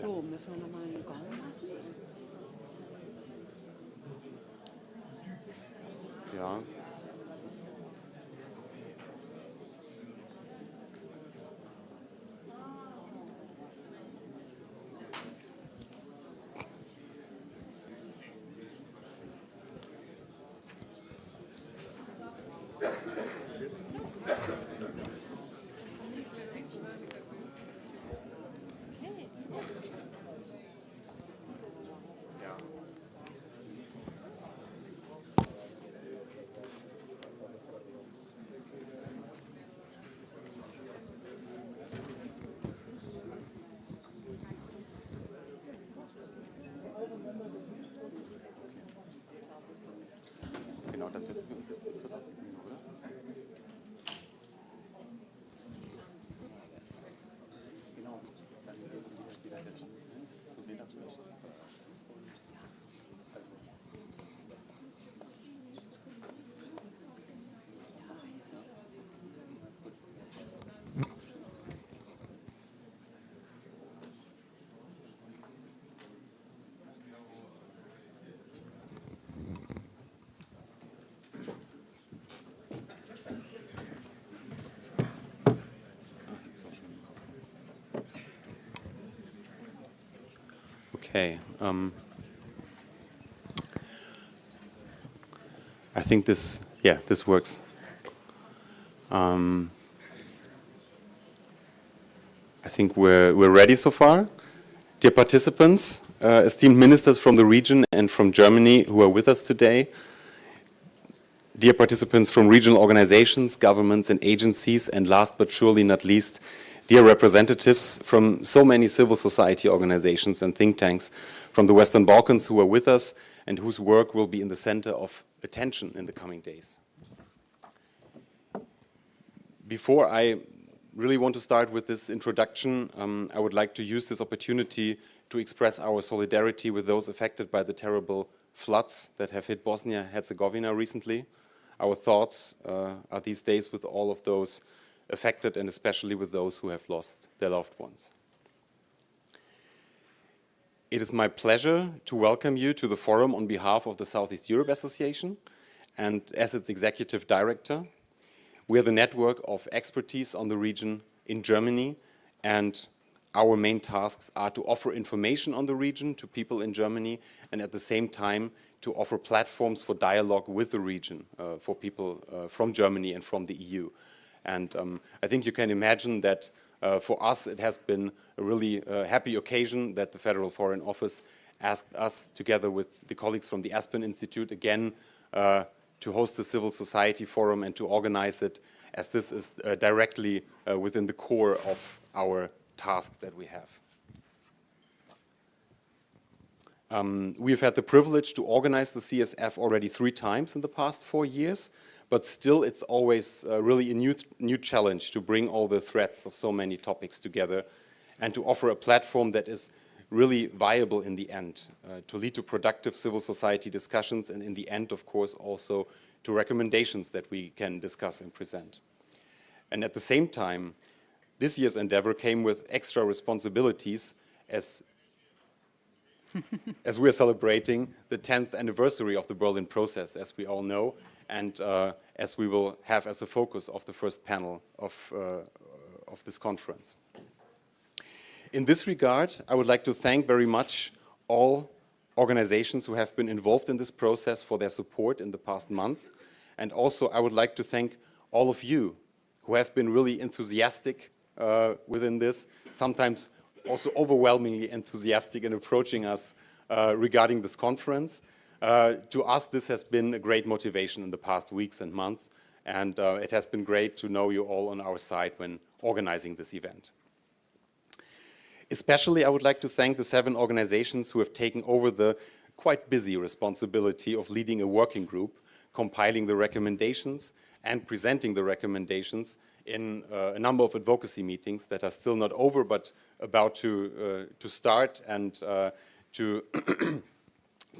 So, müssen wir nochmal einen Gong machen? Ja. Genau, dann setzen wir uns jetzt kurz auf die Bühne, oder? Genau, dann wieder der zu wem du möchtest. Okay. I think this works. I think we're ready so far. Dear participants, esteemed ministers from the region and from Germany who are with us today, dear participants from regional organizations, governments and agencies, and last but surely not least, dear representatives from so many civil society organizations and think tanks from the Western Balkans who are with us and whose work will be in the center of attention in the coming days. Before I really want to start with this introduction, I would like to use this opportunity to express our solidarity with those affected by the terrible floods that have hit Bosnia-Herzegovina recently. Our thoughts are these days with all of those affected and especially with those who have lost their loved ones. It is my pleasure to welcome you to the forum on behalf of the Southeast Europe Association, and as its executive director, we are the network of expertise on the region in Germany, and our main tasks are to offer information on the region to people in Germany and at the same time to offer platforms for dialogue with the region for people from Germany and from the EU. And I think you can imagine that for us it has been a really happy occasion that the Federal Foreign Office asked us, together with the colleagues from the Aspen Institute, again to host the Civil Society Forum and to organize it, as this is directly within the core of our task that we have. We've had the privilege to organize the CSF already 3 times in the past 4 years, but still it's always really a new challenge to bring all the threads of so many topics together and to offer a platform that is really viable in the end, to lead to productive civil society discussions and in the end, of course, also to recommendations that we can discuss and present. And at the same time, this year's endeavor came with extra responsibilities as we are celebrating the 10th anniversary of the Berlin process, as we all know, and as we will have as a focus of the first panel of this conference. In this regard, I would like to thank very much all organizations who have been involved in this process for their support in the past month. And also I would like to thank all of you who have been really enthusiastic within this, sometimes also overwhelmingly enthusiastic in approaching us regarding this conference. To us, this has been a great motivation in the past weeks and months, and it has been great to know you all on our side when organizing this event. Especially, I would like to thank the 7 organizations who have taken over the quite busy responsibility of leading a working group, compiling the recommendations and presenting the recommendations in a number of advocacy meetings that are still not over but about to start, and to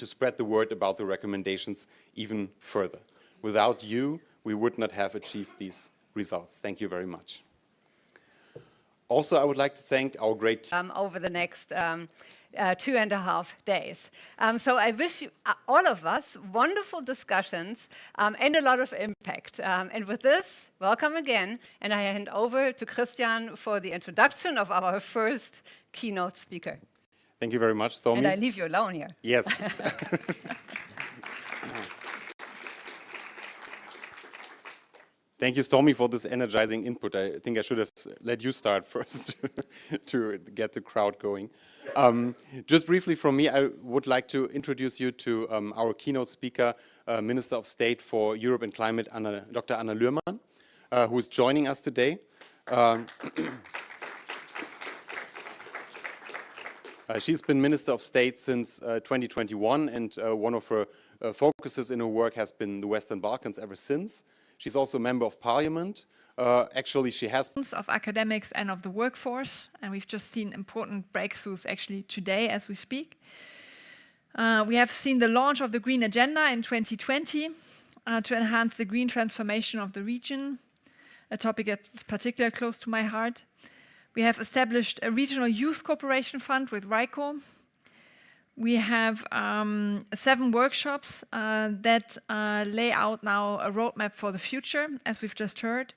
spread the word about the recommendations even further. Without you, we would not have achieved these results. Thank you very much. Also, I would like to thank our great team. Over the next 2.5 days. So I wish you, all of us wonderful discussions and a lot of impact. And with this, welcome again. And I hand over to Christian for the introduction of our first keynote speaker. Thank you very much, Tommy. And I leave you alone here. Yes. Thank you, Stormy, for this energizing input. I think I should have let you start first to get the crowd going. Just briefly from me, I would like to introduce you to our keynote speaker, Minister of State for Europe and Climate, Dr. Anna Luhrmann, who is joining us today. She's been Minister of State since 2021, and one of her focuses in her work has been the Western Balkans ever since. She's also a member of parliament. Actually, she has of academics and of the workforce, and we've just seen important breakthroughs actually today as we speak. We have seen the launch of the Green Agenda in 2020 to enhance the green transformation of the region, a topic that's particularly close to my heart. We have established a regional youth cooperation fund with RICO. We have 7 workshops that lay out now a roadmap for the future, as we've just heard.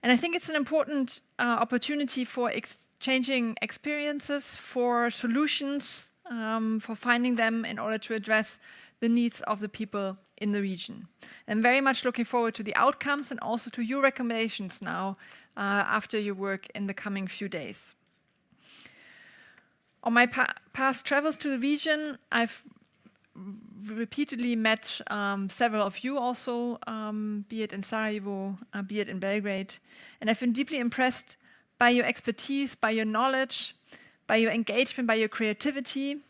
And I think it's an important opportunity for exchanging experiences, for solutions, for finding them in order to address the needs of the people in the region. I'm very much looking forward to the outcomes and also to your recommendations now after your work in the coming few days. On my past travels to the region, I've repeatedly met several of you also, be it in Sarajevo, be it in Belgrade, and I've been deeply impressed by your expertise, by your knowledge, by your engagement, by your creativity,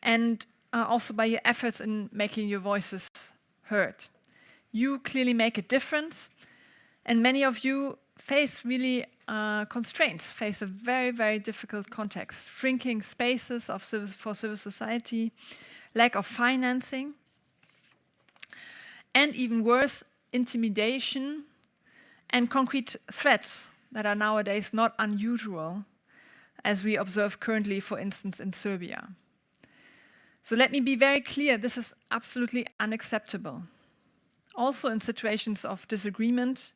and also by your efforts in making your voices heard. You clearly make a difference, and many of you face really constraints, face a very, very difficult context, shrinking spaces for civil society, lack of financing, and even worse, intimidation and concrete threats that are nowadays not unusual, as we observe currently, for instance, in Serbia. So let me be very clear, this is absolutely unacceptable. Also in situations of disagreement,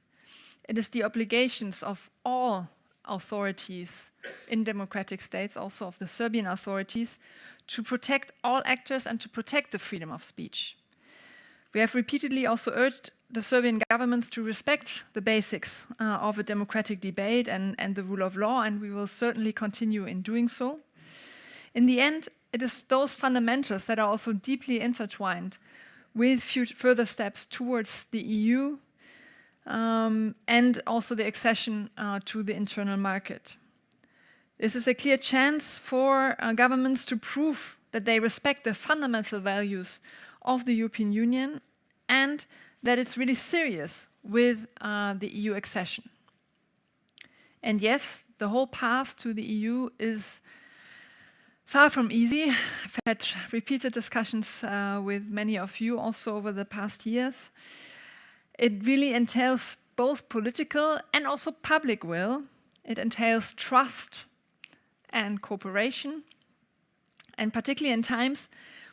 it is the obligations of all authorities in democratic states, also of the Serbian authorities, to protect all actors and to protect the freedom of speech. We have repeatedly also urged the Serbian governments to respect the basics of a democratic debate and the rule of law, and we will certainly continue in doing so. In the end, it is those fundamentals that are also deeply intertwined with further steps towards the EU, and also the accession to the internal market. This is a clear chance for governments to prove that they respect the fundamental values of the European Union and that it's really serious with the EU accession. And yes, the whole path to the EU is far from easy. I've had repeated discussions with many of you also over the past years. It really entails both political and also public will. It entails trust and cooperation, and particularly in times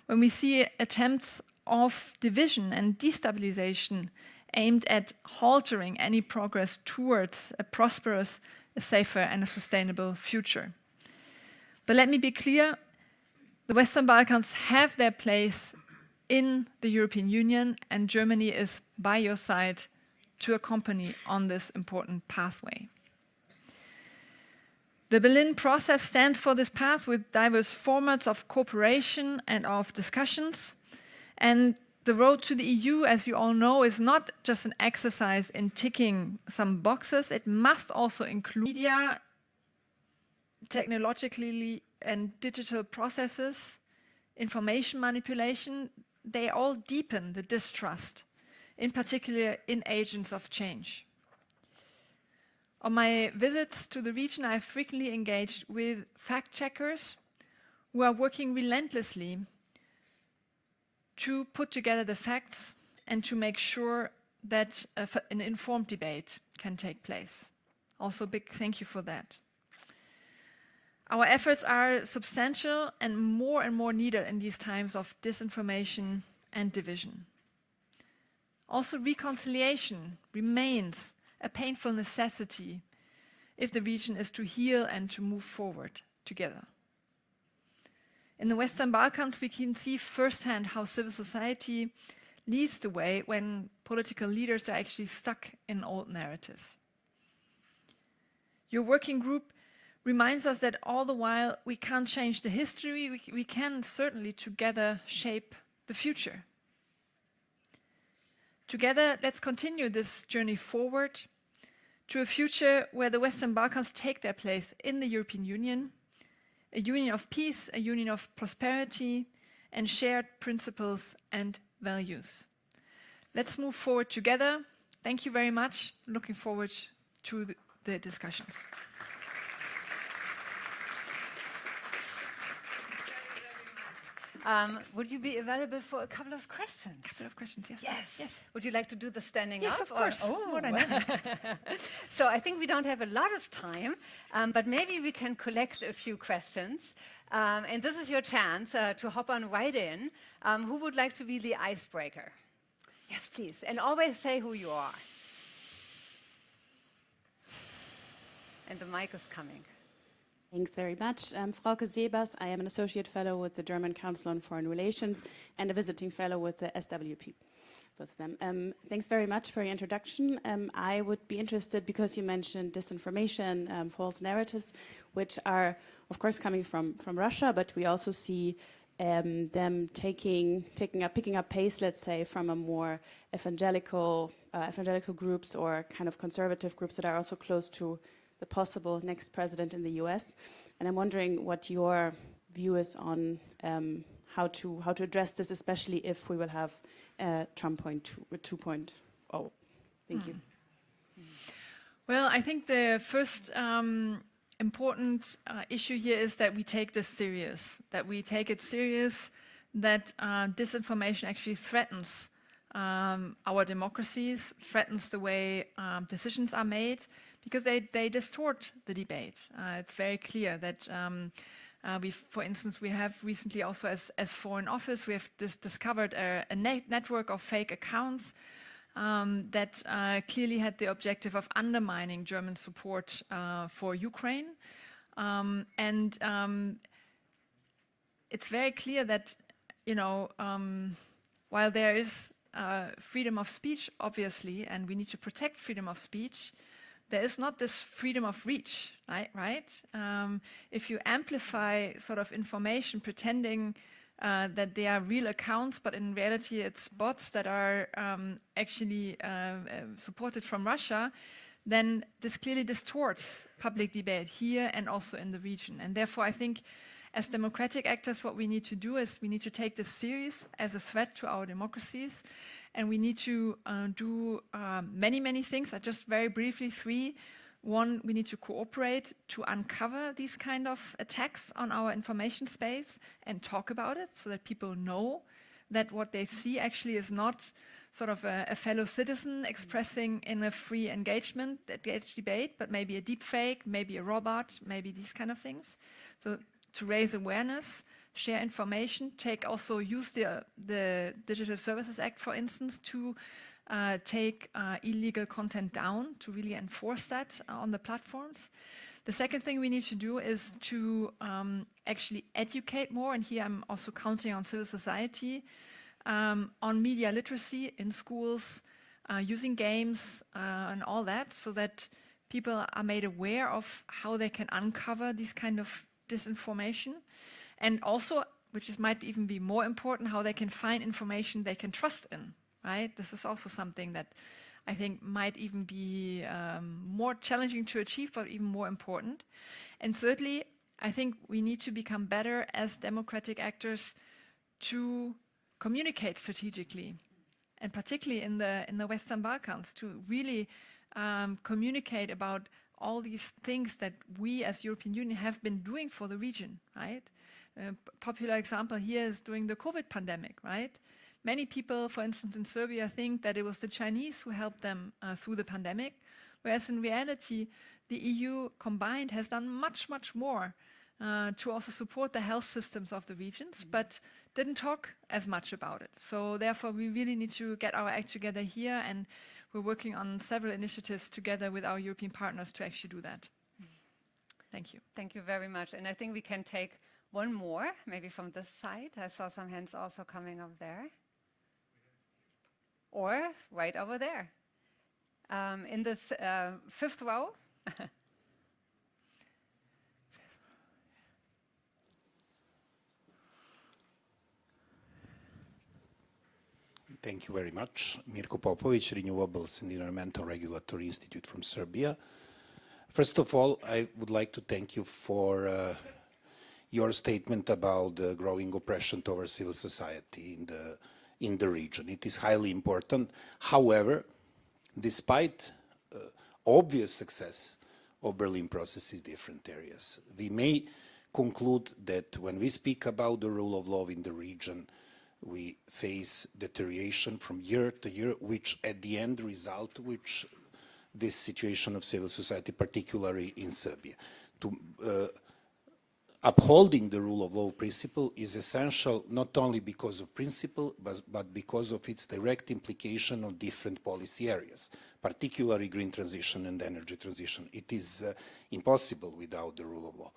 when we see attempts of division and destabilization aimed at halting any progress towards a prosperous, a safer, and a sustainable future. But let me be clear, the Western Balkans have their place in the European Union, and Germany is by your side to accompany on this important pathway. The Berlin process stands for this path with diverse formats of cooperation and of discussions. And the road to the EU, as you all know, is not just an exercise in ticking some boxes. It must also include media, technologically and digital processes, information manipulation. They all deepen the distrust, in particular in agents of change. On my visits to the region, I've frequently engaged with fact-checkers who are working relentlessly to put together the facts and to make sure that an informed debate can take place. Also, big thank you for that. Our efforts are substantial and more needed in these times of disinformation and division. Also, reconciliation remains a painful necessity if the region is to heal and to move forward together. In the Western Balkans, we can see firsthand how civil society leads the way when political leaders are actually stuck in old narratives. Your working group reminds us that all the while we can't change the history, we can certainly together shape the future. Together, let's continue this journey forward to a future where the Western Balkans take their place in the European Union, a union of peace, a union of prosperity, and shared principles and values. Let's move forward together. Thank you very much. Looking forward to the discussions. Would you be available for a couple of questions? A couple of questions, yes. Yes. Would you like to do the standing Yes, up? of course. More than that. So I think we don't have a lot of time, but maybe we can collect a few questions. And this is your chance to hop on right in. Who would like to be the icebreaker? Yes, please. And always say who you are. And the mic is coming. Thanks very much. Frauke Sebers, I am an Associate Fellow with the German Council on Foreign Relations and a Visiting Fellow with the SWP, both of them. Thanks very much for your introduction. I would be interested, because you mentioned disinformation, false narratives, which are, of course, coming from Russia, but we also see them picking up pace, let's say, from a more evangelical groups or kind of conservative groups that are also close to the possible next president in the US. And I'm wondering what your view is on how to address this, especially if we will have Trump 2.0. Thank you. Well, I think the first important issue here is that we take this serious, that disinformation actually threatens our democracies, threatens the way decisions are made, because they distort the debate. It's very clear that for instance, we have recently also as Foreign Office, we have discovered a network of fake accounts that clearly had the objective of undermining German support for Ukraine. It's very clear that, while there is freedom of speech, obviously, and we need to protect freedom of speech, there is not this freedom of reach, right? If you amplify sort of information pretending that they are real accounts, but in reality it's bots that are actually supported from Russia, then this clearly distorts public debate here and also in the region. And therefore, I think as democratic actors, what we need to do is we need to take this serious as a threat to our democracies. And we need to do many things. Just very briefly, 3. 1, we need to cooperate to uncover these kind of attacks on our information space and talk about it so that people know that what they see actually is not sort of a fellow citizen expressing in a free engagement debate, but maybe a deep fake, maybe a robot, maybe these kind of things. So to raise awareness, share information, use the Digital Services Act, for instance, to take illegal content down, to really enforce that on the platforms. The second thing we need to do is to actually educate more, and here I'm also counting on civil society, on media literacy in schools, using games and all that, so that people are made aware of how they can uncover these kind of disinformation. And also, might even be more important, how they can find information they can trust in, right? This is also something that I think might even be more challenging to achieve, but even more important. And thirdly, I think we need to become better as democratic actors to communicate strategically, and particularly in the Western Balkans, to really communicate about all these things that we as European Union have been doing for the region, right? A popular example here is during the COVID pandemic, right? Many people, for instance, in Serbia think that it was the Chinese who helped them through the pandemic, whereas in reality, the EU combined has done much, much more to also support the health systems of the regions, but didn't talk as much about it. So therefore, we really need to get our act together here, and we're working on several initiatives together with our European partners to actually do that. Thank you. Thank you very much. And I think we can take one more, maybe from this side. I saw some hands also coming up there. Or right over there. In this fifth row. Thank you very much. Mirko Popovic, Renewables and Environmental Regulatory Institute from Serbia. First of all, I would like to thank you for your statement about the growing oppression towards civil society in the region. It is highly important. However, despite obvious success of Berlin process in different areas, we may conclude that when we speak about the rule of law in the region, we face deterioration from year to year, which at the end result, which this situation of civil society, particularly in Serbia. Upholding the rule of law principle is essential not only because of principle, but because of its direct implication on different policy areas, particularly green transition and energy transition. It is impossible without the rule of law.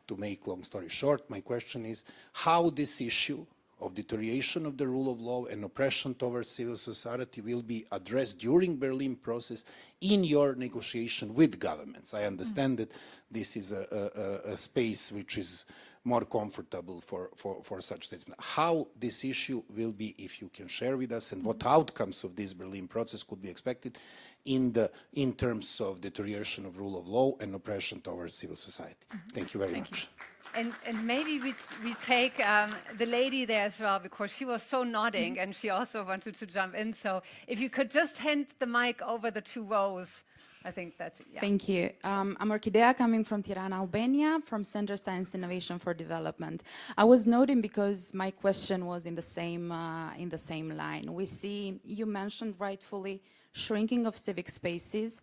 To make long story short, my question is how this issue of deterioration of the rule of law and oppression towards civil society will be addressed during Berlin process in your negotiation with governments. I understand that this is a space which is more comfortable for such statements. How this issue will be, if you can share with us, and what outcomes of this Berlin process could be expected in terms of deterioration of rule of law and oppression towards civil society. Thank you very much. And maybe we take the lady there as well, because she was so nodding and she also wanted to jump in. So if you could just hand the mic over the two rows, I think that's it. Yeah. Thank you. I'm Orchidea, coming from Tirana, Albania, from Center Science Innovation for Development. I was noting because my question was in the same line. We see, you mentioned rightfully, shrinking of civic spaces,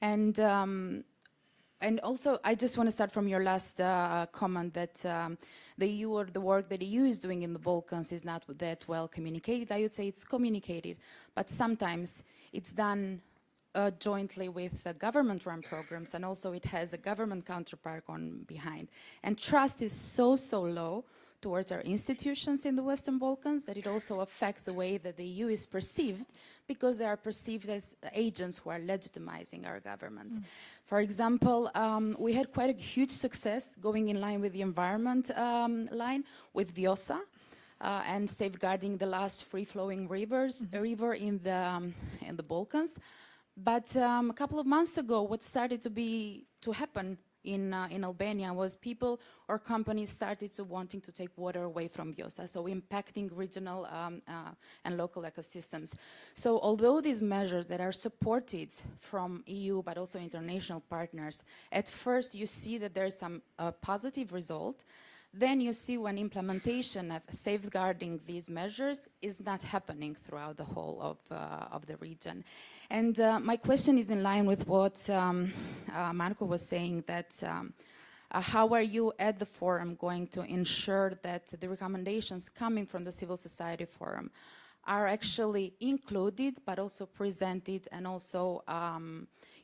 and also, I just want to start from your last comment that the EU, or the work that the EU is doing in the Balkans, is not that well communicated. I would say it's communicated, but sometimes it's done jointly with government-run programs, and also it has a government counterpart on behind. And trust is so low towards our institutions in the Western Balkans that it also affects the way that the EU is perceived, because they are perceived as agents who are legitimizing our governments. For example, we had quite a huge success going in line with the environment line with Vjosa and safeguarding the last free-flowing river in the Balkans. But a couple of months ago, what started to happen in Albania was people or companies started to wanting to take water away from Vjosa, so impacting regional and local ecosystems. So although these measures that are supported from EU but also international partners, at first you see that there's some positive result, then you see when implementation of safeguarding these measures is not happening throughout the whole of the region. And my question is in line with what Marco was saying, that how are you at the forum going to ensure that the recommendations coming from the Civil Society Forum are actually included, but also presented and also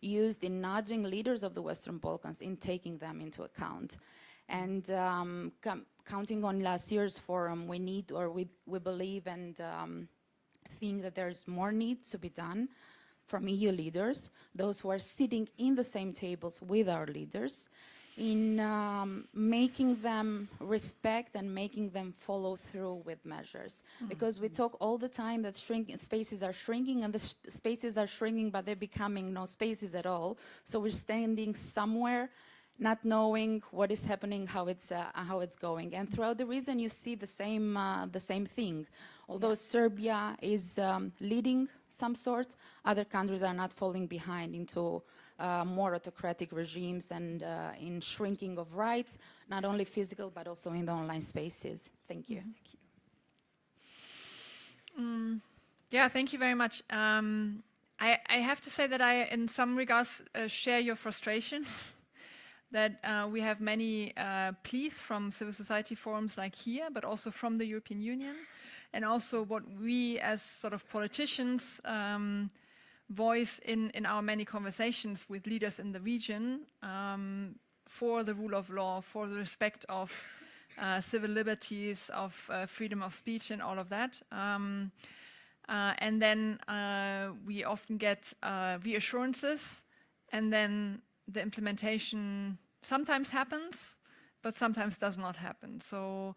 used in nudging leaders of the Western Balkans in taking them into account? And counting on last year's forum, we need, or we believe and think that there's more need to be done from EU leaders, those who are sitting in the same tables with our leaders, in making them respect and making them follow through with measures. Because we talk all the time that spaces are shrinking, and the spaces are shrinking, but they're becoming no spaces at all. So we're standing somewhere, not knowing what is happening, how it's going. And throughout the region, you see the same thing. Although Serbia is leading some sorts, other countries are not falling behind into more autocratic regimes and in shrinking of rights, not only physical, but also in the online spaces. Thank you. Yeah, thank you very much. I have to say that I, in some regards, share your frustration that we have many pleas from civil society forums like here, but also from the European Union, and also what we as sort of politicians voice in our many conversations with leaders in the region for the rule of law, for the respect of civil liberties, of freedom of speech and all of that. And then we often get reassurances, and then the implementation sometimes happens, but sometimes does not happen. So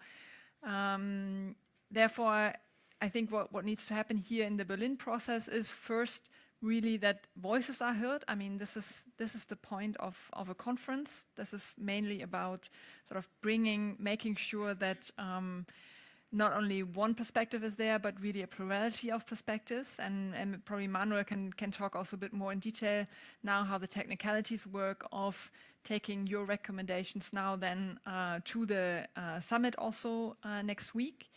therefore, I think what needs to happen here in the Berlin process is first really that voices are heard. I mean, this is the point of a conference. This is mainly about sort of making sure that not only one perspective is there, but really a plurality of perspectives. And probably Manuel can talk also a bit more in detail now how the technicalities work of taking your recommendations now then to the summit also next week.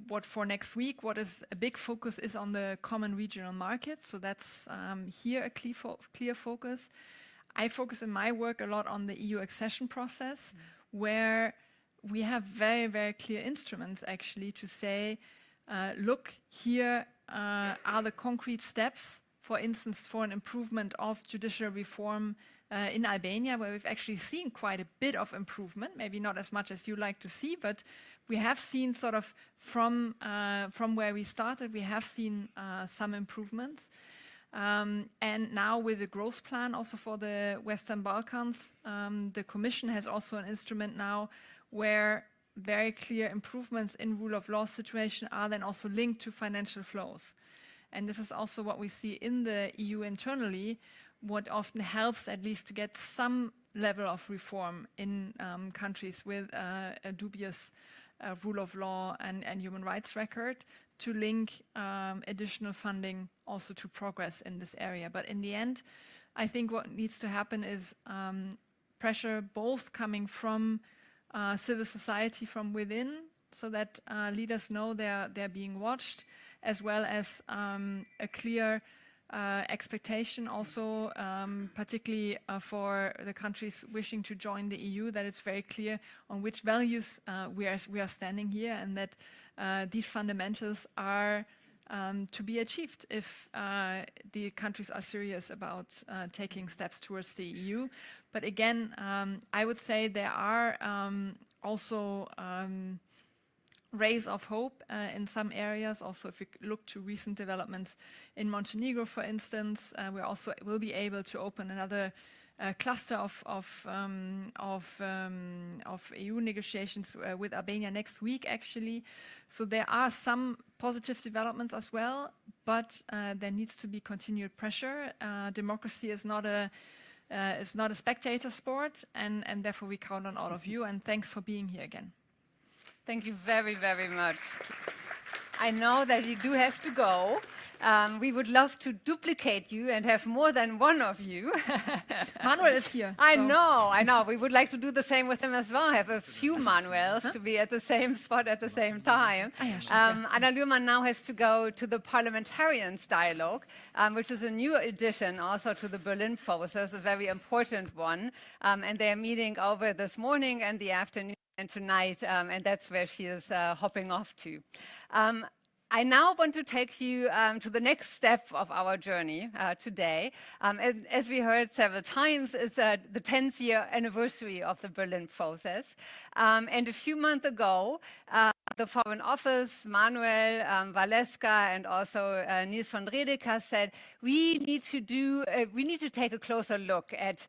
What for next week, what is a big focus is on the common regional market. So that's here a clear focus. I focus in my work a lot on the EU accession process, where we have very, very clear instruments actually to say, look, here are the concrete steps, for instance, for an improvement of judicial reform in Albania, where we've actually seen quite a bit of improvement, maybe not as much as you like to see, but we have seen sort of from where we started, we have seen some improvements. And now with the growth plan also for the Western Balkans, the Commission has also an instrument now where very clear improvements in rule of law situation are then also linked to financial flows. And this is also what we see in the EU internally, what often helps at least to get some level of reform in countries with a dubious rule of law and human rights record, to link additional funding also to progress in this area. But in the end, I think what needs to happen is pressure both coming from civil society from within, so that leaders know they're being watched, as well as a clear expectation also, particularly for the countries wishing to join the EU, that it's very clear on which values we are standing here, and that these fundamentals are to be achieved if the countries are serious about taking steps towards the EU. But again, I would say there are also rays of hope in some areas. Also, if we look to recent developments in Montenegro, for instance, we also will be able to open another cluster of EU negotiations with Albania next week, actually. So there are some positive developments as well, but there needs to be continued pressure. Democracy is not a spectator sport, and therefore we count on all of you. And thanks for being here again. Thank you very, very much. I know that you do have to go. We would love to duplicate you and have more than one of you. Manuel is here. I know. We would like to do the same with him as well. Have a few Manuels to be at the same spot at the same time. Anna Luhrmann now has to go to the Parliamentarians Dialogue, which is a new addition also to the Berlin process, a very important one. And they are meeting over this morning and the afternoon and tonight, and that's where she is hopping off to. I now want to take you to the next step of our journey today. As we heard several times, it's the 10th year anniversary of the Berlin process. And a few months ago, the Foreign Office, Manuel, Valeska, and also Nils von Redeker said, we need to take a closer look at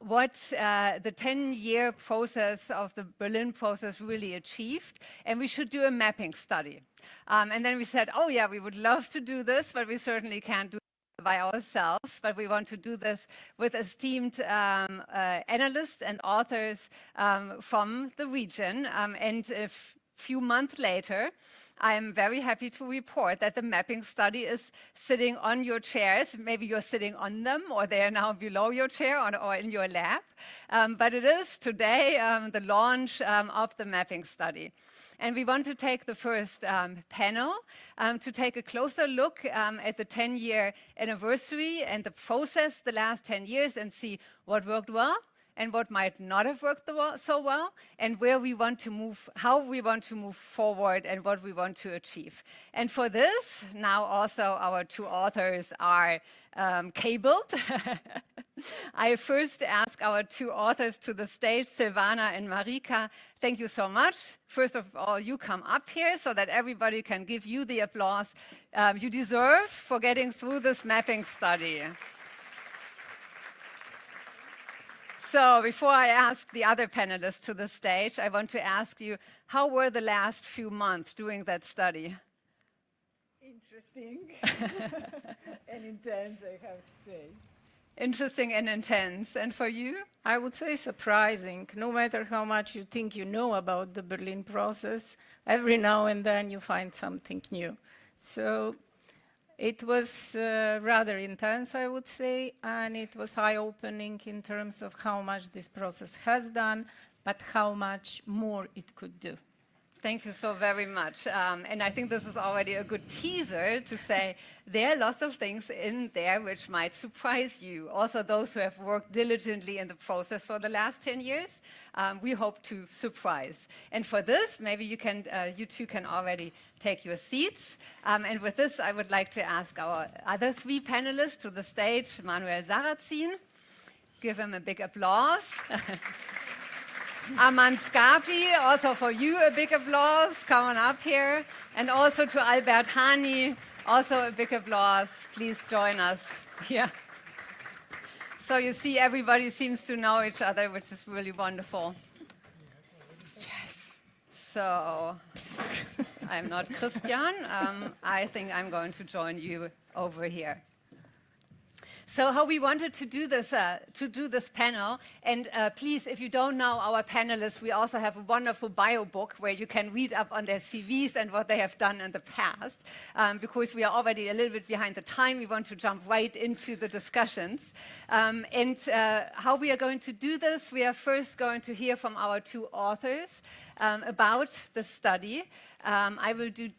what the 10-year process of the Berlin process really achieved, and we should do a mapping study. And then we said, oh yeah, we would love to do this, but we certainly can't do it by ourselves, but we want to do this with esteemed analysts and authors from the region. And if few months later, I am very happy to report that the mapping study is sitting on your chairs. Maybe you're sitting on them, or they are now below your chair or in your lap. But it is today the launch of the mapping study. And we want to take the first panel to take a closer look at the 10-year anniversary and the process the last 10 years and see what worked well and what might not have worked so well, and where we want to move, how we want to move forward, and what we want to achieve. And for this, now also our two authors are cabled. I first ask our two authors to the stage, Silvana and Marika. Thank you so much. First of all, you come up here so that everybody can give you the applause you deserve for getting through this mapping study. So before I ask the other panelists to the stage, I want to ask you, how were the last few months doing that study? Interesting and intense, I have to say. Interesting and intense. And for you? I would say surprising. No matter how much you think you know about the Berlin process, every now and then you find something new. So it was rather intense, I would say, and it was eye-opening in terms of how much this process has done, but how much more it could do. Thank you so very much. And I think this is already a good teaser to say there are lots of things in there which might surprise you. Also, those who have worked diligently in the process for the last 10 years, we hope to surprise. And for this, maybe you two can already take your seats. And with this, I would like to ask our other three panelists to the stage, Manuel Sarrazin. Give him a big applause. Aman Scarpi, also for you a big applause, come on up here. And also to Albert Hani, also a big applause. Please join us here. So you see, everybody seems to know each other, which is really wonderful. Yes. So I'm not Christian. I think I'm going to join you over here. So how we wanted to do this panel, and please, if you don't know our panelists, we also have a wonderful bio book where you can read up on their CVs and what they have done in the past. Because we are already a little bit behind the time, we want to jump right into the discussions. And how we are going to do this, we are first going to hear from our two authors about the study. I will do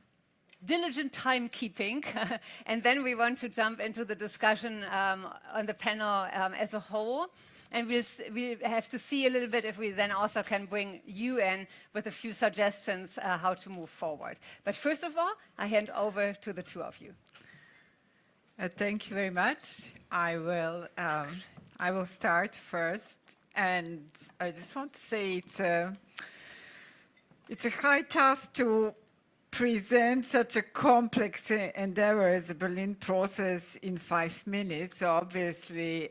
diligent timekeeping, and then we want to jump into the discussion on the panel as a whole. And we'll have to see a little bit if we then also can bring you in with a few suggestions how to move forward. But first of all, I hand over to the two of you. Thank you very much. I will start first, and I just want to say it's a high task to present such a complex endeavor as the Berlin process in 5 minutes. So obviously,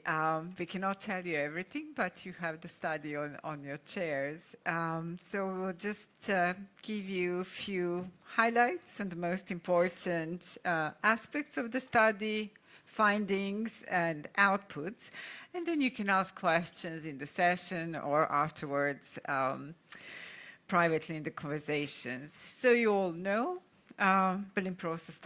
we cannot tell you everything, but you have the study on your chairs. So we'll just give you a few highlights and the most important aspects of the study, findings and outputs. And then you can ask questions in the session or afterwards privately in the conversations. So you all know, Berlin process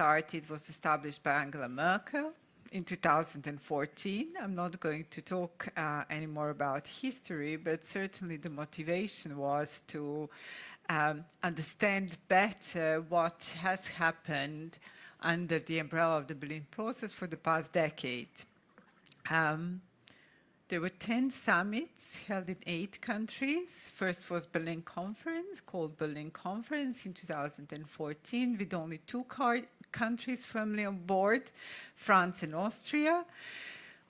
was established by Angela Merkel in 2014. I'm not going to talk anymore about history, but certainly the motivation was to understand better what has happened under the umbrella of the Berlin process for the past decade. There were 10 summits held in 8 countries. First was Berlin Conference, called Berlin Conference in 2014, with only 2 countries firmly on board, France and Austria,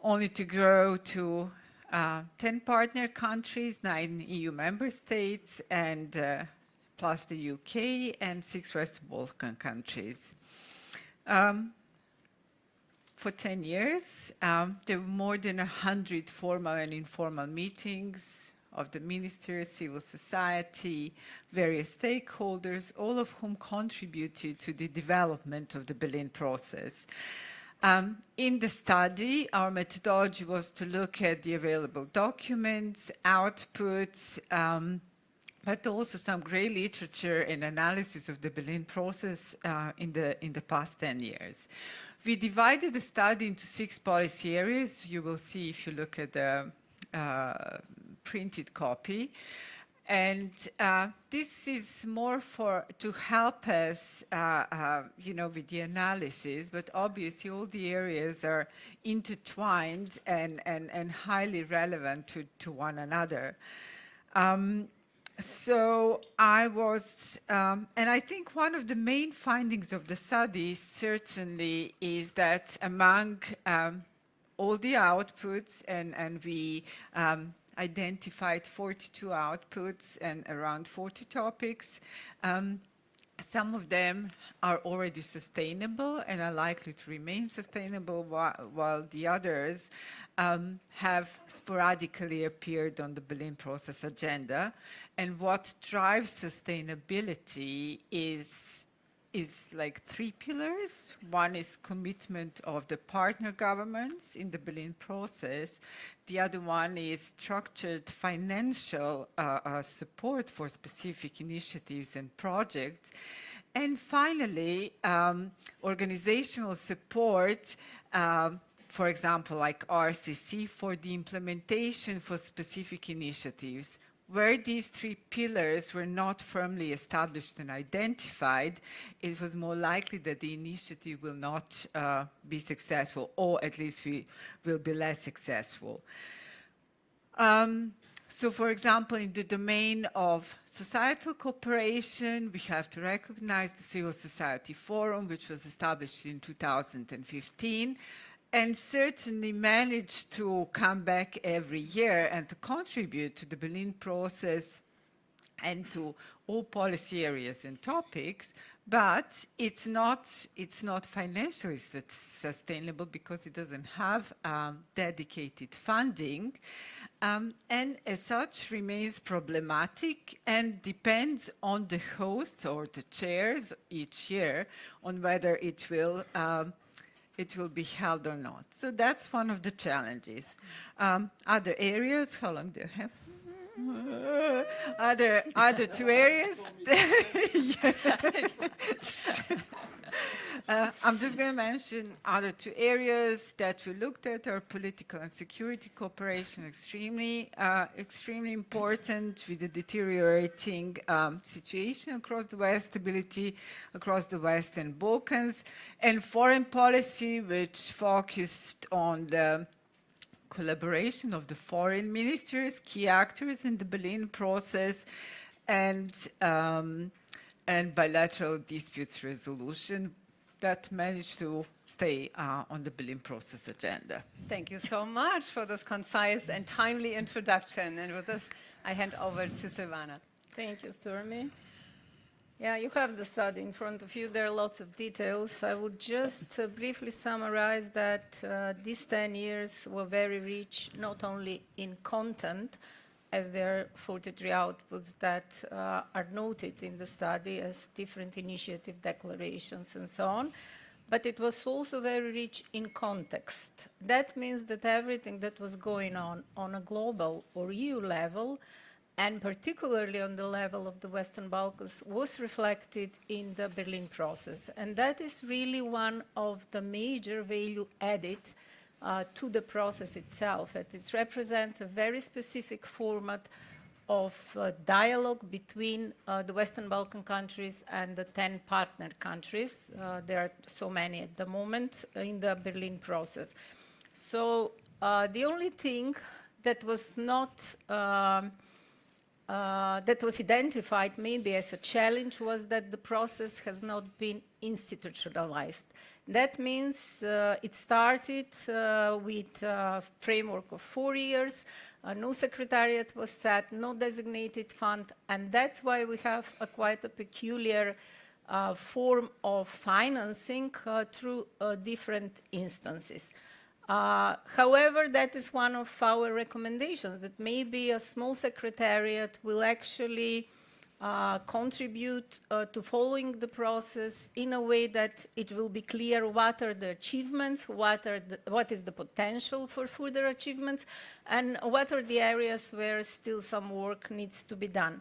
only to grow to 10 partner countries, 9 EU member states, and plus the UK, and 6 West Balkan countries. For 10 years, there were more than 100 formal and informal meetings of the ministers, civil society, various stakeholders, all of whom contributed to the development of the Berlin process. In the study, our methodology was to look at the available documents, outputs, but also some great literature and analysis of the Berlin process in the past 10 years. We divided the study into 6 policy areas. You will see if you look at the printed copy. And this is more to help us, with the analysis, but obviously all the areas are intertwined and highly relevant to one another. So I was, and I think one of the main findings of the study certainly is that among all the outputs, and we identified 42 outputs and around 40 topics, some of them are already sustainable and are likely to remain sustainable, while the others have sporadically appeared on the Berlin process agenda. And what drives sustainability is like 3 pillars. One is commitment of the partner governments in the Berlin process. The other one is structured financial support for specific initiatives and projects. And finally, organizational support, for example, like RCC, for the implementation for specific initiatives. Where these 3 pillars were not firmly established and identified, it was more likely that the initiative will not be successful, or at least will be less successful. So, for example, in the domain of societal cooperation, we have to recognize the Civil Society Forum, which was established in 2015. And certainly managed to come back every year and to contribute to the Berlin process and to all policy areas and topics, but it's not financially sustainable because it doesn't have dedicated funding, and as such remains problematic and depends on the hosts or the chairs each year on whether it will be held or not. So that's one of the challenges. Other areas, how long do you have? Other 2 areas? I'm just going to mention other 2 areas that we looked at are political and security cooperation, extremely important with the deteriorating situation across the West, stability across the Western Balkans, and foreign policy, which focused on the collaboration of the foreign ministers, key actors in the Berlin process, and bilateral disputes resolution that managed to stay on the Berlin process agenda. Thank you so much for this concise and timely introduction. And with this, I hand over to Silvana. Thank you, Stormy. Yeah, you have the study in front of you. There are lots of details. I would just briefly summarize that these 10 years were very rich, not only in content, as there are 43 outputs that are noted in the study as different initiative declarations and so on, but it was also very rich in context. That means that everything that was going on a global or EU level, and particularly on the level of the Western Balkans, was reflected in the Berlin process. And that is really one of the major value added to the process itself. It represents a very specific format of dialogue between the Western Balkan countries and the 10 partner countries. There are so many at the moment in the Berlin process. So the only thing that was not that was identified maybe as a challenge was that the process has not been institutionalized. That means it started with a framework of 4 years, no secretariat was set, no designated fund, and that's why we have quite a peculiar form of financing through different instances. However, that is one of our recommendations, that maybe a small secretariat will actually contribute to following the process in a way that it will be clear what are the achievements, what is the potential for further achievements, and what are the areas where still some work needs to be done.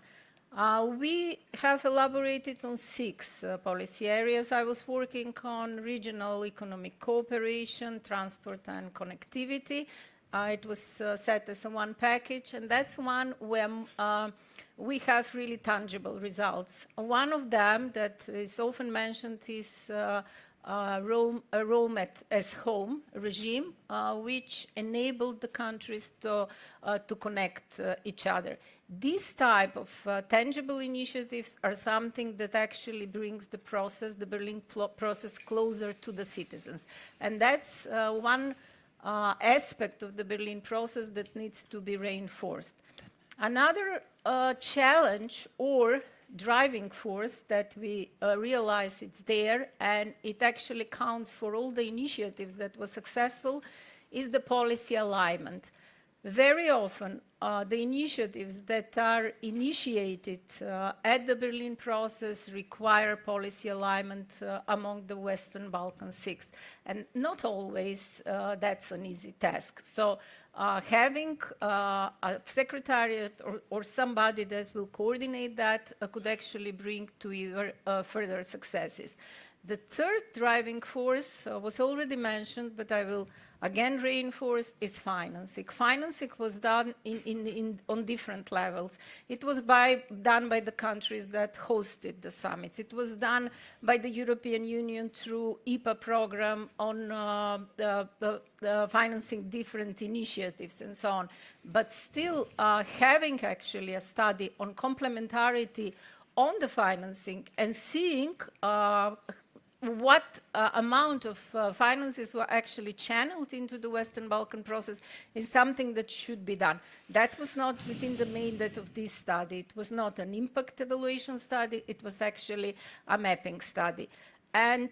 We have elaborated on 6 policy areas. I was working on regional economic cooperation, transport and connectivity. It was set as a one package, and that's one where we have really tangible results. One of them that is often mentioned is Rome as home regime, which enabled the countries to connect each other. These type of tangible initiatives are something that actually brings the process, the Berlin process, closer to the citizens. And that's one aspect of the Berlin process that needs to be reinforced. Another challenge or driving force that we realize it's there, and it actually counts for all the initiatives that were successful, is the policy alignment. Very often, the initiatives that are initiated at the Berlin process require policy alignment among the Western Balkan 6. And not always that's an easy task. So having a secretariat or somebody that will coordinate that could actually bring to your further successes. The third driving force was already mentioned, but I will again reinforce, is financing. Financing was done on different levels. It was done by the countries that hosted the summits. It was done by the European Union through IPA program on financing different initiatives and so on. But still, having actually a study on complementarity on the financing and seeing what amount of finances were actually channeled into the Western Balkan process is something that should be done. That was not within the mandate of this study. It was not an impact evaluation study. It was actually a mapping study. And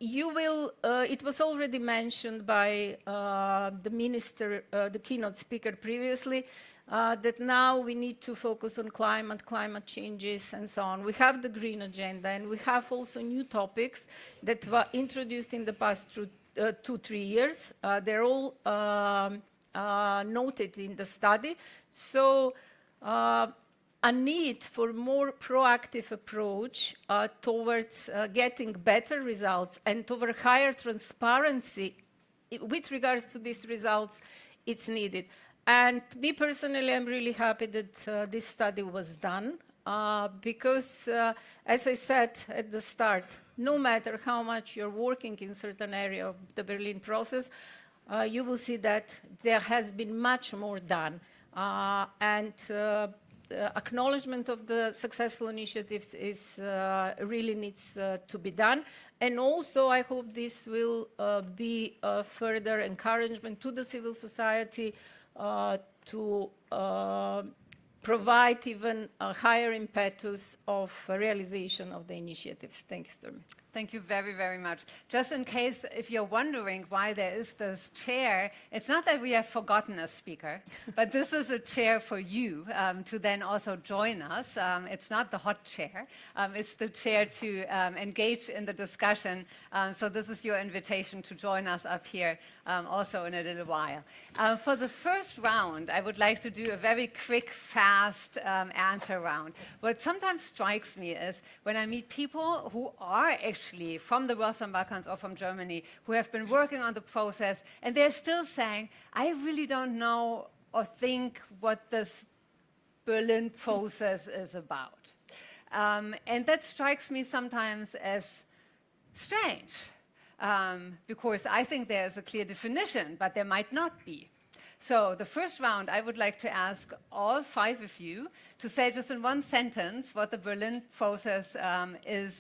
it was already mentioned by the minister, the keynote speaker previously, that now we need to focus on climate changes and so on. We have the green agenda, and we have also new topics that were introduced in the past 2-3 years. They're all noted in the study. So a need for more proactive approach towards getting better results and toward higher transparency with regards to these results, it's needed. And me personally, I'm really happy that this study was done because, as I said at the start, no matter how much you're working in certain area of the Berlin process, you will see that there has been much more done. Acknowledgement of the successful initiatives is really needs to be done. And also, I hope this will be further encouragement to the civil society to provide even a higher impetus of realization of the initiatives. Thank you, Stormy. Thank you very, very much. Just in case, if you're wondering why there is this chair, it's not that we have forgotten a speaker, but this is a chair for you to then also join us. It's not the hot chair. It's the chair to engage in the discussion. So this is your invitation to join us up here also in a little while. For the first round, I would like to do a very quick, fast answer round. What sometimes strikes me is when I meet people who are actually from the Western Balkans or from Germany who have been working on the process, and they're still saying, I really don't know or think what this Berlin process is about. And that strikes me sometimes as strange, because I think there's a clear definition, but there might not be. So the first round, I would like to ask all 5 of you to say just in one sentence what the Berlin process is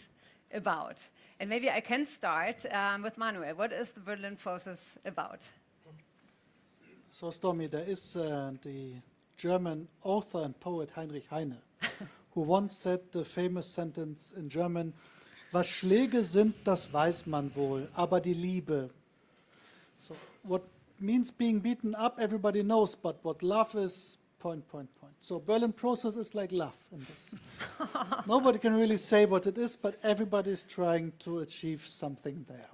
about. And maybe I can start with Manuel. What is the Berlin process about? So, Stormy, there is the German author and poet Heinrich Heine, who once said the famous sentence in German, was Schläge sind, das weiß man wohl, aber die Liebe. So, what means being beaten up, everybody knows, but what love is, ... So Berlin process is like love in this. Nobody can really say what it is, but everybody is trying to achieve something there.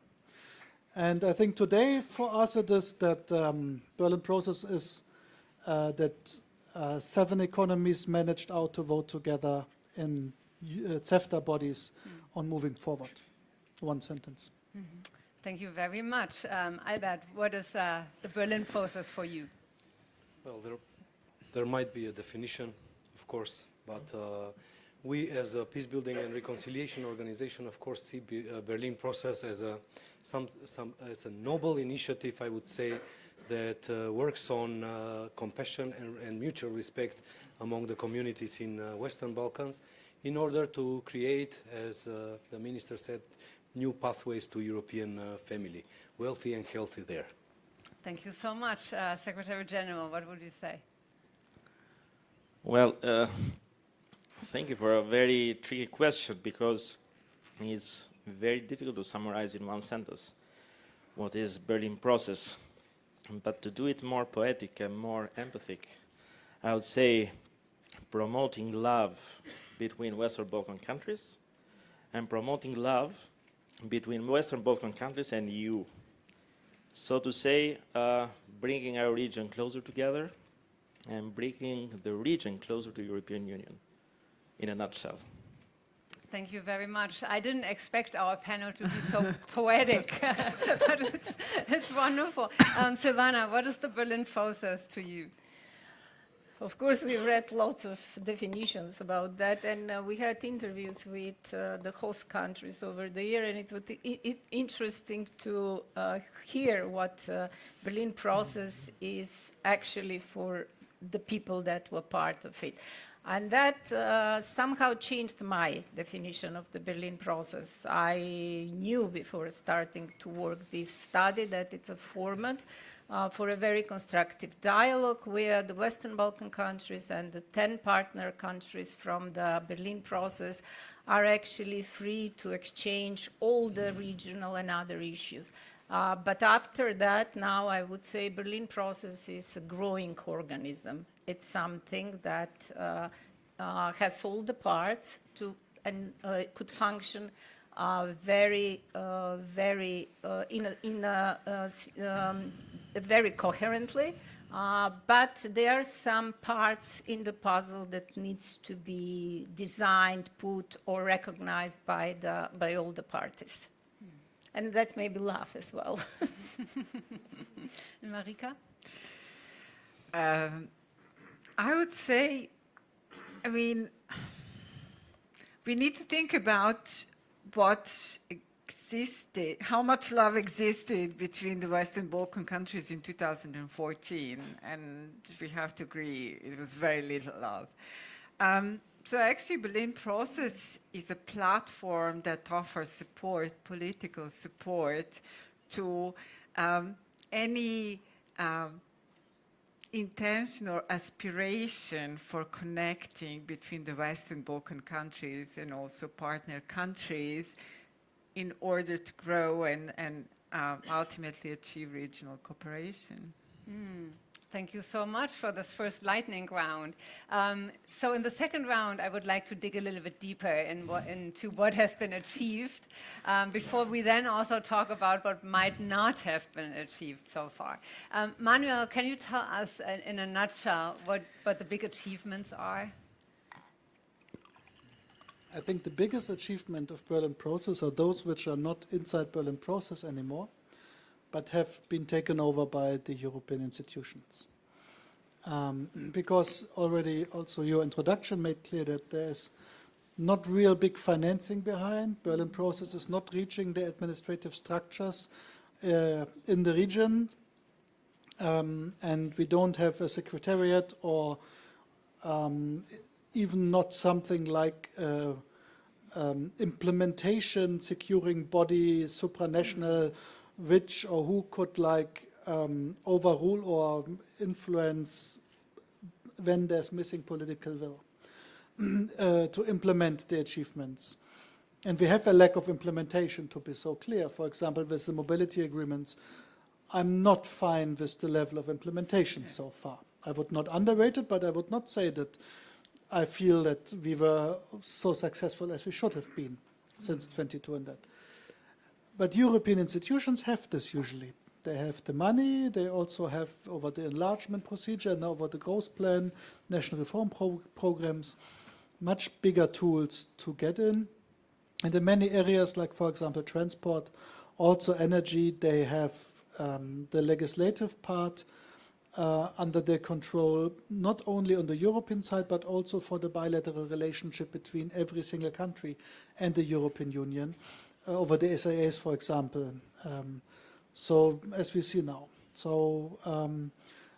And I think today for us it is that Berlin process is that 7 economies managed out to vote together in CEFTA bodies on moving forward. One sentence. Thank you very much. Albert, what is the Berlin process for you? Well, there might be a definition, of course, but we as a peace building and reconciliation organization, of course, see Berlin process as it's a noble initiative, I would say, that works on compassion and mutual respect among the communities in Western Balkans in order to create, as the minister said, new pathways to European family, wealthy and healthy there. Thank you so much. Secretary General, what would you say? Well, thank you for a very tricky question, because it's very difficult to summarize in one sentence what is Berlin process. But to do it more poetic and more empathic, I would say promoting love between Western Balkan countries and promoting love between Western Balkan countries and EU. So to say, bringing our region closer together and bringing the region closer to European Union, in a nutshell. Thank you very much. I didn't expect our panel to be so poetic, but it's wonderful. Silvana, what is the Berlin process to you? Of course, we read lots of definitions about that, and we had interviews with the host countries over the year, and it was interesting to hear what Berlin process is actually for the people that were part of it. And that somehow changed my definition of the Berlin process. I knew before starting to work this study that it's a format for a very constructive dialogue where the Western Balkan countries and the 10 partner countries from the Berlin process are actually free to exchange all the regional and other issues. But after that, now I would say Berlin process is a growing organism. It's something that has all the parts to and could function very coherently, but there are some parts in the puzzle that needs to be designed, put, or recognized by all the parties. And that made me laugh as well. Marika? I would say, I mean, we need to think about what existed, how much love existed between the Western Balkan countries in 2014, and we have to agree it was very little love. So actually, Berlin process is a platform that offers support, political support, to any intention or aspiration for connecting between the Western Balkan countries and also partner countries in order to grow and ultimately achieve regional cooperation. Thank you so much for this first lightning round. So in the second round, I would like to dig a little bit deeper into what has been achieved before we then also talk about what might not have been achieved so far. Manuel, can you tell us in a nutshell what the big achievements are? I think the biggest achievement of Berlin process are those which are not inside Berlin process anymore, but have been taken over by the European institutions. Because already also your introduction made clear that there is not real big financing behind. Berlin process is not reaching the administrative structures in the region, and we don't have a secretariat or even not something like implementation, securing body, supranational, which or who could overrule or influence when there's missing political will to implement the achievements. And we have a lack of implementation, to be so clear. For example, with the mobility agreements, I'm not fine with the level of implementation so far. I would not underrate it, but I would not say that I feel that we were so successful as we should have been since 22 and that. But European institutions have this usually. They have the money, they also have over the enlargement procedure and over the growth plan, national reform programs, much bigger tools to get in. And in many areas, like for example transport, also energy, they have the legislative part under their control, not only on the European side, but also for the bilateral relationship between every single country and the European Union, over the SAAs, for example. So as we see now. So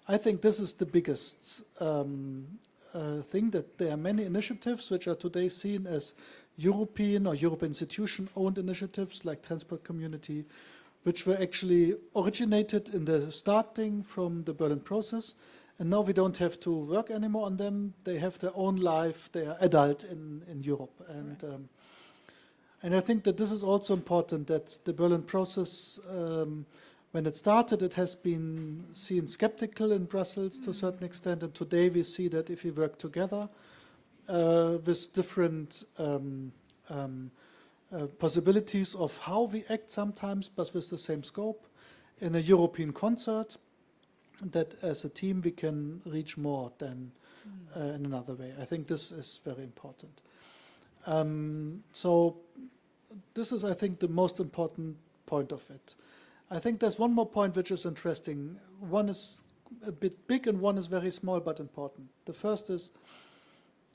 I think this is the biggest thing, that there are many initiatives which are today seen as European or European institution-owned initiatives like Transport Community, which were actually originated in the starting from the Berlin process. And now we don't have to work anymore on them. They have their own life. They are adult in Europe. And I think that this is also important, that the Berlin process, when it started, it has been seen skeptical in Brussels to a certain extent. And today we see that if we work together with different possibilities of how we act sometimes, but with the same scope, in a European concert, that as a team we can reach more than in another way. I think this is very important. So this is, I think, the most important point of it. I think there's one more point which is interesting. One is a bit big and one is very small but important. The first is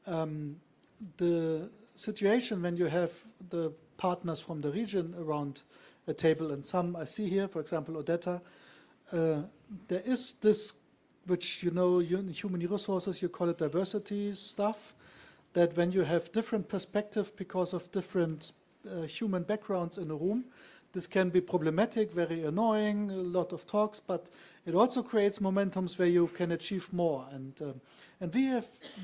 the situation when you have the partners from the region around a table, and some I see here, for example, Odetta, there is this, which you know, in human resources, you call it diversity stuff, that when you have different perspectives because of different human backgrounds in a room, this can be problematic, very annoying, a lot of talks, but it also creates momentums where you can achieve more. And we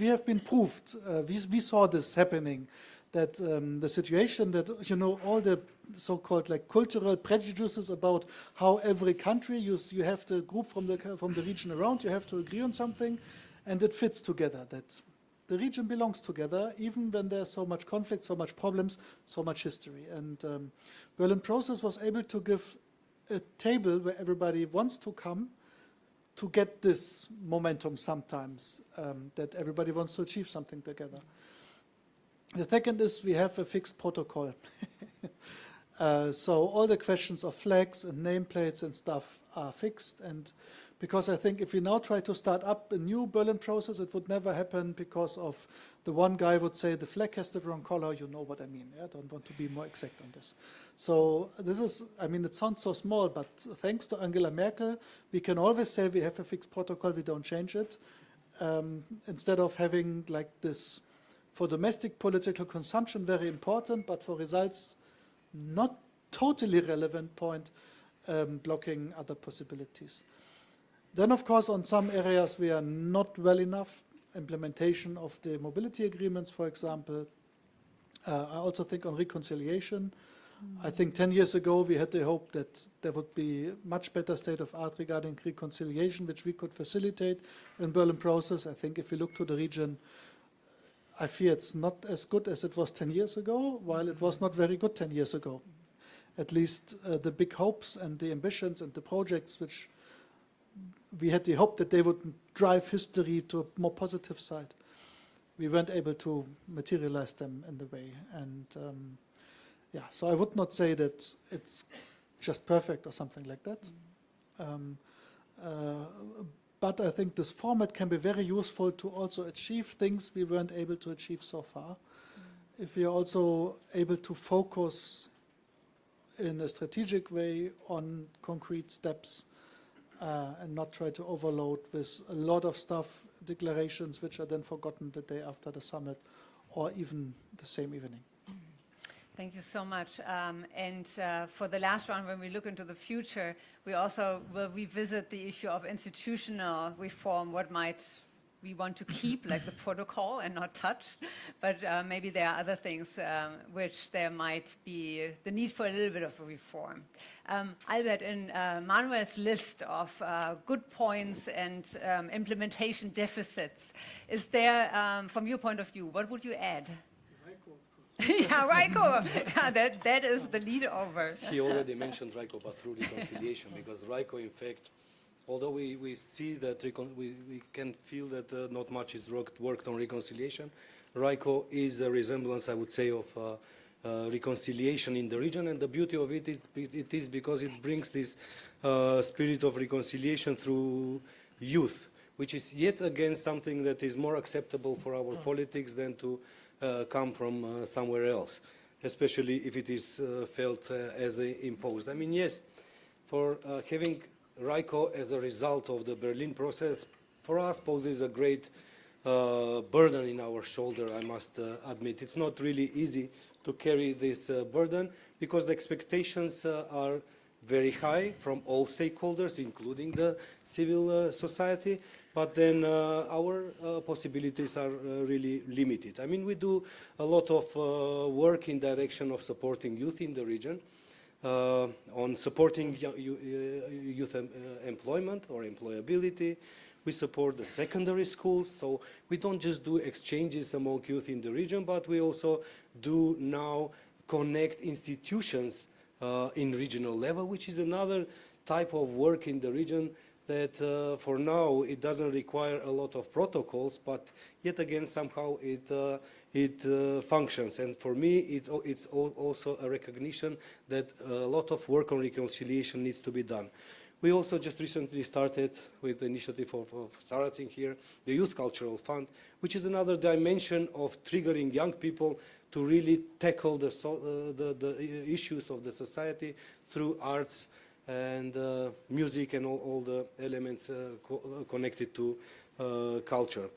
have been proved, we saw this happening, that the situation that, you know, all the so-called like cultural prejudices about how every country, you have the group from the region around, you have to agree on something, and it fits together, that the region belongs together, even when there's so much conflict, so much problems, so much history. And Berlin process was able to give a table where everybody wants to come to get this momentum sometimes, that everybody wants to achieve something together. The second is we have a fixed protocol. So all the questions of flags and nameplates and stuff are fixed. And because I think if we now try to start up a new Berlin process, it would never happen, because of the one guy would say the flag has the wrong color, you know what I mean. I don't want to be more exact on this. So this is, I mean, it sounds so small, but thanks to Angela Merkel, we can always say we have a fixed protocol, we don't change it, instead of having like this, for domestic political consumption, very important, but for results, not totally relevant point, blocking other possibilities. Then, of course, on some areas we are not well enough. Implementation of the mobility agreements, for example. I also think on reconciliation. I think 10 years ago we had the hope that there would be much better state of art regarding reconciliation, which we could facilitate in Berlin process. I think if we look to the region, I fear it's not as good as it was 10 years ago, while it was not very good 10 years ago. At least the big hopes and the ambitions and the projects which we had the hope that they would drive history to a more positive side. We weren't able to materialize them in the way. And yeah, so I would not say that it's just perfect or something like that. But I think this format can be very useful to also achieve things we weren't able to achieve so far. If we are also able to focus in a strategic way on concrete steps, and not try to overload with a lot of stuff, declarations, which are then forgotten the day after the summit, or even the same evening. Thank you so much. And for the last round, when we look into the future, we also will revisit the issue of institutional reform, what might we want to keep, like the protocol, and not touch. But maybe there are other things which there might be the need for a little bit of a reform. Albert, in Manuel's list of good points and implementation deficits, is there, from your point of view, what would you add? Yeah, Raiko, that is the lead over. He already mentioned RICO, but through reconciliation, because RICO, in fact, although we see that we can feel that not much is worked on reconciliation, RICO is a resemblance, I would say, of reconciliation in the region, and the beauty of it is because it brings this spirit of reconciliation through youth, which is yet again something that is more acceptable for our politics than to come from somewhere else, especially if it is felt as imposed. I mean, yes, for having RICO as a result of the Berlin process, for us poses a great burden in our shoulder, I must admit. It's not really easy to carry this burden because the expectations are very high from all stakeholders, including the civil society, but then our possibilities are really limited. I mean, we do a lot of work in direction of supporting youth in the region, on supporting youth employment or employability. We support the secondary schools, so we don't just do exchanges among youth in the region, but we also do now connect institutions in regional level, which is another type of work in the region that for now it doesn't require a lot of protocols, but yet again somehow it functions. And for me it's also a recognition that a lot of work on reconciliation needs to be done. We also just recently started with the initiative of Saracen here, the Youth Cultural Fund, which is another dimension of triggering young people to really tackle the issues of the society through arts and music and all the elements connected to culture.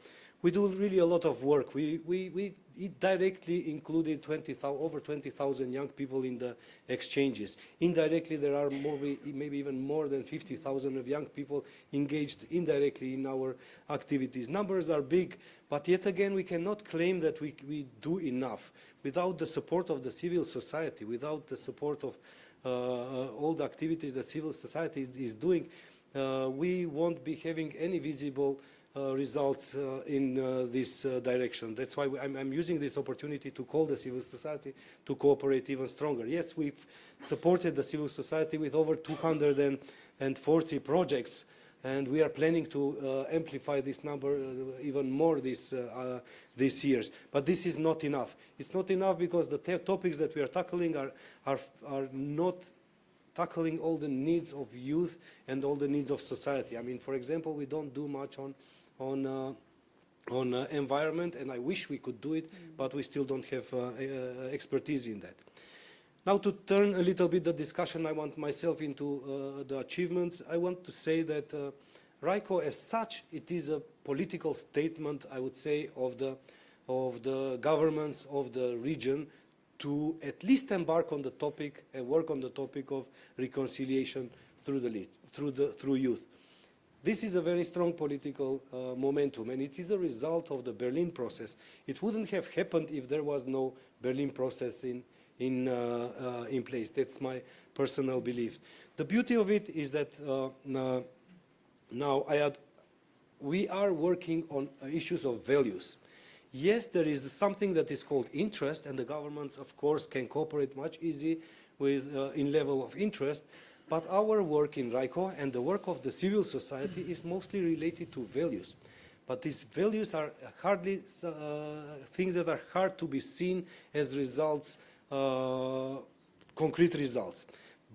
We do really a lot of work. It directly included over 20,000 young people in the exchanges. Indirectly, there are maybe even more than 50,000 of young people engaged indirectly in our activities. Numbers are big, but yet again, we cannot claim that we do enough. Without the support of the civil society, without the support of all the activities that civil society is doing, we won't be having any visible results in this direction. That's why I'm using this opportunity to call the civil society to cooperate even stronger. Yes, we've supported the civil society with over 240 projects, and we are planning to amplify this number even more this years. But this is not enough. It's not enough because the topics that we are tackling are not tackling all the needs of youth and all the needs of society. I mean, for example, we don't do much on environment, and I wish we could do it, but we still don't have expertise in that. Now, to turn a little bit the discussion, I want myself into the achievements. I want to say that RICO as such, it is a political statement, I would say, of the governments of the region to at least embark on the topic and work on the topic of reconciliation through youth. This is a very strong political momentum, and it is a result of the Berlin process. It wouldn't have happened if there was no Berlin process in place. That's my personal belief. The beauty of it is that now we are working on issues of values. Yes, there is something that is called interest, and the governments, of course, can cooperate much easier with in level of interest. But our work in RICO and the work of the civil society is mostly related to values. But these values are hardly things that are hard to be seen as results, concrete results.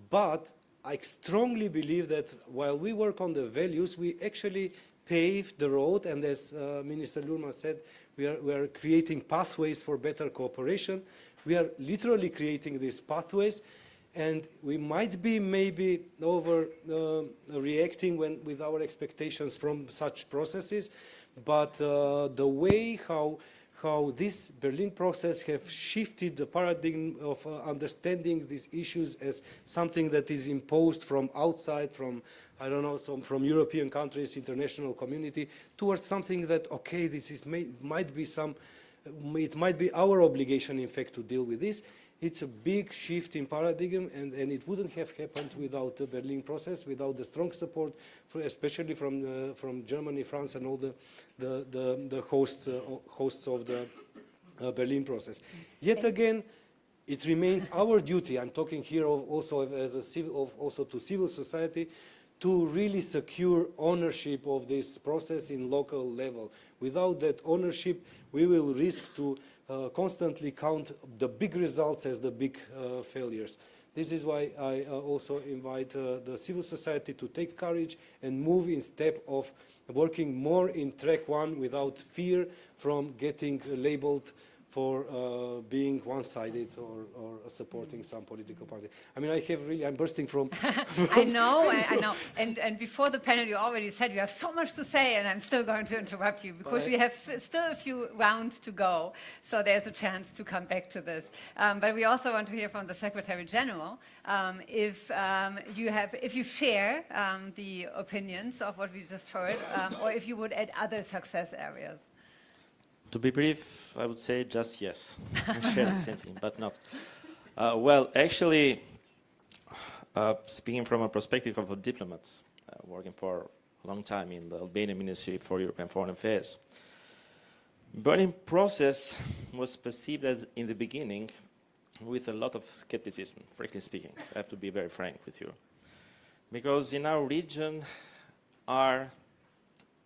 But I strongly believe that while we work on the values, we actually pave the road, and as Minister Lurman said, we are creating pathways for better cooperation. We are literally creating these pathways. And we might be maybe reacting with our expectations from such processes, but the way how this Berlin process have shifted the paradigm of understanding these issues as something that is imposed from outside, from, I don't know, from European countries, international community, towards something that, okay, it might be our obligation, in fact, to deal with this. It's a big shift in paradigm, and it wouldn't have happened without the Berlin process, without the strong support, especially from Germany, France, and all the hosts of the Berlin process. Yet again, it remains our duty, I'm talking here also as a also to civil society, to really secure ownership of this process in local level. Without that ownership, we will risk to constantly count the big results as the big failures. This is why I also invite the civil society to take courage and move in step of working more in track one without fear from getting labeled for being one-sided or supporting some political party. I mean, I'm bursting from... I know. And before the panel, you already said you have so much to say, and I'm still going to interrupt you because we have still a few rounds to go. So there's a chance to come back to this. But we also want to hear from the Secretary General if you share the opinions of what we just heard, or if you would add other success areas. To be brief, I would say just yes. I share the same thing, but not. Well, actually, speaking from a perspective of a diplomat, working for a long time in the Albanian Ministry for European Foreign Affairs, Berlin process was perceived as, in the beginning, with a lot of skepticism, frankly speaking. I have to be very frank with you. Because in our region are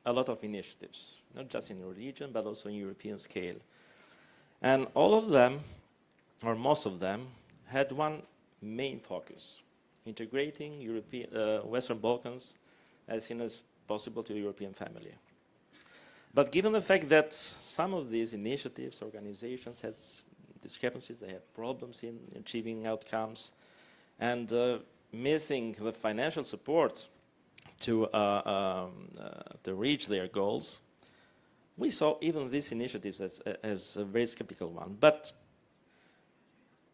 a lot of initiatives, not just in our region, but also in European scale. And all of them, or most of them, had one main focus, integrating Western Balkans as soon as possible to the European family. But given the fact that some of these initiatives, organizations had discrepancies, they had problems in achieving outcomes, and missing the financial support to reach their goals, we saw even these initiatives as a very skeptical one. But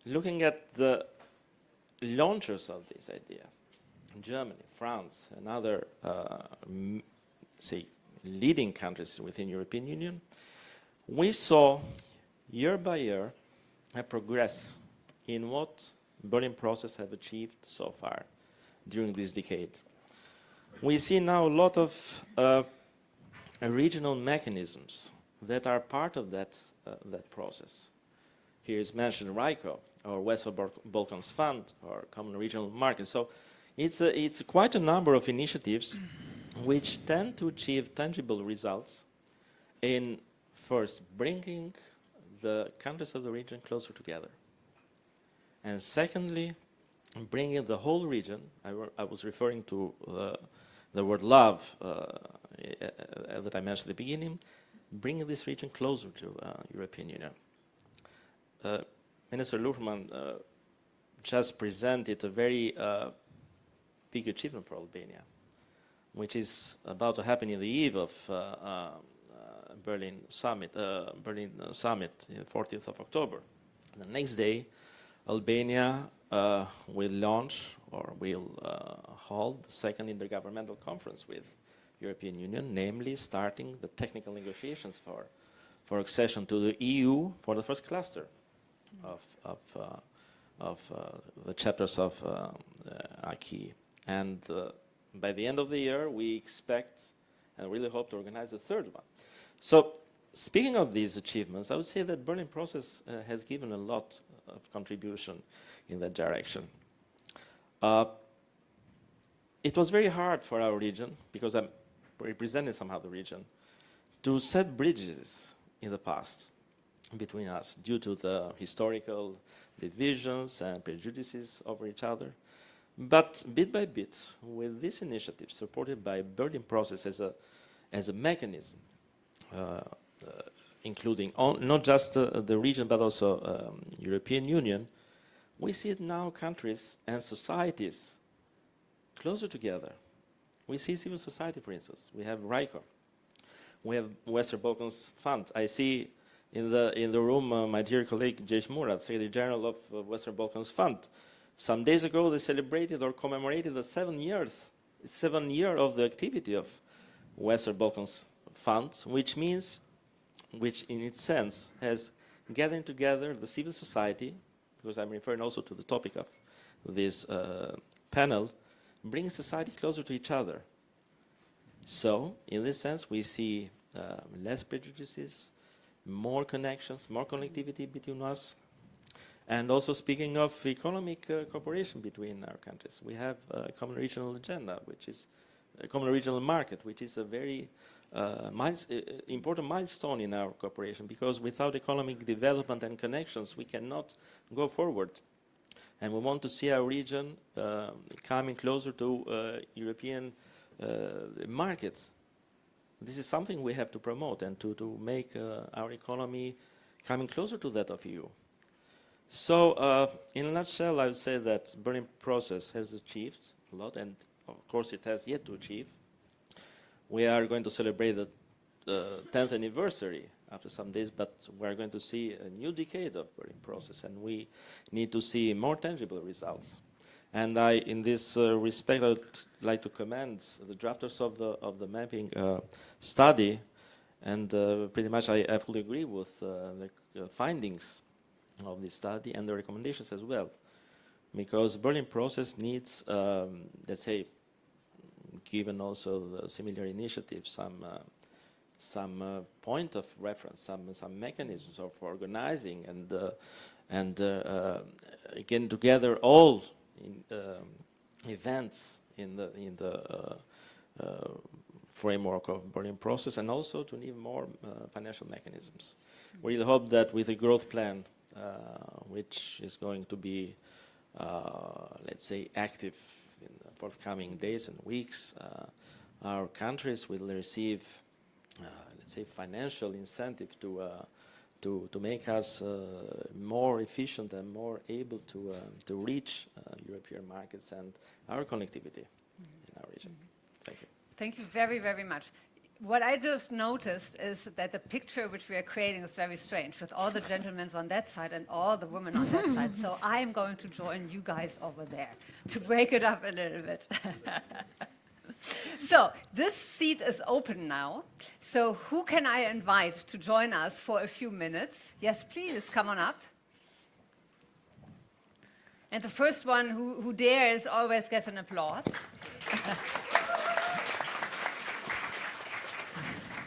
looking at the launchers of this idea, Germany, France, and other, say, leading countries within the European Union, we saw year by year a progress in what Berlin process have achieved so far during this decade. We see now a lot of regional mechanisms that are part of that process. Here is mentioned RICO, or Western Balkans Fund, or Common Regional Market. So it's quite a number of initiatives which tend to achieve tangible results in first bringing the countries of the region closer together, and secondly, bringing the whole region. I was referring to the word love that I mentioned at the beginning, bringing this region closer to European Union. Minister Luhrmann just presented a very big achievement for Albania, which is about to happen in the eve of Berlin Summit, on the 14th of October. The next day, Albania will launch or will hold the second intergovernmental conference with European Union, namely starting the technical negotiations for accession to the EU for the first cluster of the chapters of acquis. And by the end of the year, we expect and really hope to organize the third one. So, speaking of these achievements, I would say that Berlin process has given a lot of contribution in that direction. It was very hard for our region, because I'm representing somehow the region, to set bridges in the past between us due to the historical divisions and prejudices over each other. But bit by bit, with this initiative supported by Berlin process as a mechanism, including not just the region but also European Union, we see now countries and societies closer together. We see civil society, for instance. We have RICO. We have Western Balkans Fund. I see in the room my dear colleague Jesh Murat, Secretary General of Western Balkans Fund. Some days ago they celebrated or commemorated the 7 year of the activity of Western Balkans Fund, which in its sense has gathering together the civil society, because I'm referring also to the topic of this panel, bringing society closer to each other. So, in this sense, we see less prejudices, more connections, more connectivity between us. And also speaking of economic cooperation between our countries, we have a common regional agenda, which is a common regional market, which is a very important milestone in our cooperation, because without economic development and connections, we cannot go forward. And we want to see our region coming closer to European markets. This is something we have to promote and to make our economy coming closer to that of EU. So, in a nutshell, I would say that Berlin process has achieved a lot, and of course it has yet to achieve. We are going to celebrate the 10th anniversary after some days, but we're going to see a new decade of Berlin process, and we need to see more tangible results. And in this respect, I would like to commend the drafters of the mapping study, and pretty much I fully agree with the findings of this study and the recommendations as well, because Berlin process needs, let's say, given also the similar initiatives, some point of reference, some mechanisms of organizing and again together all events in the framework of Berlin process, and also to need more financial mechanisms. We really hope that with a growth plan, which is going to be, let's say, active in the forthcoming days and weeks, our countries will receive, let's say, financial incentive to make us more efficient and more able to reach European markets and our connectivity in our region. Thank you. Thank you very, very much. What I just noticed is that the picture which we are creating is very strange, with all the gentlemen on that side and all the women on that side. So I'm going to join you guys over there to break it up a little bit. So this seat is open now. So who can I invite to join us for a few minutes? Yes, please, come on up. And the first one who dares always gets an applause.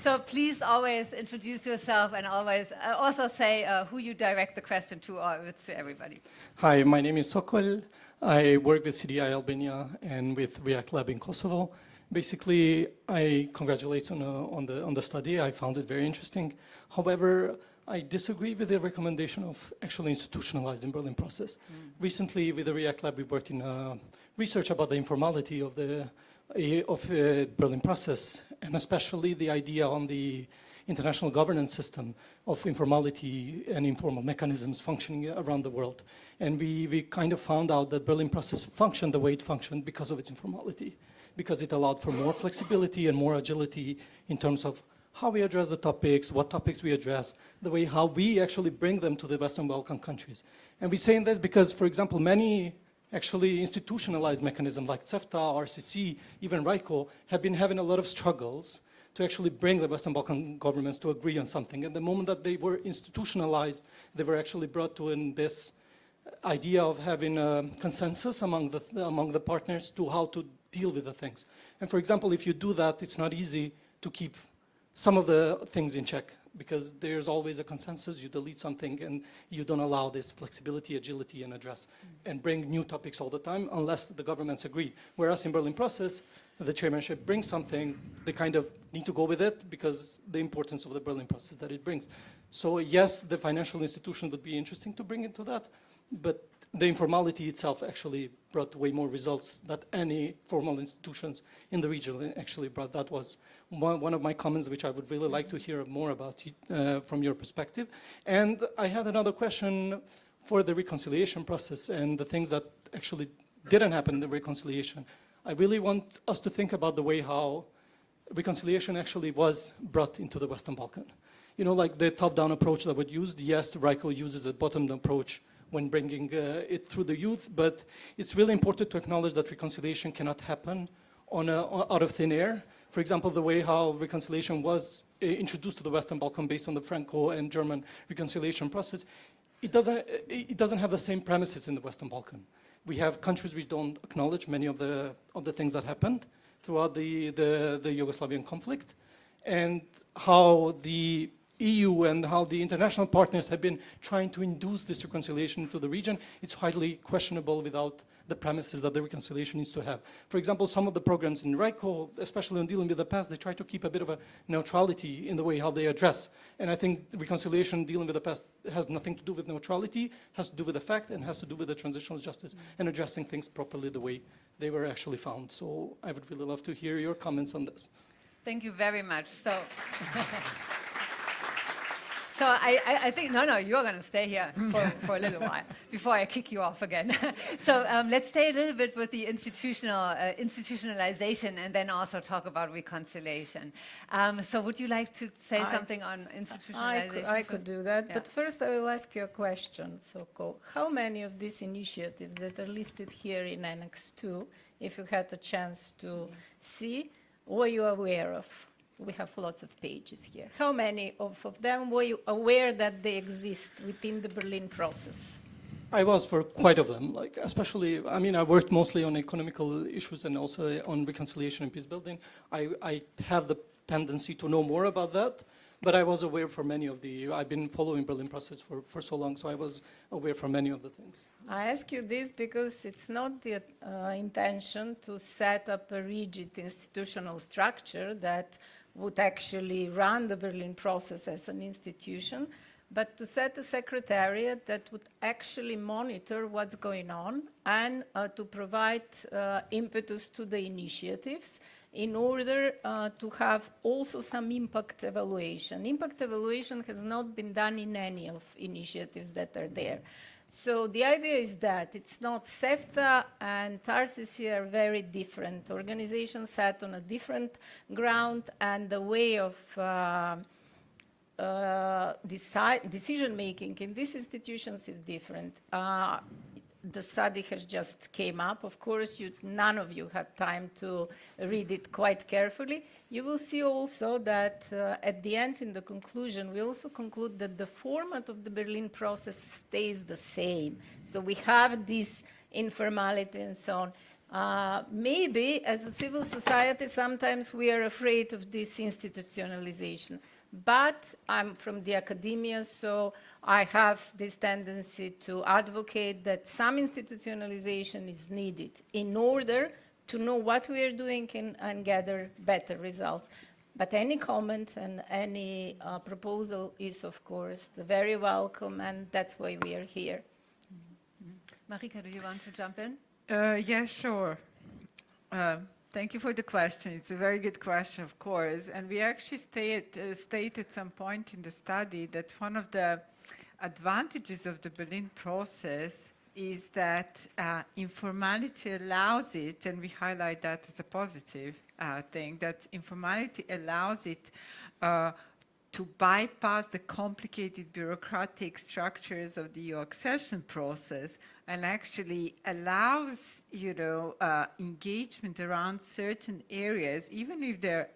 So please always introduce yourself and always also say who you direct the question to, or if it's to everybody. Hi, my name is Sokol. I work with CDI Albania and with React Lab in Kosovo. Basically, I congratulate on the study. I found it very interesting. However, I disagree with the recommendation of actually institutionalizing Berlin process. Recently, with the React Lab, we worked in research about the informality of the Berlin process, and especially the idea on the international governance system of informality and informal mechanisms functioning around the world. And we kind of found out that Berlin process functioned the way it functioned because of its informality, because it allowed for more flexibility and more agility in terms of how we address the topics, what topics we address, the way how we actually bring them to the Western Balkan countries. And we're saying this because, for example, many actually institutionalized mechanisms like CEFTA, RCC, even RICO have been having a lot of struggles to actually bring the Western Balkan governments to agree on something. And the moment that they were institutionalized, they were actually brought to this idea of having a consensus among the partners to how to deal with the things. And for example, if you do that, it's not easy to keep some of the things in check, because there's always a consensus. You delete something and you don't allow this flexibility, agility, and address and bring new topics all the time unless the governments agree. Whereas in Berlin process, the chairmanship brings something, they kind of need to go with it because the importance of the Berlin process that it brings. So yes, the financial institution would be interesting to bring into that, but the informality itself actually brought way more results than any formal institutions in the region actually brought. That was one of my comments, which I would really like to hear more about from your perspective. And I had another question for the reconciliation process and the things that actually didn't happen in the reconciliation. I really want us to think about the way how reconciliation actually was brought into the Western Balkan. You know, like the top-down approach that was used. Yes, RICO uses a bottom-down approach when bringing it through the youth, but it's really important to acknowledge that reconciliation cannot happen out of thin air. For example, the way how reconciliation was introduced to the Western Balkan based on the Franco and German reconciliation process, it doesn't have the same premises in the Western Balkan. We have countries which don't acknowledge many of the things that happened throughout the Yugoslavian conflict, and how the EU and how the international partners have been trying to induce this reconciliation to the region, it's highly questionable without the premises that the reconciliation needs to have. For example, some of the programs in RICO, especially on dealing with the past, they try to keep a bit of a neutrality in the way how they address. And I think reconciliation dealing with the past has nothing to do with neutrality, has to do with the fact, and has to do with the transitional justice and addressing things properly the way they were actually found. So I would really love to hear your comments on this. Thank you very much. So I think, no, you're going to stay here for a little while before I kick you off again. So let's stay a little bit with the institutionalization and then also talk about reconciliation. So would you like to say something on institutionalization? I could do that, but first I will ask you a question. So, how many of these initiatives that are listed here in Annex 2, if you had a chance to see, were you aware of? We have lots of pages here. How many of them were you aware that they exist within the Berlin process? I was for quite of them, like especially, I mean, I worked mostly on economical issues and also on reconciliation and peace building. I have the tendency to know more about that, but I was aware for many of I've been following Berlin process for so long, so I was aware for many of the things. I ask you this because it's not the intention to set up a rigid institutional structure that would actually run the Berlin process as an institution, but to set a secretariat that would actually monitor what's going on and to provide impetus to the initiatives in order to have also some impact evaluation. Impact evaluation has not been done in any of initiatives that are there. So the idea is that it's not SEFTA and RCC are very different. Organizations sat on a different ground, and the way of decision-making in these institutions is different. The study has just came up. Of course, none of you had time to read it quite carefully. You will see also that at the end, in the conclusion, we also conclude that the format of the Berlin process stays the same. So we have this informality and so on. Maybe as a civil society, sometimes we are afraid of this institutionalization. But I'm from the academia, so I have this tendency to advocate that some institutionalization is needed in order to know what we are doing and gather better results. But any comment and any proposal is, of course, very welcome, and that's why we are here. Marika, do you want to jump in? Yeah, sure. Thank you for the question. It's a very good question, of course. And we actually state at some point in the study that one of the advantages of the Berlin process is that informality allows it, and we highlight that as a positive thing, that informality allows it to bypass the complicated bureaucratic structures of the EU accession process and actually allows, engagement around certain areas, even if they're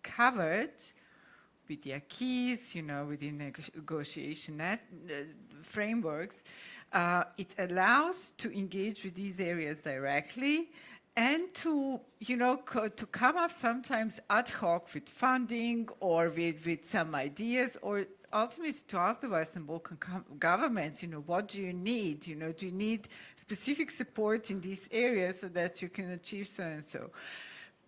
covered with the acquis, within negotiation frameworks. It allows to engage with these areas directly and to, to come up sometimes ad hoc with funding or with some ideas, or ultimately to ask the Western Balkan governments, what do you need? Do you need specific support in these areas so that you can achieve so and so?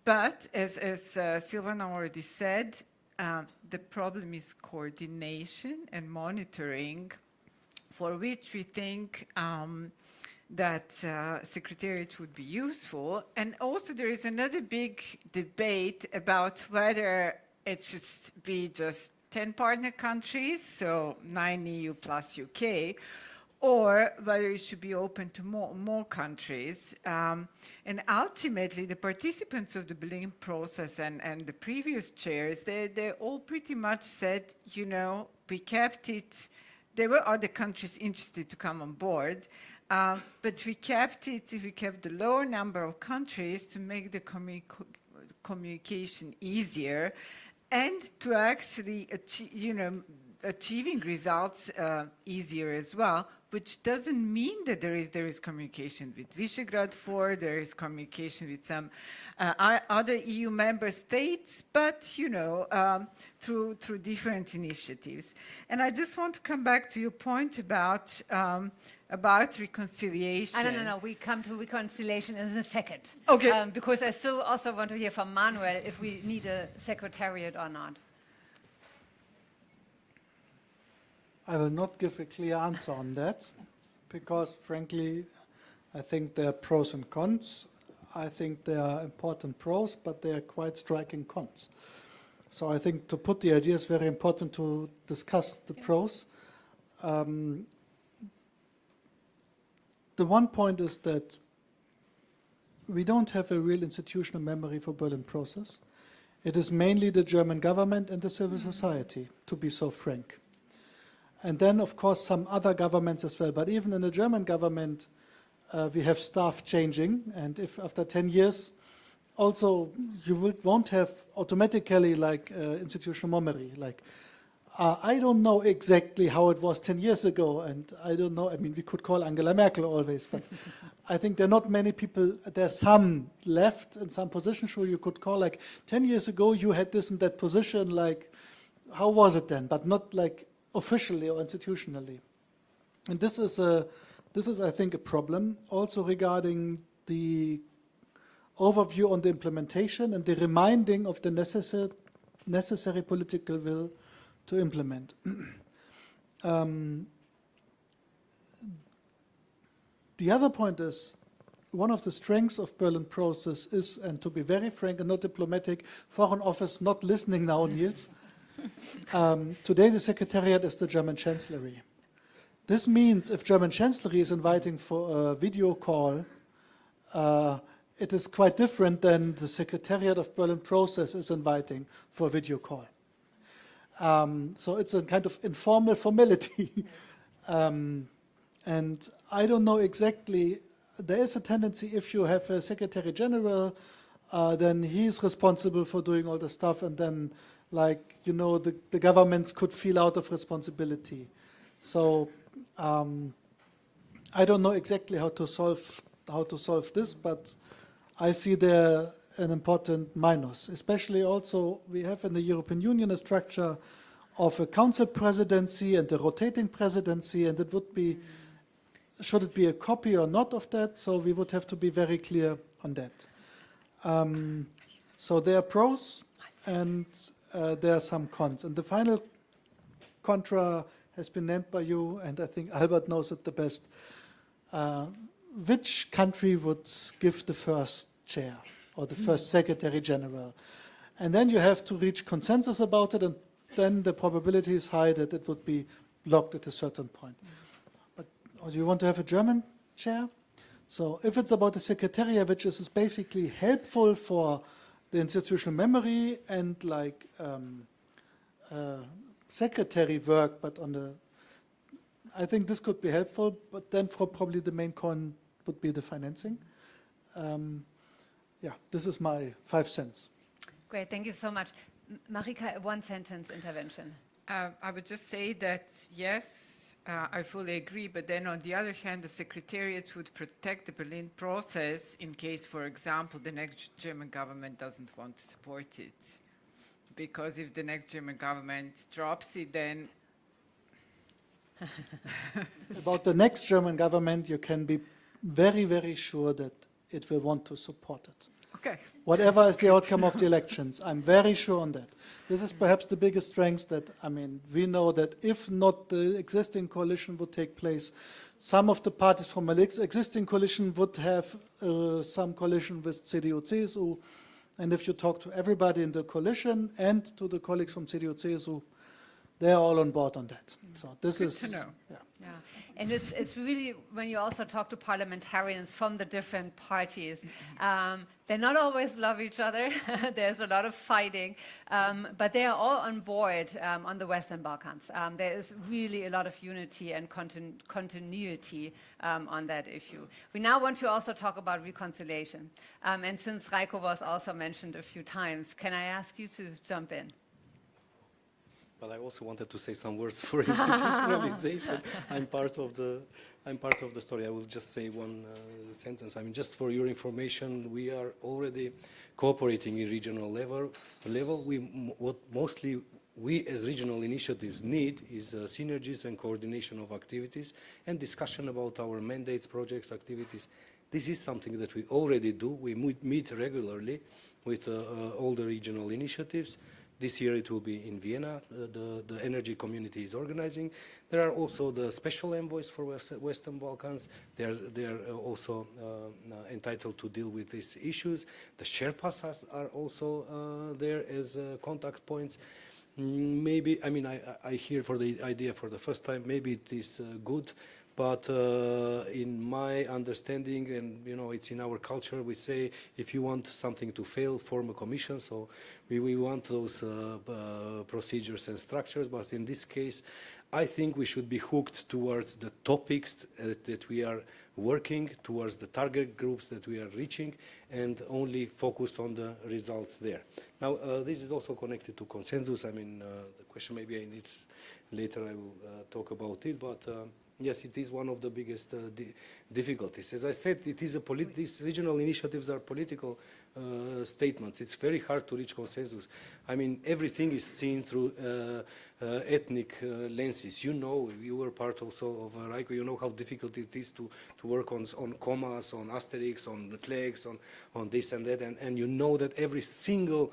But as Silvana already said, the problem is coordination and monitoring, for which we think that Secretariat would be useful. And also there is another big debate about whether it should be just 10 partner countries, so 9 EU plus UK, or whether it should be open to more countries. And ultimately, the participants of the Berlin process and the previous chairs, they all pretty much said, we kept it. There were other countries interested to come on board, but we kept the lower number of countries to make the communication easier and to actually achieve, achieving results easier as well, which doesn't mean that there is communication with Visegrad 4, there is communication with some other EU member states, but through different initiatives. And I just want to come back to your point about reconciliation. No. We come to reconciliation in a second. Okay. Because I still also want to hear from Manuel if we need a secretariat or not. I will not give a clear answer on that because, frankly, I think there are pros and cons. I think there are important pros, but there are quite striking cons. So I think to put the idea is very important to discuss the pros. The one point is that we don't have a real institutional memory for Berlin process. It is mainly the German government and the civil society, to be so frank. And then, of course, some other governments as well. But even in the German government, we have staff changing. And if after 10 years, also you won't have automatically like institutional memory. Like, I don't know exactly how it was 10 years ago. And I don't know, I mean, we could call Angela Merkel always. But I think there are not many people, there are some left in some positions who you could call like 10 years ago you had this and that position. Like, how was it then? But not like officially or institutionally. And this is, I think, a problem also regarding the overview on the implementation and the reminding of the necessary political will to implement. The other point is, one of the strengths of Berlin process is, and to be very frank and not diplomatic, Foreign Office not listening now, Niels. Today the Secretariat is the German Chancellery. This means if German Chancellery is inviting for a video call, it is quite different than the Secretariat of Berlin process is inviting for a video call. So it's a kind of informal formality. And I don't know exactly, there is a tendency if you have a Secretary General, then he's responsible for doing all the stuff, and then like, the governments could feel out of responsibility. So I don't know exactly how to solve this, but I see there an important minus. Especially also, we have in the European Union a structure of a council presidency and a rotating presidency, and it would be, should it be a copy or not of that? So we would have to be very clear on that. So there are pros and there are some cons. And the final contra has been named by you, and I think Albert knows it the best. Which country would give the first chair or the first Secretary General? And then you have to reach consensus about it, and then the probability is high that it would be blocked at a certain point. But do you want to have a German chair? So if it's about the Secretariat, which is basically helpful for the institutional memory and like secretary work, but on the, I think this could be helpful, but then for probably the main con would be the financing. Yeah, this is my 5 cents. Great, thank you so much. Marika, a one-sentence intervention. I would just say that, yes, I fully agree, but then on the other hand, the Secretariat would protect the Berlin process in case, for example, the next German government doesn't want to support it. Because if the next German government drops it, then... About the next German government, you can be very, very sure that it will want to support it. Okay. Whatever is the outcome of the elections, I'm very sure on that. This is perhaps the biggest strength that, I mean, we know that if not the existing coalition would take place, some of the parties from an existing coalition would have some coalition with CDU, CSU. And if you talk to everybody in the coalition and to the colleagues from CDU, CSU, they're all on board on that. So this Good is to know. Yeah. Yeah, and it's really, when you also talk to parliamentarians from the different parties, they not always love each other. There's a lot of fighting, but they are all on board on the Western Balkans. There is really a lot of unity and continuity on that issue. We now want to also talk about reconciliation. And since Reiko was also mentioned a few times, can I ask you to jump in? But I also wanted to say some words for institutionalization. I'm part of the story. I will just say one sentence. I mean, just for your information, we are already cooperating in regional level. What mostly we as regional initiatives need is synergies and coordination of activities and discussion about our mandates, projects, activities. This is something that we already do. We meet regularly with all the regional initiatives. This year it will be in Vienna, the energy community is organizing. There are also the special envoys for Western Balkans. They are also entitled to deal with these issues. The Sherpas are also there as contact points. Maybe, I mean, I hear for the idea for the first time, maybe it is good, but in my understanding, and you know, it's in our culture, we say if you want something to fail, form a commission. So we want those procedures and structures, but in this case, I think we should be hooked towards the topics that we are working, towards the target groups that we are reaching, and only focus on the results there. Now, this is also connected to consensus. I mean, the question maybe it's later I will talk about it, but yes, it is one of the biggest difficulties. As I said, it is these regional initiatives are political statements. It's very hard to reach consensus. I mean, everything is seen through ethnic lenses. You know, you were part also of RICO, you know how difficult it is to work on commas, on asterisks, on the flags, on this and that, and you know that every single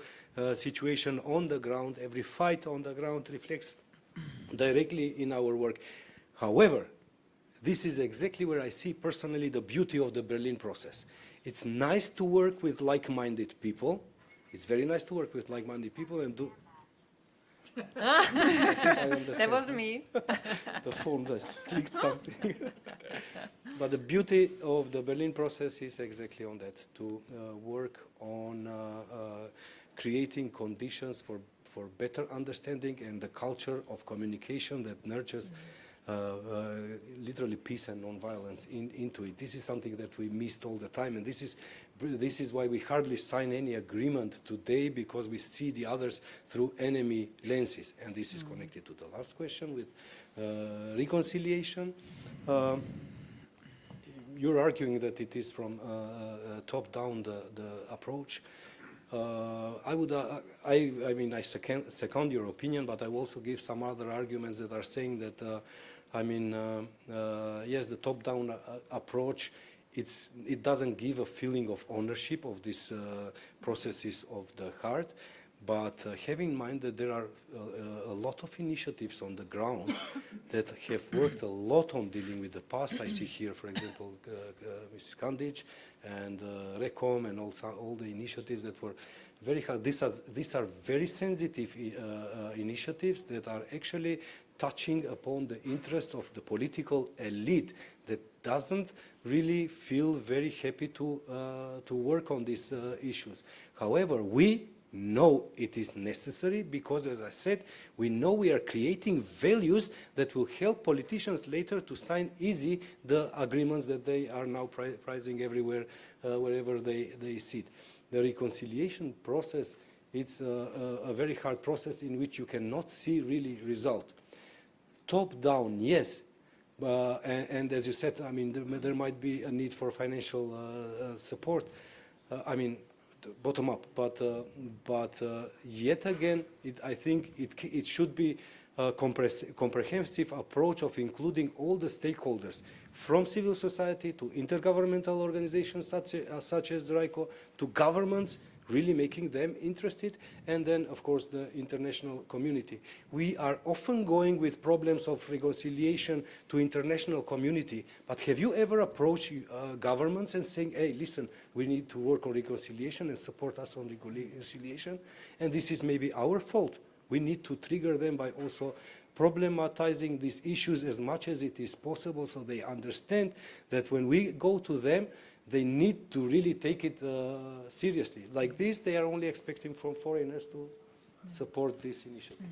situation on the ground, every fight on the ground reflects directly in our work. However, this is exactly where I see personally the beauty of the Berlin process. It's nice to work with like-minded people. It's very nice to work with like-minded people and do... That wasn't me. The phone just clicked something. But the beauty of the Berlin process is exactly on that, to work on creating conditions for better understanding and the culture of communication that nurtures literally peace and non-violence into it. This is something that we missed all the time, and this is why we hardly sign any agreement today, because we see the others through enemy lenses. And this is connected to the last question with reconciliation. You're arguing that it is from top down the approach. I mean, I second your opinion, but I will also give some other arguments that are saying that, I mean, yes, the top-down approach, it doesn't give a feeling of ownership of these processes of the heart, but have in mind that there are a lot of initiatives on the ground that have worked a lot on dealing with the past. I see here, for example, Mrs. Kandic and RECOM and also all the initiatives that were very hard. These are very sensitive initiatives that are actually touching upon the interest of the political elite that doesn't really feel very happy to work on these issues. However, we know it is necessary because, as I said, we know we are creating values that will help politicians later to sign easy the agreements that they are now prizing everywhere, wherever they sit. The reconciliation process, it's a very hard process in which you cannot see really result. Top down, yes, and as you said, I mean, there might be a need for financial support. I mean, bottom up, but yet again, I think it should be a comprehensive approach of including all the stakeholders, from civil society to intergovernmental organizations such as RICO, to governments, really making them interested, and then, of course, the international community. We are often going with problems of reconciliation to international community, but have you ever approached governments and saying, hey, listen, we need to work on reconciliation and support us on reconciliation? And this is maybe our fault. We need to trigger them by also problematizing these issues as much as it is possible, so they understand that when we go to them, they need to really take it seriously. Like this, they are only expecting from foreigners to support this initiative.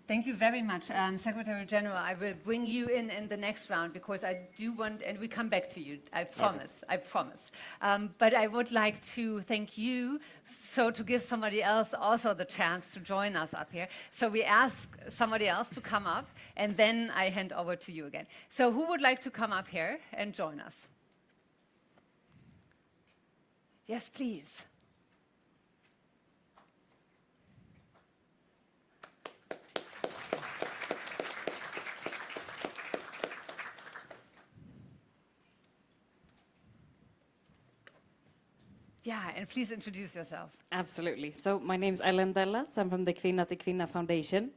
Thank you very much, Secretary General. I will bring you in the next round because I do want, and we come back to you, I promise, I promise. But I would like to thank you, so to give somebody else also the chance to join us up here. So we ask somebody else to come up, and then I hand over to you again. So who would like to come up here and join us? Yes, please. Yeah, and please introduce yourself. Absolutely. So my name is Ellen Dellas. I'm from the Kvinna till Kvinna Foundation.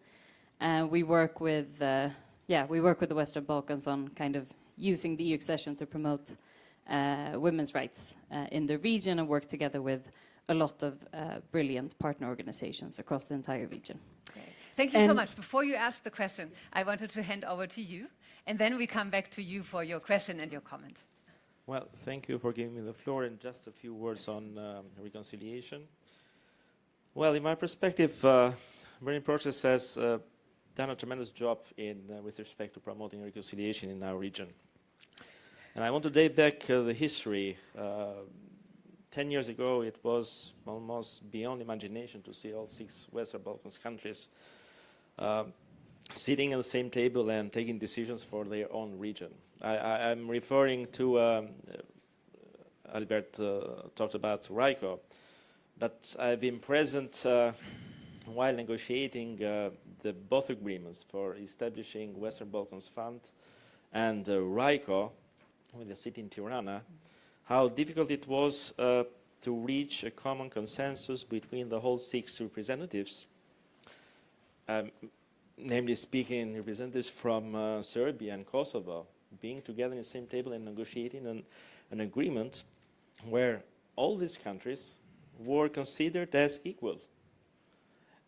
We work with, we work with the Western Balkans on kind of using the EU accession to promote women's rights in the region and work together with a lot of brilliant partner organizations across the entire region. Okay. Thank you so much. Before you ask the question, I wanted to hand over to you, and then we come back to you for your question and your comment. Well, thank you for giving me the floor, and just a few words on reconciliation. Well, in my perspective, Berlin Process has done a tremendous job with respect to promoting reconciliation in our region. And I want to date back the history. 10 years ago, it was almost beyond imagination to see all 6 Western Balkans countries sitting at the same table and taking decisions for their own region. I'm referring to, Albert talked about RICO, but I've been present while negotiating both agreements for establishing Western Balkans Fund and RICO with the city in Tirana, how difficult it was to reach a common consensus between the whole 6 representatives, namely speaking, representatives from Serbia and Kosovo, being together in the same table and negotiating an agreement where all these countries were considered as equal.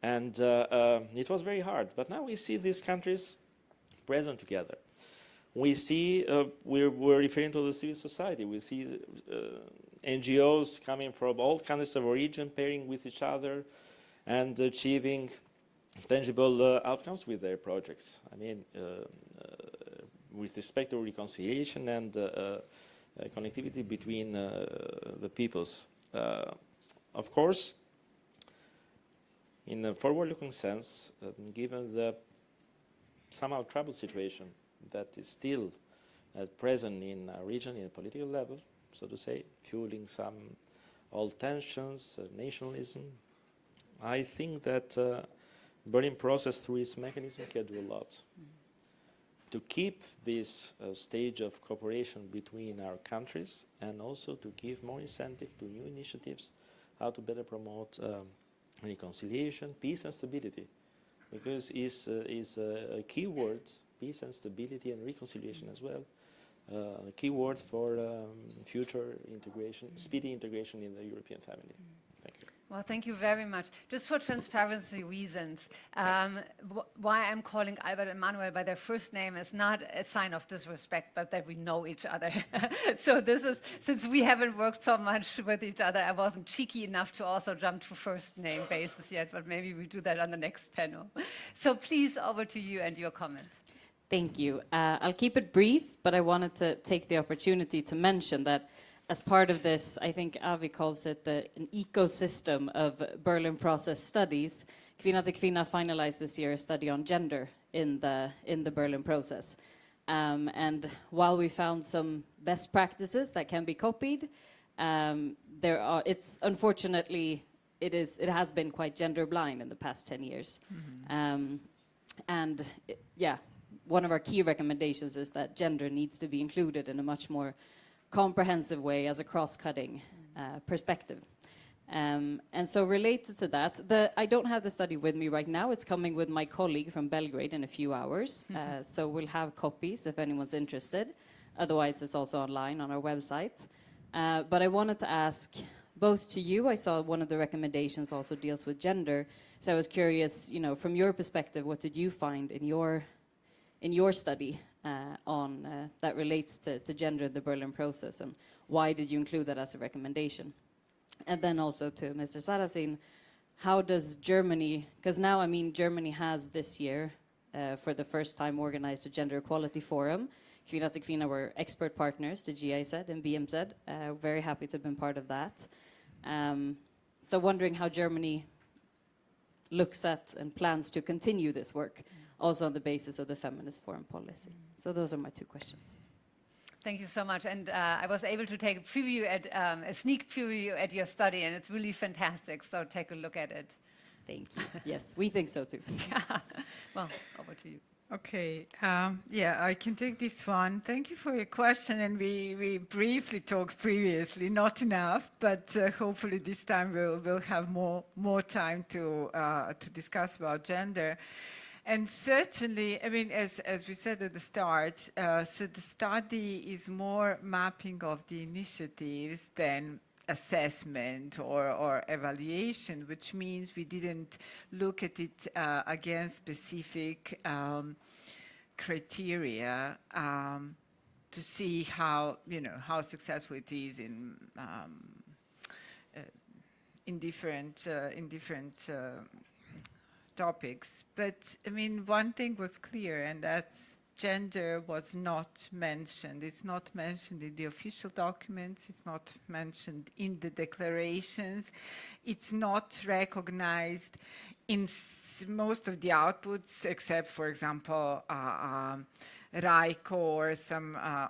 And it was very hard, but now we see these countries present together. We see, we're referring to the civil society, we see NGOs coming from all countries of origin, pairing with each other and achieving tangible outcomes with their projects. I mean, with respect to reconciliation and connectivity between the peoples. Of course, in a forward-looking sense, given the somehow troubled situation that is still at present in our region, in a political level, so to say, fueling some old tensions, nationalism, I think that Berlin Process, through its mechanism, can do a lot to keep this stage of cooperation between our countries, and also to give more incentive to new initiatives, how to better promote reconciliation, peace and stability, because it's a key word, peace and stability and reconciliation as well, a key word for future integration, speedy integration in the European family. Thank you. Well, thank you very much. Just for transparency reasons, why I'm calling Albert and Manuel by their first name is not a sign of disrespect, but that we know each other. So this is, since we haven't worked so much with each other, I wasn't cheeky enough to also jump to first name basis yet, but maybe we do that on the next panel. So please, over to you and your comment. Thank you. I'll keep it brief, but I wanted to take the opportunity to mention that as part of this, I think Avi calls it an ecosystem of Berlin Process studies. Kvinna till Kvinna finalized this year a study on gender in the Berlin Process. And while we found some best practices that can be copied, unfortunately, it has been quite gender blind in the past 10 years. One of our key recommendations is that gender needs to be included in a much more comprehensive way as a cross-cutting perspective. And so related to that, I don't have the study with me right now. It's coming with my colleague from Belgrade in a few hours. So we'll have copies if anyone's interested. Otherwise, it's also online on our website. But I wanted to ask both to you, I saw one of the recommendations also deals with gender. So I was curious, from your perspective, what did you find in your study on that relates to gender in the Berlin Process, and why did you include that as a recommendation? And then also to Mr. Saracen, how does Germany, because now, I mean, Germany has this year, for the first time, organized a gender equality forum. Kvinna till Kvinna were expert partners to GIZ and BMZ. Very happy to have been part of that. So wondering how Germany looks at and plans to continue this work, also on the basis of the feminist foreign policy. So those are my two questions. Thank you so much. And I was able to take a preview at a sneak preview at your study, and it's really fantastic. So take a look at it. Thank you. Yes, we think so too. Well, over to you. Okay, yeah, I can take this one. Thank you for your question, and we briefly talked previously, not enough, but hopefully this time we'll have more time to discuss about gender. And certainly, I mean, as we said at the start, so the study is more mapping of the initiatives than assessment or evaluation, which means we didn't look at it against specific criteria to see how, you know, how successful it is in different topics. But I mean, one thing was clear, and that's gender was not mentioned. It's not mentioned in the official documents. It's not mentioned in the declarations. It's not recognized in most of the outputs, except, for example, RICO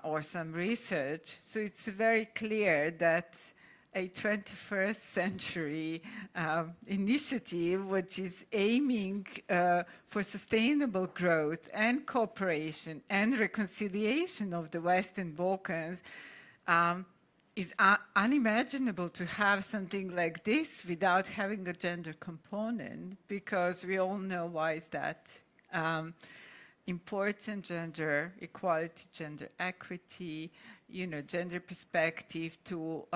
or some research. So it's very clear that a 21st century initiative which is aiming for sustainable growth and cooperation and reconciliation of the Western Balkans is unimaginable to have something like this without having a gender component, because we all know why is that important: gender equality, gender equity, you know, gender perspective to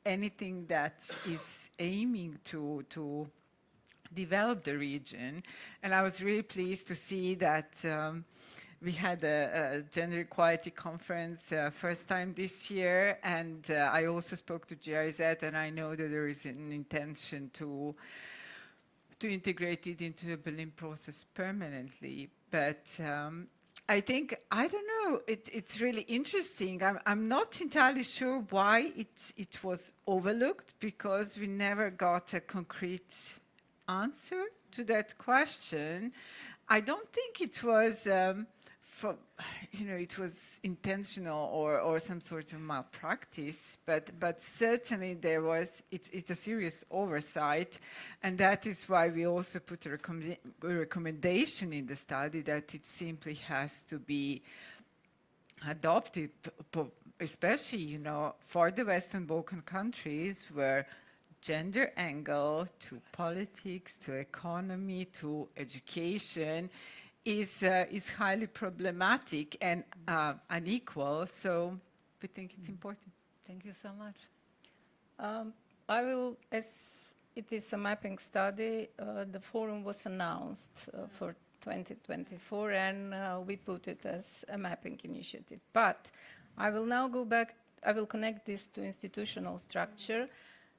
anything that is aiming to develop the region. And I was really pleased to see that we had a gender equality conference first time this year, and I also spoke to GIZ, and I know that there is an intention to integrate it into the Berlin process permanently. But I think, I don't know, it's really interesting. I'm not entirely sure why it was overlooked, because we never got a concrete answer to that question. I don't think it was, it was intentional or some sort of malpractice, but certainly there was, it's a serious oversight, and that is why we also put a recommendation in the study that it simply has to be adopted, especially, you know, for the Western Balkan countries where gender angle to politics, to economy, to education is highly problematic and unequal. So we think it's important. Thank you so much. I will, as it is a mapping study, the forum was announced for 2024, and we put it as a mapping initiative. But I will now go back, I will connect this to institutional structure.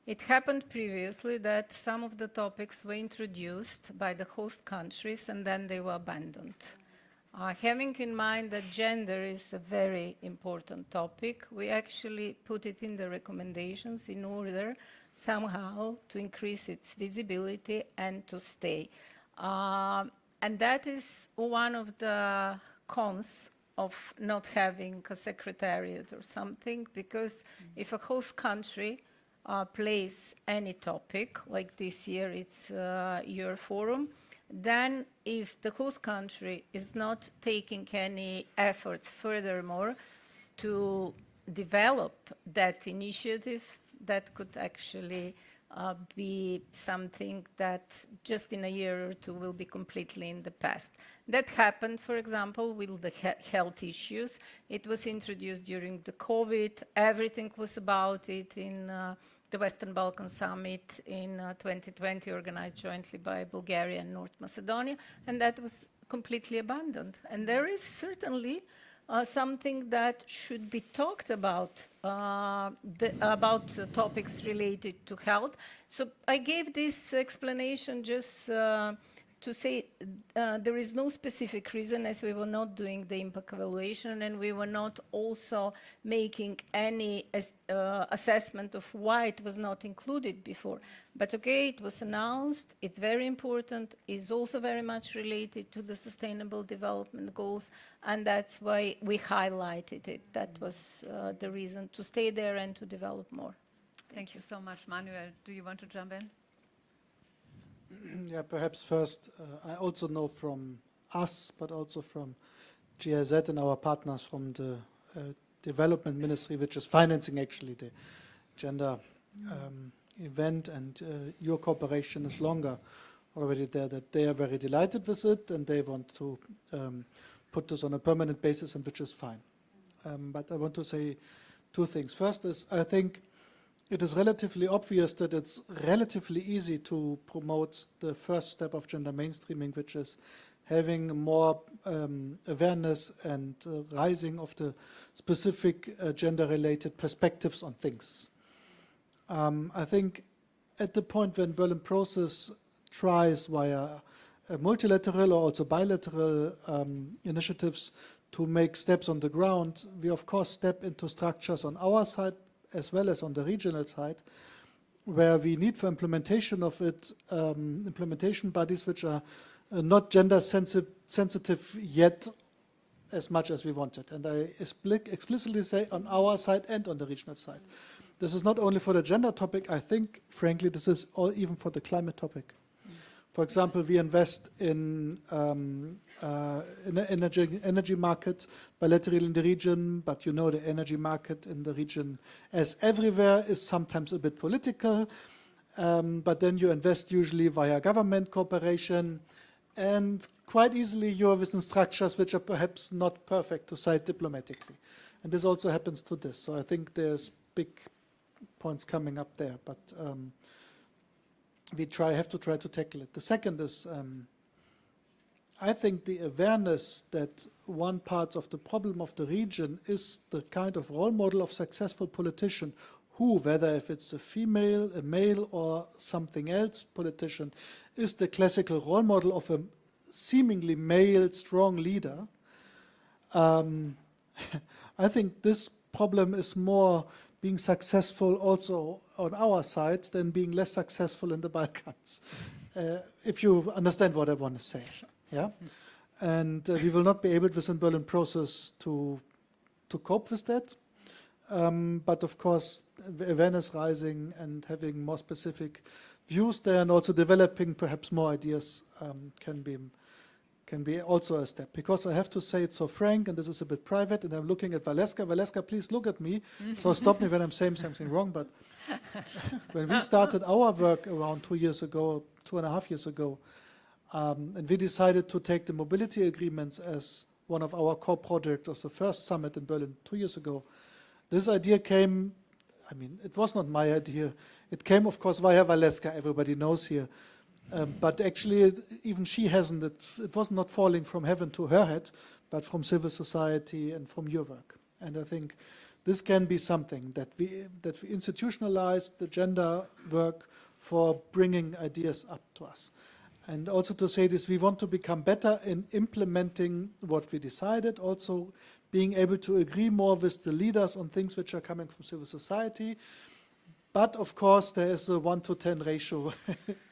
It happened previously that some of the topics were introduced by the host countries and then they were abandoned. Having in mind that gender is a very important topic, we actually put it in the recommendations in order somehow to increase its visibility and to stay. And that is one of the cons of not having a secretariat or something, because if a host country place any topic, like this year it's your forum, then if the host country is not taking any efforts furthermore to develop that initiative, that could actually be something that just in a year or two will be completely in the past. That happened, for example, with the health issues. It was introduced during the COVID. Everything was about it in the Western Balkan Summit in 2020, organized jointly by Bulgaria and North Macedonia, and that was completely abandoned. And there is certainly something that should be talked about topics related to health. So I gave this explanation just to say there is no specific reason, as we were not doing the impact evaluation and we were not also making any assessment of why it was not included before. But okay, it was announced, it's very important, is also very much related to the Sustainable Development Goals, and that's why we highlighted it. That was the reason to stay there and to develop more. Thank you so much. Manuel, do you want to jump in? Yeah, perhaps first, I also know from us, but also from GIZ and our partners from the Development Ministry, which is financing actually the gender event, and your cooperation is longer already there, that they are very delighted with it and they want to put this on a permanent basis, and which is fine. But I want to say two things. First is, I think it is relatively obvious that it's relatively easy to promote the first step of gender mainstreaming, which is having more awareness and rising of the specific gender-related perspectives on things. I think at the point when Berlin Process tries via multilateral or also bilateral initiatives to make steps on the ground, we of course step into structures on our side as well as on the regional side, where we need for implementation of it, implementation bodies which are not gender sensitive yet as much as we wanted. And I explicitly say on our side and on the regional side. This is not only for the gender topic, I think, frankly, this is all even for the climate topic. For example, we invest in energy market bilaterally in the region, but you know the energy market in the region, as everywhere, is sometimes a bit political. But then you invest usually via government cooperation, and quite easily you are within structures which are perhaps not perfect, to cite diplomatically. And this also happens to this. So I think there's big points coming up there, but we have to try to tackle it. The second is, I think the awareness that one part of the problem of the region is the kind of role model of successful politician who, whether if it's a female, a male, or something else politician, is the classical role model of a seemingly male, strong leader. I think this problem is more being successful also on our side than being less successful in the Balkans, if you understand what I want to say. Yeah, and we will not be able within Berlin Process to cope with that. But of course, awareness rising and having more specific views there, and also developing perhaps more ideas can be also a step. Because I have to say it so frank, and this is a bit private, and I'm looking at Valeska. Valeska, please look at me. So stop me when I'm saying something wrong. But when we started our work around 2 years ago, 2.5 years ago, and we decided to take the mobility agreements as one of our core projects of the first summit in Berlin 2 years ago. This idea came, I mean, it was not my idea. It came, of course, via Valeska, everybody knows here. But actually, even she hasn't, it was not falling from heaven to her head, but from civil society and from your work. And I think this can be something that we institutionalize the gender work for bringing ideas up to us. And also to say this, we want to become better in implementing what we decided, also being able to agree more with the leaders on things which are coming from civil society. But of course, there is a 1 to 10 ratio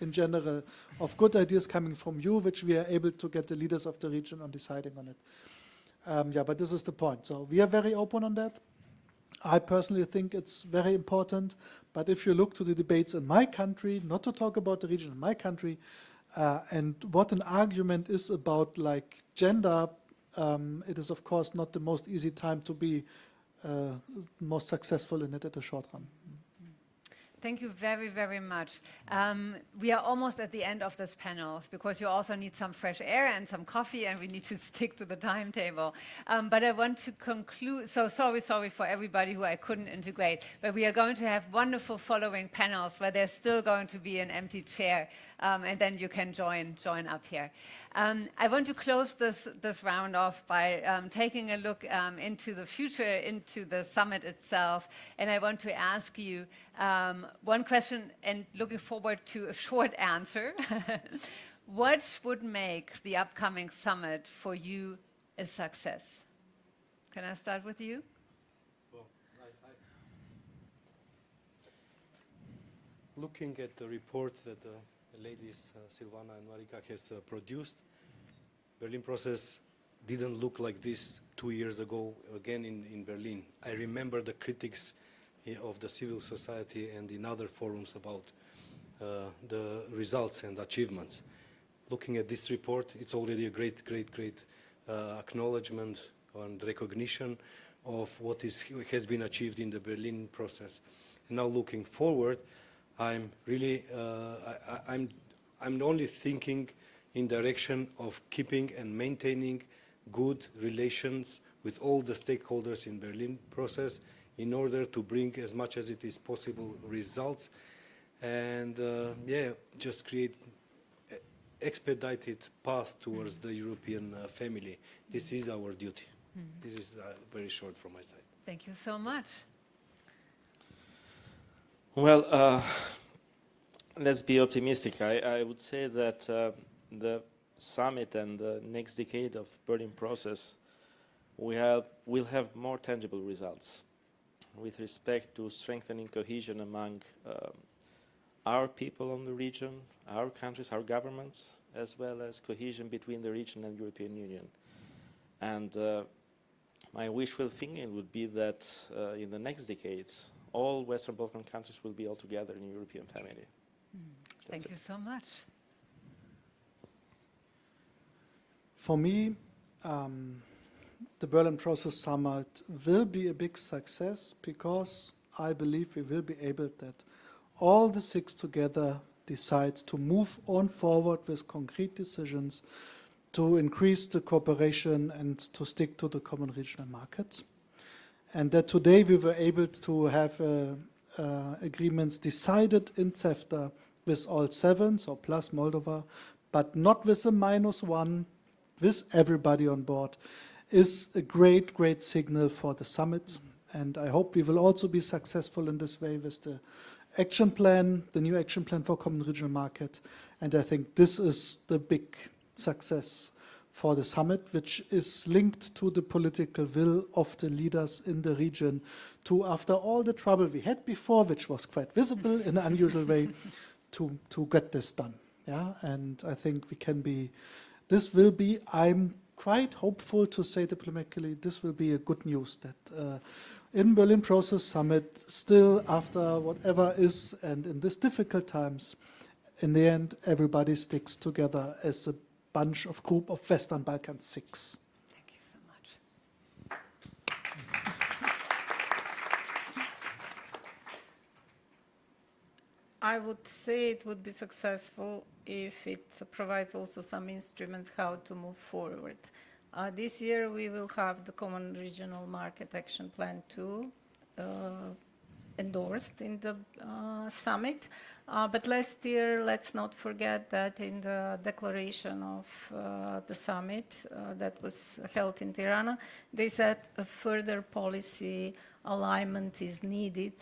in general of good ideas coming from you, which we are able to get the leaders of the region on deciding on it. Yeah, but this is the point. So we are very open on that. I personally think it's very important. But if you look to the debates in my country, not to talk about the region in my country, and what an argument is about like gender, it is of course not the most easy time to be most successful in it at a short run. Thank you very, very much. We are almost at the end of this panel because you also need some fresh air and some coffee, and we need to stick to the timetable. But I want to conclude, so sorry for everybody who I couldn't integrate, but we are going to have wonderful following panels where there's still going to be an empty chair and then you can join up here. I want to close this round off by taking a look into the future, into the summit itself, and I want to ask you one question and looking forward to a short answer. What would make the upcoming summit for you a success? Can I start with you? Well, looking at the report that the ladies Silvana and Marika has produced, Berlin process didn't look like this 2 years ago again in Berlin. I remember the critics of the civil society and in other forums about the results and achievements. Looking at this report, it's already a great acknowledgement and recognition of what has been achieved in the Berlin process. And now looking forward, I'm really, I'm only thinking in direction of keeping and maintaining good relations with all the stakeholders in Berlin process in order to bring as much as it is possible results and just create expedited path towards the European family. This is our duty. This is very short from my side. Thank you so much. Well, let's be optimistic. I would say that the summit and the next decade of Berlin process will have more tangible results with respect to strengthening cohesion among our people on the region, our countries, our governments, as well as cohesion between the region and European Union. And my wishful thinking would be that in the next decades, all Western Balkan countries will be all together in the European family. Thank you so much. For me, the Berlin Process Summit will be a big success because I believe we will be able that all the six together decide to move on forward with concrete decisions to increase the cooperation and to stick to the common regional market. And that today we were able to have agreements decided in CEFTA with all seven, so plus Moldova, but not with a -1, with everybody on board, is a great signal for the summit. And I hope we will also be successful in this way with the action plan, the new action plan for common regional market. And I think this is the big success for the summit, which is linked to the political will of the leaders in the region to, after all the trouble we had before, which was quite visible in an unusual way, to get this done. Yeah, and I think we can be, this will be, I'm quite hopeful to say diplomatically, this will be a good news that in Berlin Process Summit, still after whatever is, and in these difficult times, in the end, everybody sticks together as a bunch of group of Western Balkan 6. Thank you so much. I would say it would be successful if it provides also some instruments how to move forward. This year we will have the Common Regional Market Action Plan 2 endorsed in the summit. But last year, let's not forget that in the declaration of the summit that was held in Tirana, they said a further policy alignment is needed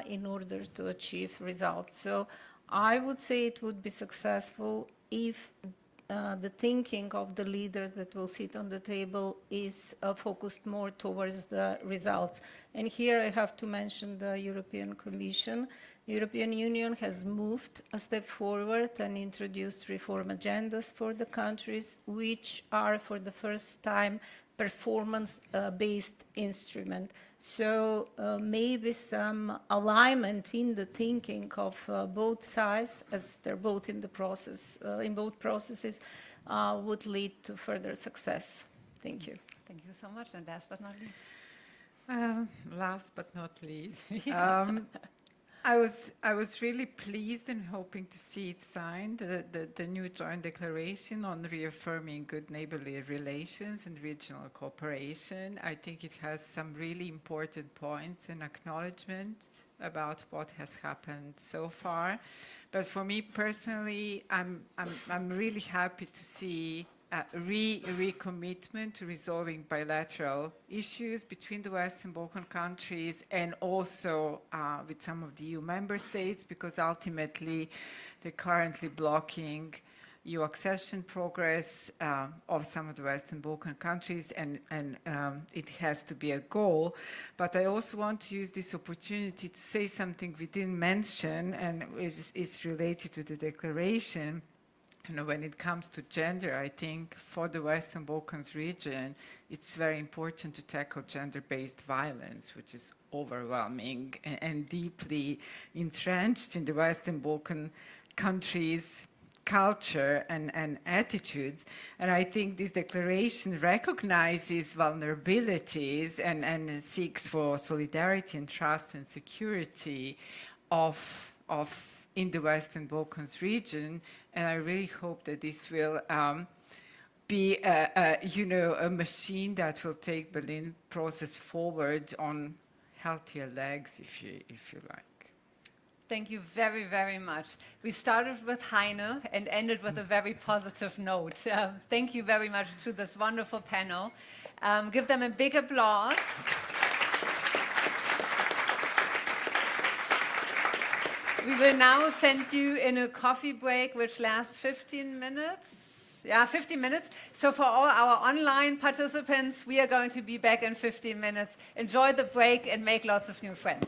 in order to achieve results. So I would say it would be successful if the thinking of the leaders that will sit on the table is focused more towards the results. And here I have to mention the European Commission. The European Union has moved a step forward and introduced reform agendas for the countries, which are for the first time performance-based instrument. So maybe some alignment in the thinking of both sides, as they're both in the process, in both processes, would lead to further success. Thank you. Thank you so much. And last but not least. Last but not least, I was really pleased and hoping to see it signed, the new joint declaration on reaffirming good neighborly relations and regional cooperation. I think it has some really important points and acknowledgements about what has happened so far. But for me personally, I'm really happy to see a recommitment to resolving bilateral issues between the Western Balkan countries and also with some of the EU member states, because ultimately they're currently blocking EU accession progress of some of the Western Balkan countries, and it has to be a goal. But I also want to use this opportunity to say something we didn't mention, and it's related to the declaration. You know, when it comes to gender, I think for the Western Balkans region, it's very important to tackle gender-based violence, which is overwhelming and deeply entrenched in the Western Balkan countries' culture and attitudes. And I think this declaration recognizes vulnerabilities and seeks for solidarity and trust and security of in the Western Balkans region, and I really hope that this will be a machine that will take Berlin process forward on healthier legs, if you like. Thank you very, very much. We started with Heine and ended with a very positive note. Thank you very much to this wonderful panel. Give them a big applause. We will now send you in a coffee break, which lasts 15 minutes. Yeah, 15 minutes. So for all our online participants, we are going to be back in 15 minutes. Enjoy the break and make lots of new friends.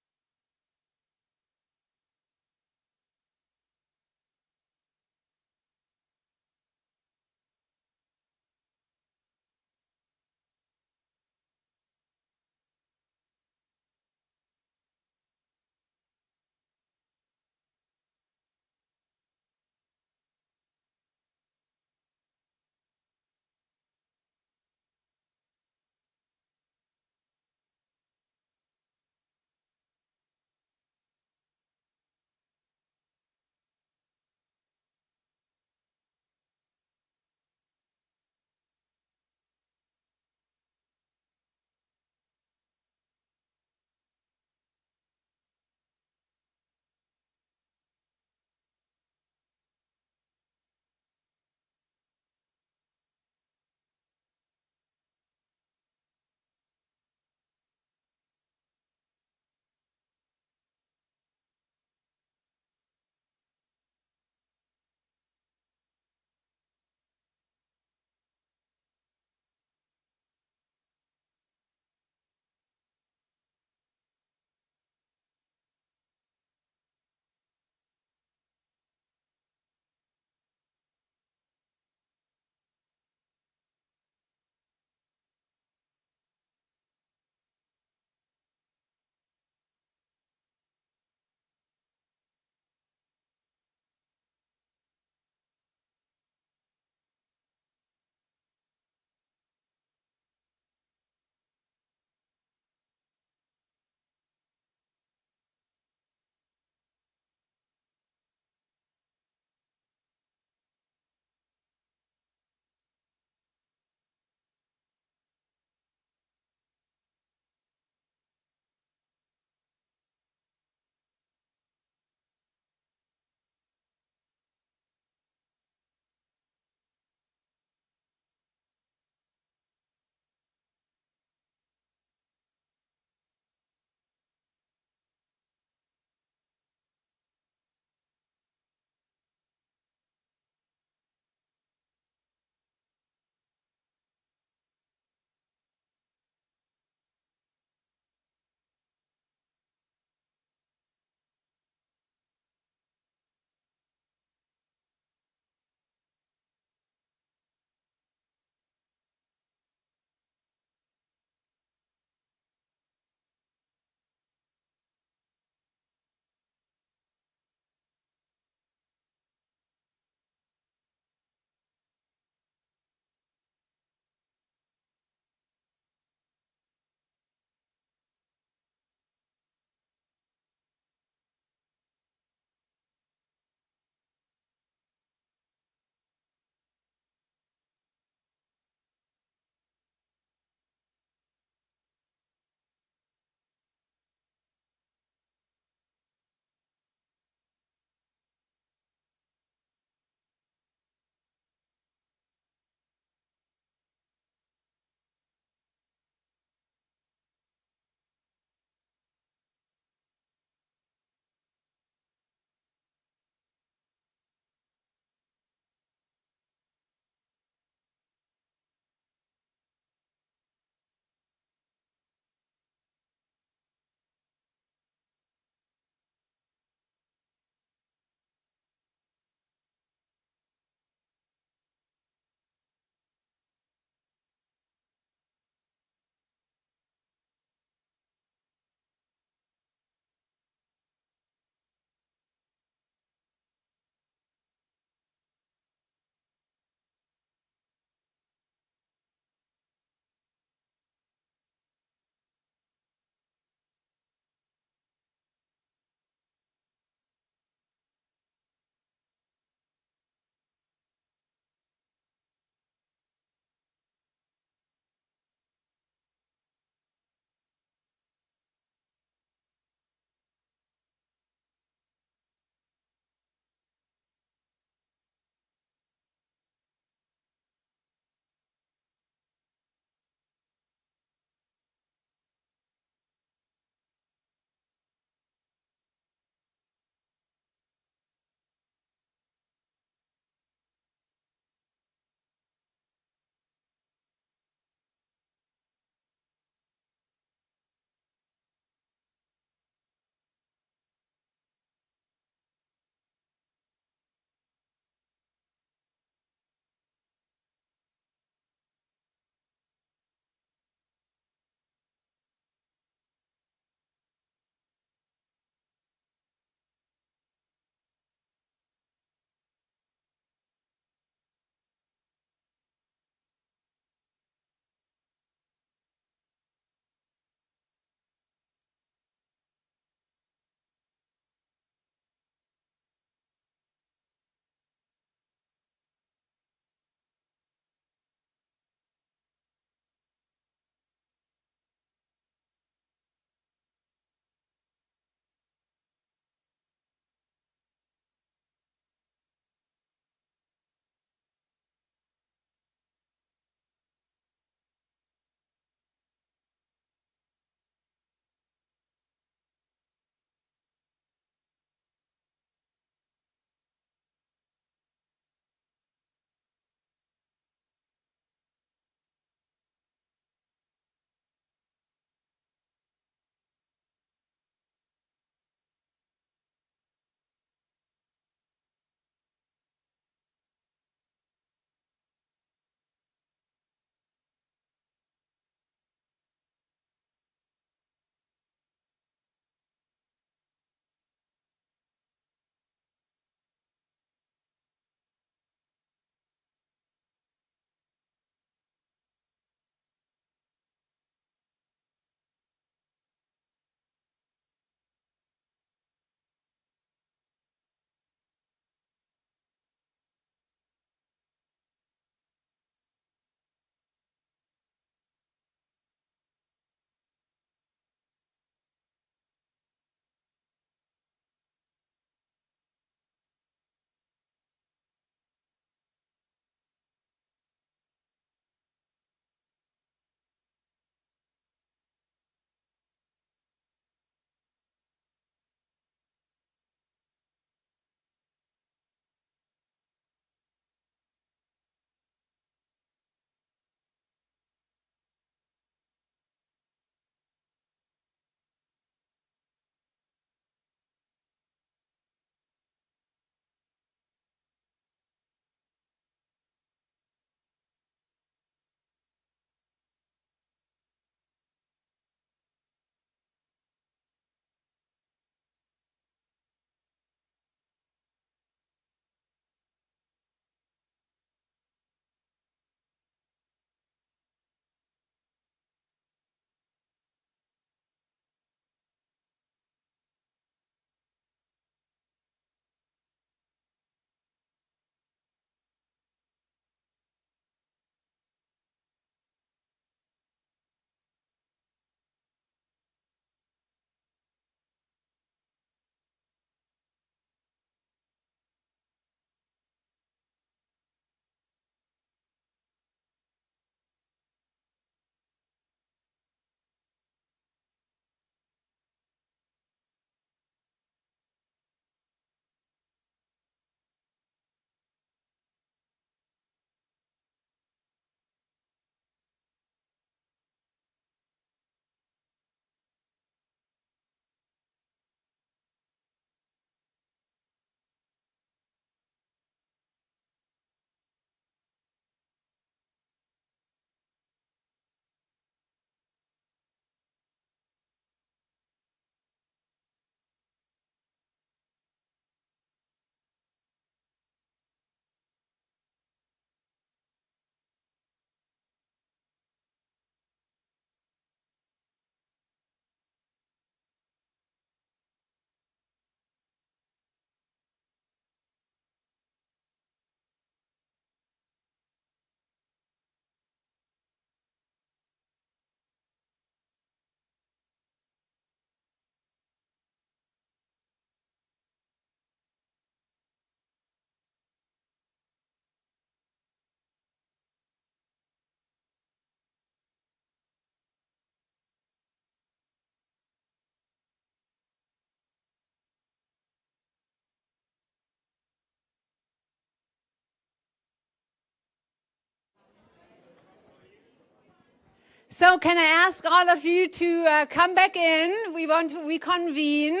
So can I ask all of you to come back in? We want to reconvene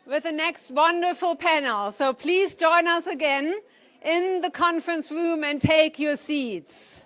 with the next wonderful panel. So please join us again in the conference room and take your seats.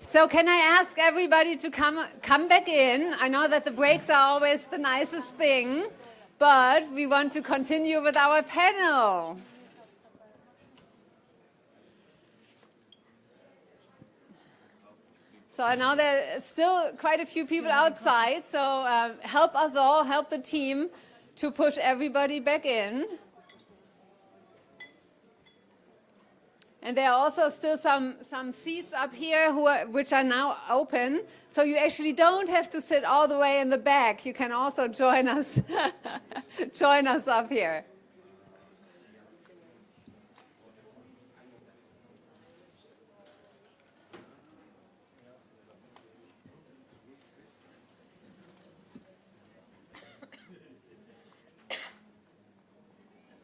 So can I ask everybody to come back in? I know that the breaks are always the nicest thing, but we want to continue with our panel. So I know there are still quite a few people outside, so help us all, help the team to push everybody back in. And there are also still some seats up here which are now open. So you actually don't have to sit all the way in the back. You can also join us, join us up here.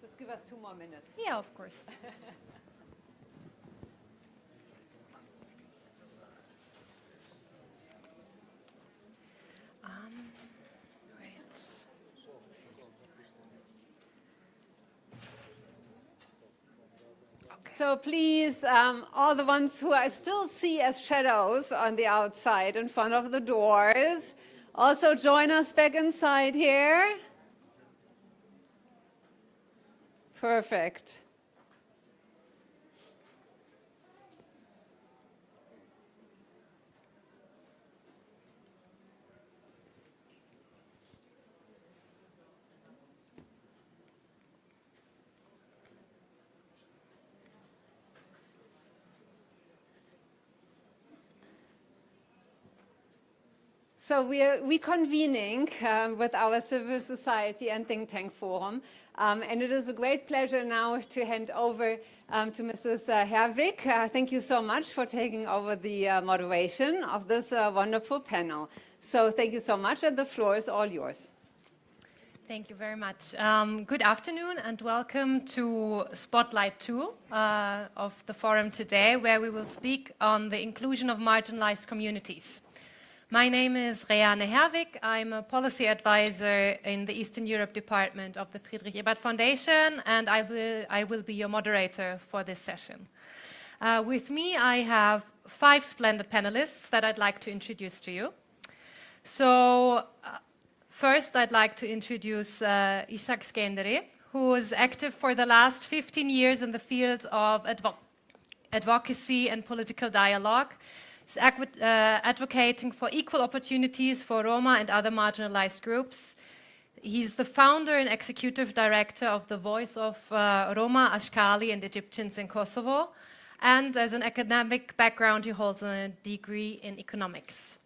Just give us 2 more minutes. Yeah, of course. So please, all the ones who I still see as shadows on the outside in front of the doors, also join us back inside here. Perfect. So we are reconvening with our Civil Society and Think Tank Forum. And it is a great pleasure now to hand over to Mrs. Herwig. Thank you so much for taking over the moderation of this wonderful panel. So thank you so much, and the floor is all yours. Thank you very much. Good afternoon and welcome to Spotlight 2 of the forum today, where we will speak on the inclusion of marginalized communities. My name is Reane Herwig. I'm a policy advisor in the Eastern Europe department of the Friedrich Ebert Foundation, and I will be your moderator for this session. With me, I have 5 splendid panelists that I'd like to introduce to you. So first, I'd like to introduce Ishak Skenderi, who is active for the last 15 years in the field of advocacy and political dialogue. He's advocating for equal opportunities for Roma and other marginalized groups. He's the founder and executive director of the Voice of Roma, Ashkali and Egyptians in Kosovo. And as an academic background, he holds a degree in economics.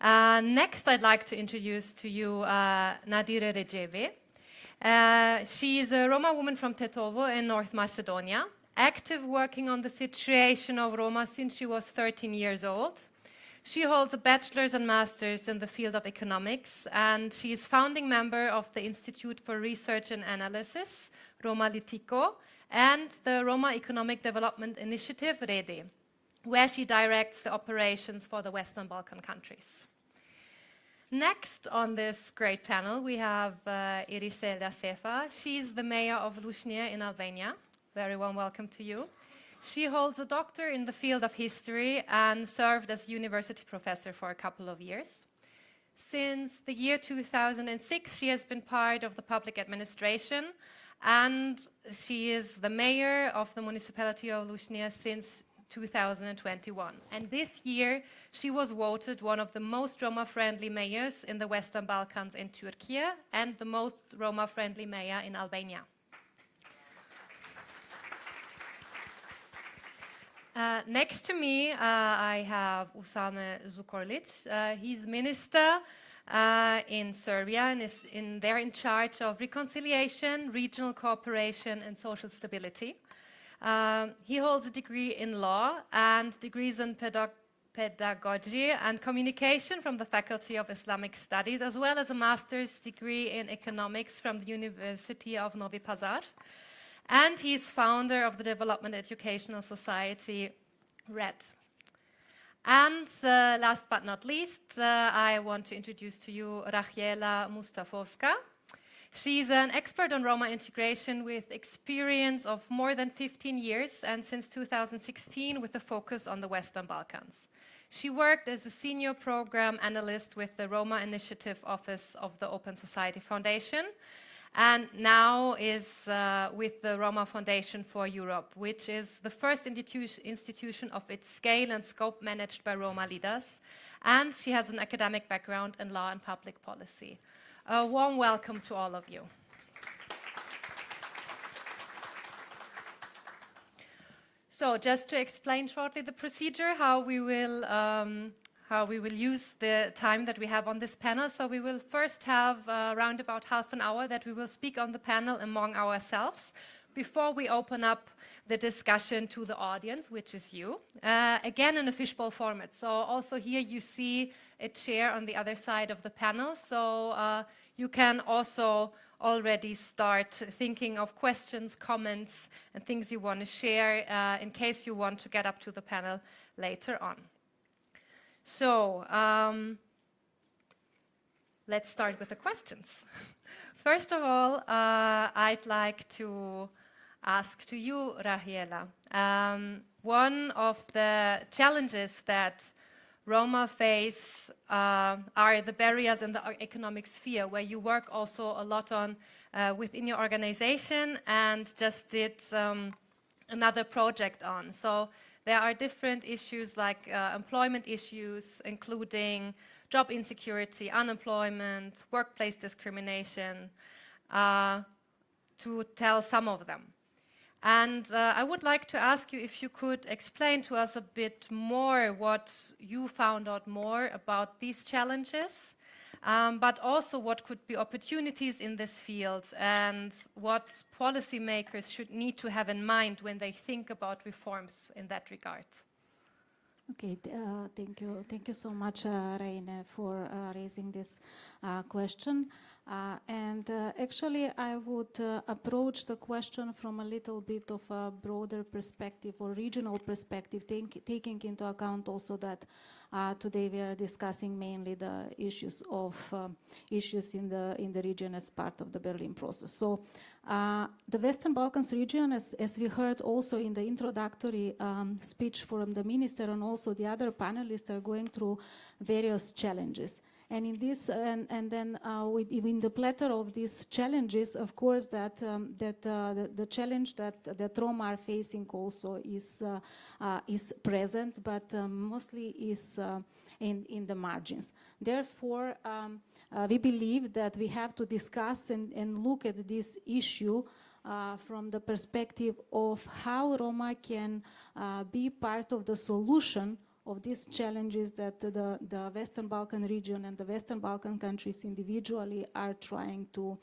Next, I'd like to introduce to you Nadire Recebi. She's a Roma woman from Tetovo in North Macedonia, active working on the situation of Roma since she was 13 years old. She holds a bachelor's and master's in the field of economics, and she is founding member of the Institute for Research and Analysis, Roma Litiko, and the Roma Economic Development Initiative, REDI, where she directs the operations for the Western Balkan countries. Next on this great panel, we have Iriselda Sefa. She's the mayor of Lușnia in Albania. Very warm welcome to you. She holds a doctor in the field of history and served as university professor for a couple of years. Since the year 2006, she has been part of the public administration, and she is the mayor of the municipality of Lușnia since 2021. And this year, she was voted one of the most Roma-friendly mayors in the Western Balkans in Turkey and the most Roma-friendly mayor in Albania. Next to me, I have Usame Zukorlic. He's minister in Serbia and is there in charge of reconciliation, regional cooperation, and social stability. He holds a degree in law and degrees in pedagogy and communication from the Faculty of Islamic Studies, as well as a master's degree in economics from the University of Novi Pazar. And he's founder of the Development Educational Society, RED. And last but not least, I want to introduce to you Rachiela Mustafovska. She's an expert on Roma integration with experience of more than 15 years and since 2016 with a focus on the Western Balkans. She worked as a senior program analyst with the Roma Initiative Office of the Open Society Foundation and now is with the Roma Foundation for Europe, which is the first institution of its scale and scope managed by Roma leaders. And she has an academic background in law and public policy. A warm welcome to all of you. So just to explain shortly the procedure, how we will use the time that we have on this panel. So we will first have around about half an hour that we will speak on the panel among ourselves before we open up the discussion to the audience, which is you, again in a fishbowl format. So also here you see a chair on the other side of the panel. So you can also already start thinking of questions, comments, and things you want to share in case you want to get up to the panel later on. So let's start with the questions. First of all, I'd like to ask to you, Rachiela. One of the challenges that Roma face are the barriers in the economic sphere, where you work also a lot on within your organization and just did another project on. So there are different issues like employment issues, including job insecurity, unemployment, workplace discrimination, to tell some of them. And I would like to ask you if you could explain to us a bit more what you found out more about these challenges, but also what could be opportunities in this field and what policymakers should need to have in mind when they think about reforms in that regard. Okay, thank you. Thank you so much, Reine, for raising this question. Actually, I would approach the question from a little bit of a broader perspective or regional perspective, taking into account also that today we are discussing mainly the issues in the region as part of the Berlin process. So the Western Balkans region, as we heard also in the introductory speech from the minister and also the other panelists, are going through various challenges. And in this, and then in the plethora of these challenges, of course, that the challenge that Roma are facing also is present, but mostly is in the margins. Therefore, we believe that we have to discuss and look at this issue from the perspective of how Roma can be part of the solution of these challenges that the Western Balkan region and the Western Balkan countries individually are trying to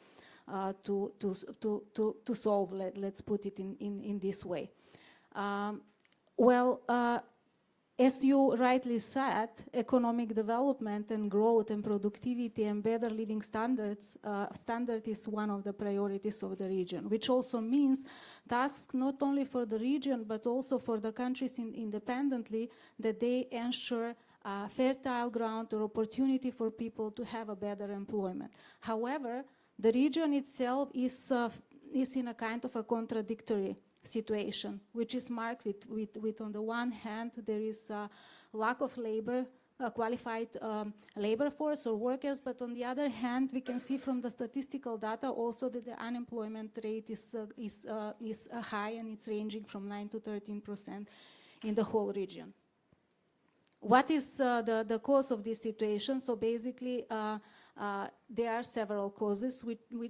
solve. Let's put it in this way. As you rightly said, economic development and growth and productivity and better living standard is one of the priorities of the region, which also means tasks not only for the region but also for the countries independently, that they ensure fertile ground or opportunity for people to have a better employment. However, the region itself is in a kind of a contradictory situation, which is marked with on the one hand, there is a lack of labor, qualified labor force or workers, but on the other hand, we can see from the statistical data also that the unemployment rate is high, and it's ranging from 9 to 13% in the whole region. What is the cause of this situation? So basically, there are several causes,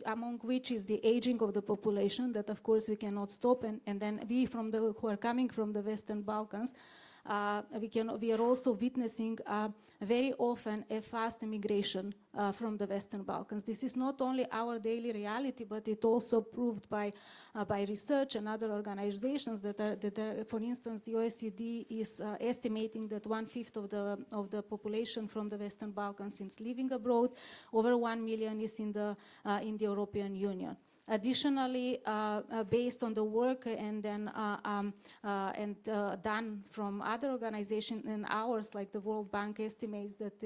among which is the aging of the population that, of course, we cannot stop. And then we, who are coming from the Western Balkans, we are also witnessing very often a fast immigration from the Western Balkans. This is not only our daily reality, but it also proved by research and other organizations that are, for instance, the OECD is estimating that 1/5 of the population from the Western Balkans is living abroad. Over 1 million is in the European Union. Additionally, based on the work and done from other organizations and ours, like the World Bank estimates that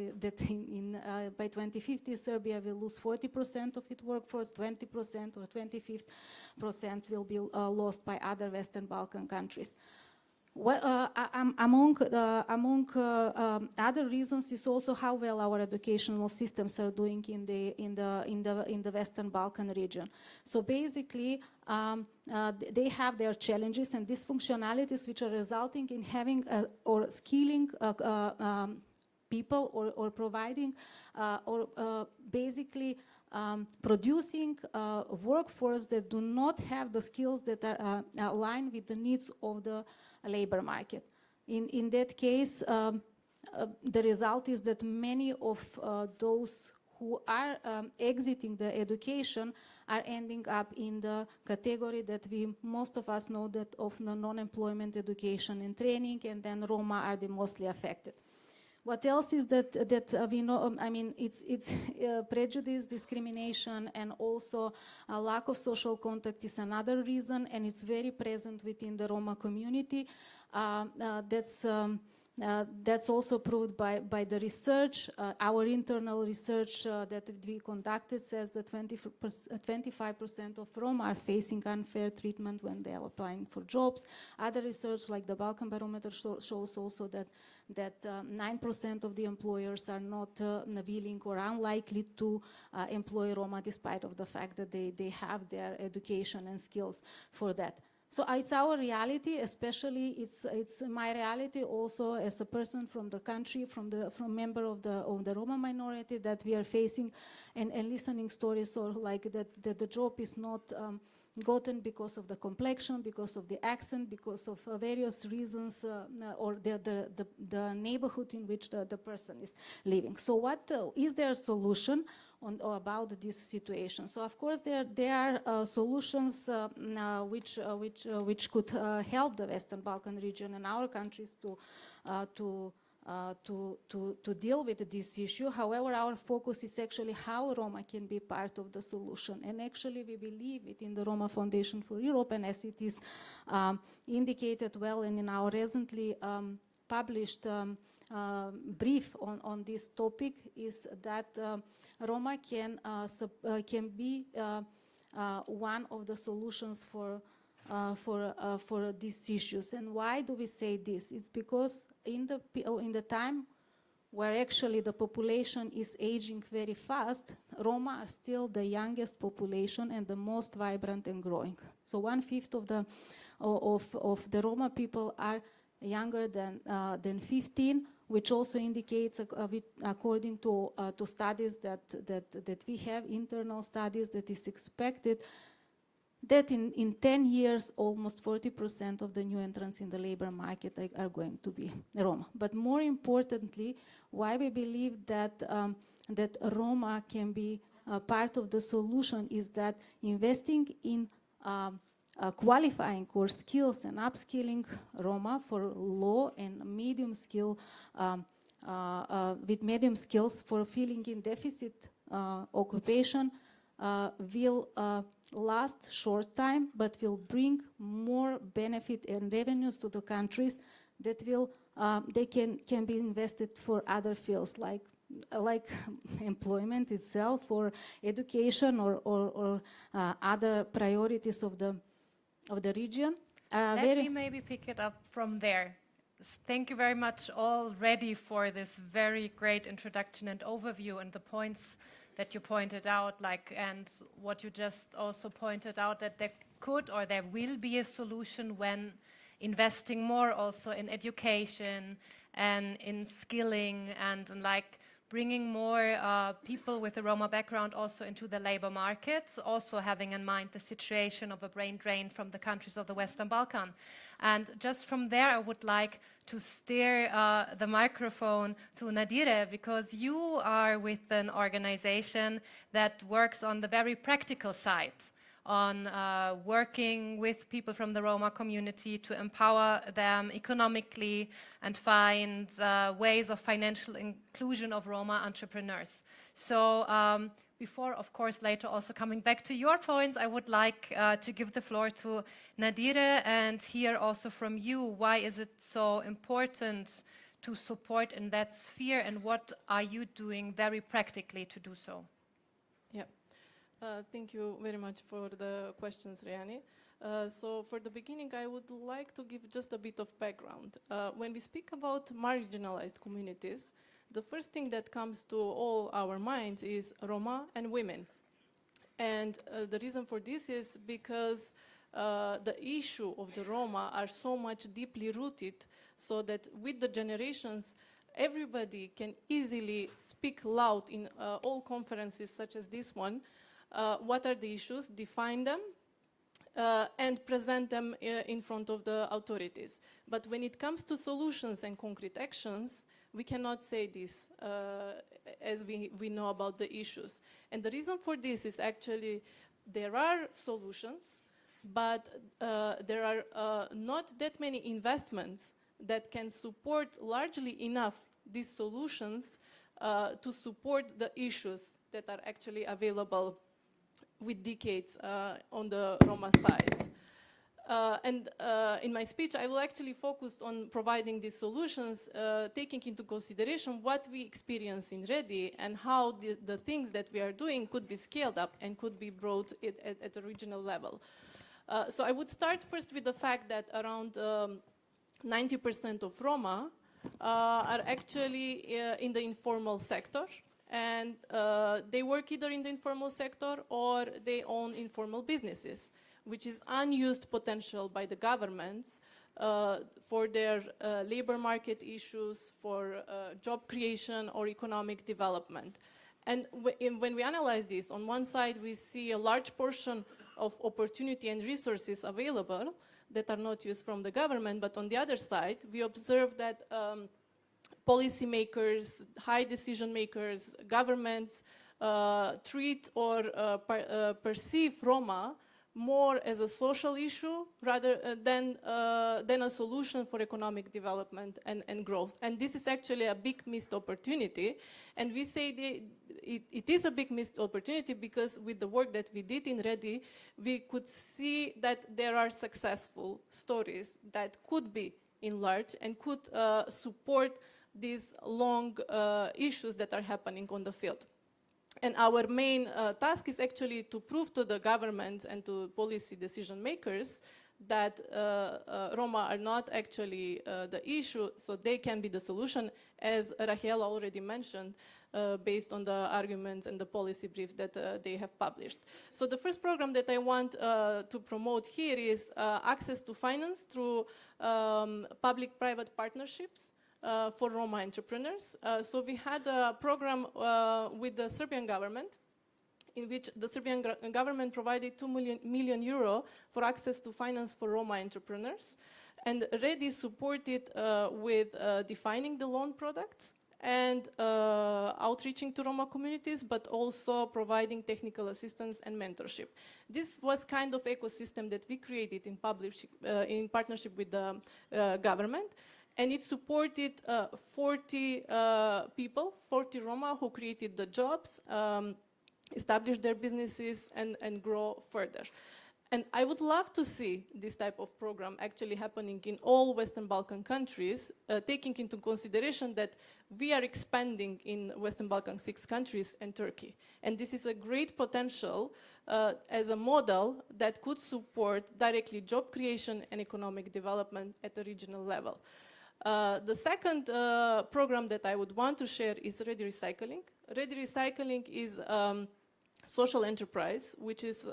by 2050 Serbia will lose 40% of its workforce, 20% or 25% will be lost by other Western Balkan countries. Among other reasons is also how well our educational systems are doing in the Western Balkan region. So basically, they have their challenges and dysfunctionalities which are resulting in having or skilling people or providing or basically producing a workforce that do not have the skills that are aligned with the needs of the labor market. In that case, the result is that many of those who are exiting the education are ending up in the category that most of us know, that of the non-employment education and training, and then Roma are the mostly affected. What else is that we know? I mean, it's prejudice, discrimination, and also a lack of social contact is another reason, and it's very present within the Roma community. That's also proved by the research. Our internal research that we conducted says that 25% of Roma are facing unfair treatment when they are applying for jobs. Other research, like the Balkan Barometer, shows also that 9% of the employers are not willing or unlikely to employ Roma, despite of the fact that they have their education and skills for that. So it's our reality, especially it's my reality also as a person from the country, from member of the Roma minority, that we are facing and listening stories or like that the job is not gotten because of the complexion, because of the accent, because of various reasons, or the neighborhood in which the person is living. So what is there a solution about this situation? So of course there are solutions which could help the Western Balkan region and our countries to deal with this issue. However, our focus is actually how Roma can be part of the solution. And actually we believe it in the Roma Foundation for Europe, and as it is indicated well and in our recently published brief on this topic, is that Roma can be one of the solutions for these issues. And why do we say this? It's because in the time where actually the population is aging very fast, Roma are still the youngest population and the most vibrant and growing. So 1/5 of the Roma people are younger than 15, which also indicates, according to studies that we have, internal studies, that is expected that in 10 years, almost 40% of the new entrants in the labor market are going to be Roma. But more importantly, why we believe that Roma can be part of the solution is that investing in qualifying core skills and upskilling Roma for low and medium skill, with medium skills for filling in deficit occupation will last short time, but will bring more benefit and revenues to the countries that will they can be invested for other fields like employment itself or education or other priorities of the region. Let me maybe pick it up from there. Thank you very much already for this very great introduction and overview and the points that you pointed out, and what you just also pointed out, that there could or there will be a solution when investing more also in education and in skilling and bringing more people with a Roma background also into the labor market, also having in mind the situation of a brain drain from the countries of the Western Balkan. And just from there, I would like to steer the microphone to Nadire, because you are with an organization that works on the very practical side, on working with people from the Roma community to empower them economically and find ways of financial inclusion of Roma entrepreneurs. So before, of course, later also coming back to your points, I would like to give the floor to Nadire and hear also from you, why is it so important to support in that sphere, and what are you doing very practically to do so? Thank you very much for the questions, Riani. So for the beginning, I would like to give just a bit of background. When we speak about marginalized communities, the first thing that comes to all our minds is Roma and women. And the reason for this is because the issue of the Roma are so much deeply rooted, so that with the generations, everybody can easily speak loud in all conferences such as this one. What are the issues, define them, and present them in front of the authorities. But when it comes to solutions and concrete actions, we cannot say this as we know about the issues. And the reason for this is actually there are solutions, but there are not that many investments that can support largely enough these solutions to support the issues that are actually available with decades on the Roma sides. And in my speech, I will actually focus on providing these solutions, taking into consideration what we experience in Redi and how the things that we are doing could be scaled up and could be brought at a regional level. So I would start first with the fact that around 90% of Roma are actually in the informal sector. And they work either in the informal sector or they own informal businesses, which is unused potential by the governments for their labor market issues, for job creation or economic development. And when we analyze this, on one side we see a large portion of opportunity and resources available that are not used from the government, but on the other side we observe that policymakers, high decision makers, governments treat or perceive Roma more as a social issue rather than a solution for economic development and growth. And this is actually a big missed opportunity. And we say it is a big missed opportunity because with the work that we did in Redi, we could see that there are successful stories that could be enlarged and could support these long issues that are happening on the field. And our main task is actually to prove to the governments and to policy decision makers that Roma are not actually the issue, so they can be the solution, as Rahel already mentioned, based on the arguments and the policy briefs that they have published. So the first program that I want to promote here is access to finance through public-private partnerships for Roma entrepreneurs. So we had a program with the Serbian government in which the Serbian government provided 2 million euro for access to finance for Roma entrepreneurs. And Redi supported with defining the loan products and outreaching to Roma communities, but also providing technical assistance and mentorship. This was kind of ecosystem that we created in partnership with the government. And it supported 40 people, 40 Roma who created the jobs, established their businesses and grow further. And I would love to see this type of program actually happening in all Western Balkan countries, taking into consideration that we are expanding in Western Balkan 6 countries and Turkey. And this is a great potential as a model that could support directly job creation and economic development at the regional level. The second program that I would want to share is Ready Recycling. Ready Recycling is social enterprise, which is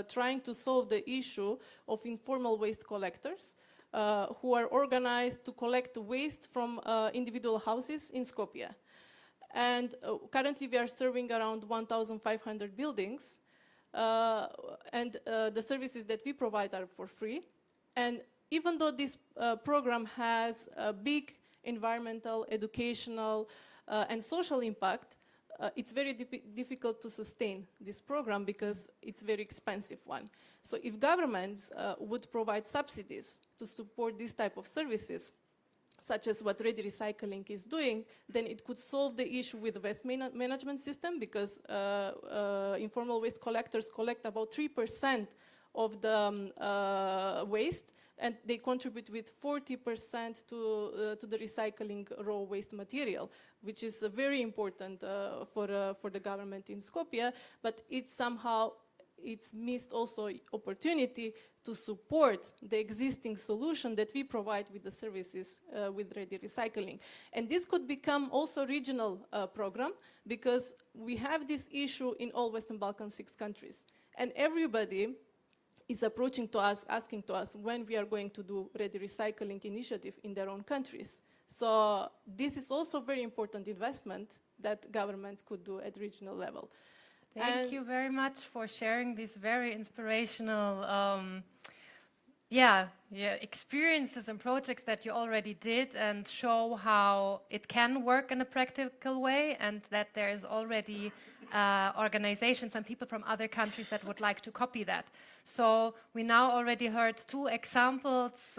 trying to solve the issue of informal waste collectors who are organized to collect waste from individual houses in Skopje. And currently we are serving around 1,500 buildings, and the services that we provide are for free. And even though this program has a big environmental, educational, and social impact, it's very difficult to sustain this program because it's a very expensive one. So if governments would provide subsidies to support this type of services, such as what Ready Recycling is doing, then it could solve the issue with the waste management system, because informal waste collectors collect about 3% of the waste, and they contribute with 40% to the recycling raw waste material, which is very important for the government in Skopje, but it's missed also opportunity to support the existing solution that we provide with the services with Ready Recycling. And this could become also a regional program, because we have this issue in all Western Balkan 6 countries. And everybody is approaching to us, asking to us when we are going to do Ready Recycling initiative in their own countries. So this is also very important investment that governments could do at regional level. Thank you very much for sharing these very inspirational experiences and projects that you already did, and show how it can work in a practical way, and that there is already organizations and people from other countries that would like to copy that. So we now already heard 2 examples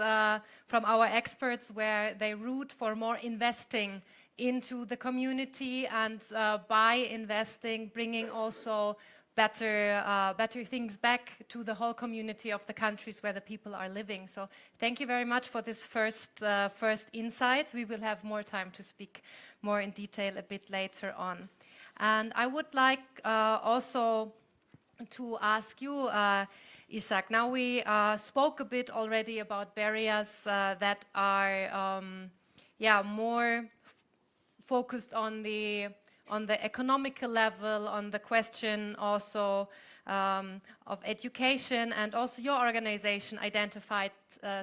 from our experts where they root for more investing into the community, and by investing, bringing also better things back to the whole community of the countries where the people are living. So thank you very much for this first insights. We will have more time to speak more in detail a bit later on. And I would like also to ask you, Isaac, now we spoke a bit already about barriers that are more focused on the economical level, on the question also of education, and also your organization identified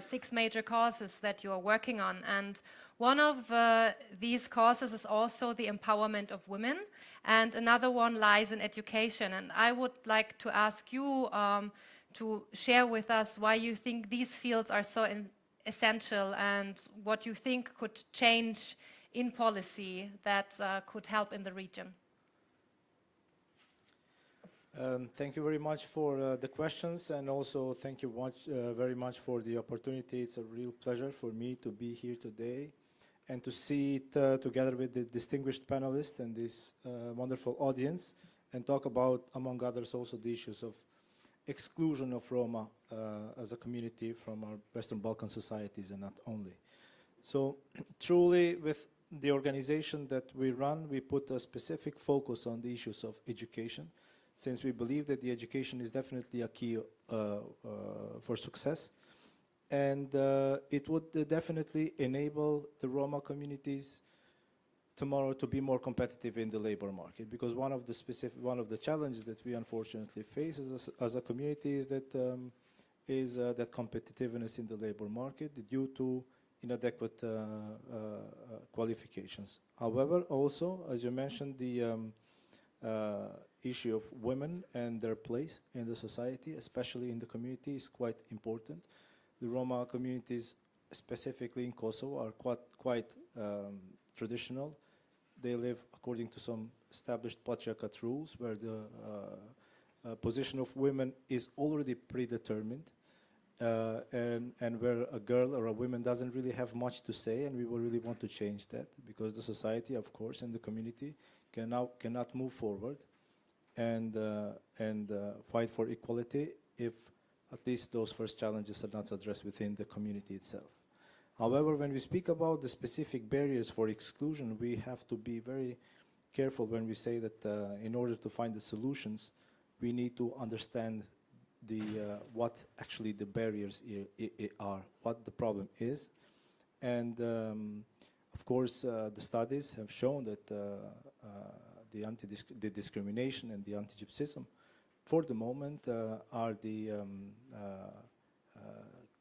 6 major causes that you are working on. And one of these causes is also the empowerment of women, and another one lies in education. And I would like to ask you to share with us why you think these fields are so essential, and what you think could change in policy that could help in the region. Thank you very much for the questions, and also thank you very much for the opportunity. It's a real pleasure for me to be here today and to see it together with the distinguished panelists and this wonderful audience, and talk about, among others, also the issues of exclusion of Roma as a community from our Western Balkan societies, and not only. So truly, with the organization that we run, we put a specific focus on the issues of education, since we believe that the education is definitely a key for success. And it would definitely enable the Roma communities tomorrow to be more competitive in the labor market, because one of the challenges that we unfortunately face as a community is that that competitiveness in the labor market due to inadequate qualifications. However, also, as you mentioned, the issue of women and their place in the society, especially in the community, is quite important. The Roma communities, specifically in Kosovo, are quite traditional. They live according to some established patriarchate rules, where the position of women is already predetermined, and where a girl or a woman doesn't really have much to say, and we will really want to change that, because the society, of course, and the community cannot move forward and fight for equality if at least those first challenges are not addressed within the community itself. However, when we speak about the specific barriers for exclusion, we have to be very careful when we say that in order to find the solutions, we need to understand what actually the barriers are, what the problem is. And of course, the studies have shown that the discrimination and the anti-Gypsyism, for the moment, are the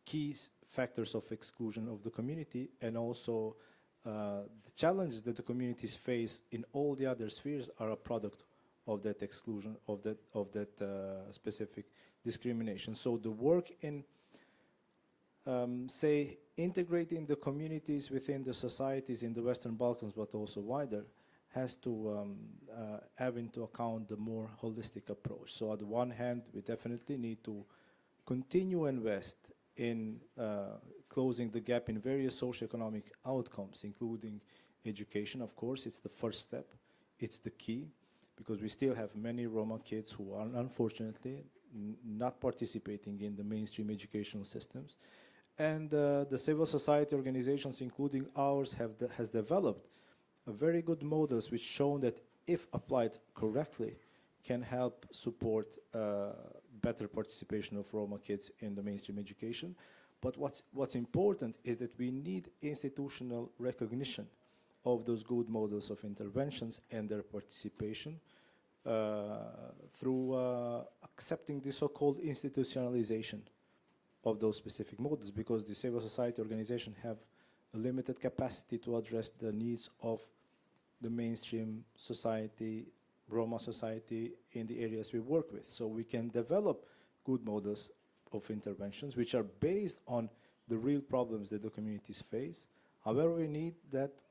key factors of exclusion of the community, and also the challenges that the communities face in all the other spheres are a product of that exclusion, of that specific discrimination. So the work in, say, integrating the communities within the societies in the Western Balkans, but also wider, has to have into account the more holistic approach. So on the one hand, we definitely need to continue invest in closing the gap in various socioeconomic outcomes, including education. Of course, it's the first step. It's the key, because we still have many Roma kids who are unfortunately not participating in the mainstream educational systems. And the civil society organizations, including ours, has developed very good models which shown that if applied correctly, can help support better participation of Roma kids in the mainstream education. But what's important is that we need institutional recognition of those good models of interventions and their participation through accepting the so-called institutionalization of those specific models, because the civil society organizations have a limited capacity to address the needs of the mainstream society, Roma society, in the areas we work with. So we can develop good models of interventions which are based on the real problems that the communities face. However, we need that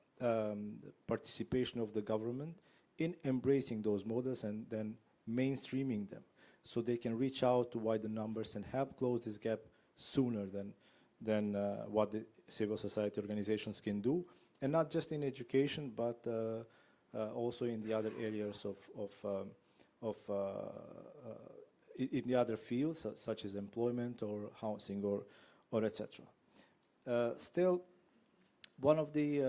participation of the government in embracing those models and then mainstreaming them, so they can reach out to wider numbers and help close this gap sooner than what the civil society organizations can do, and not just in education, but also in the other areas in the other fields, such as employment or housing or etc. Still, one of the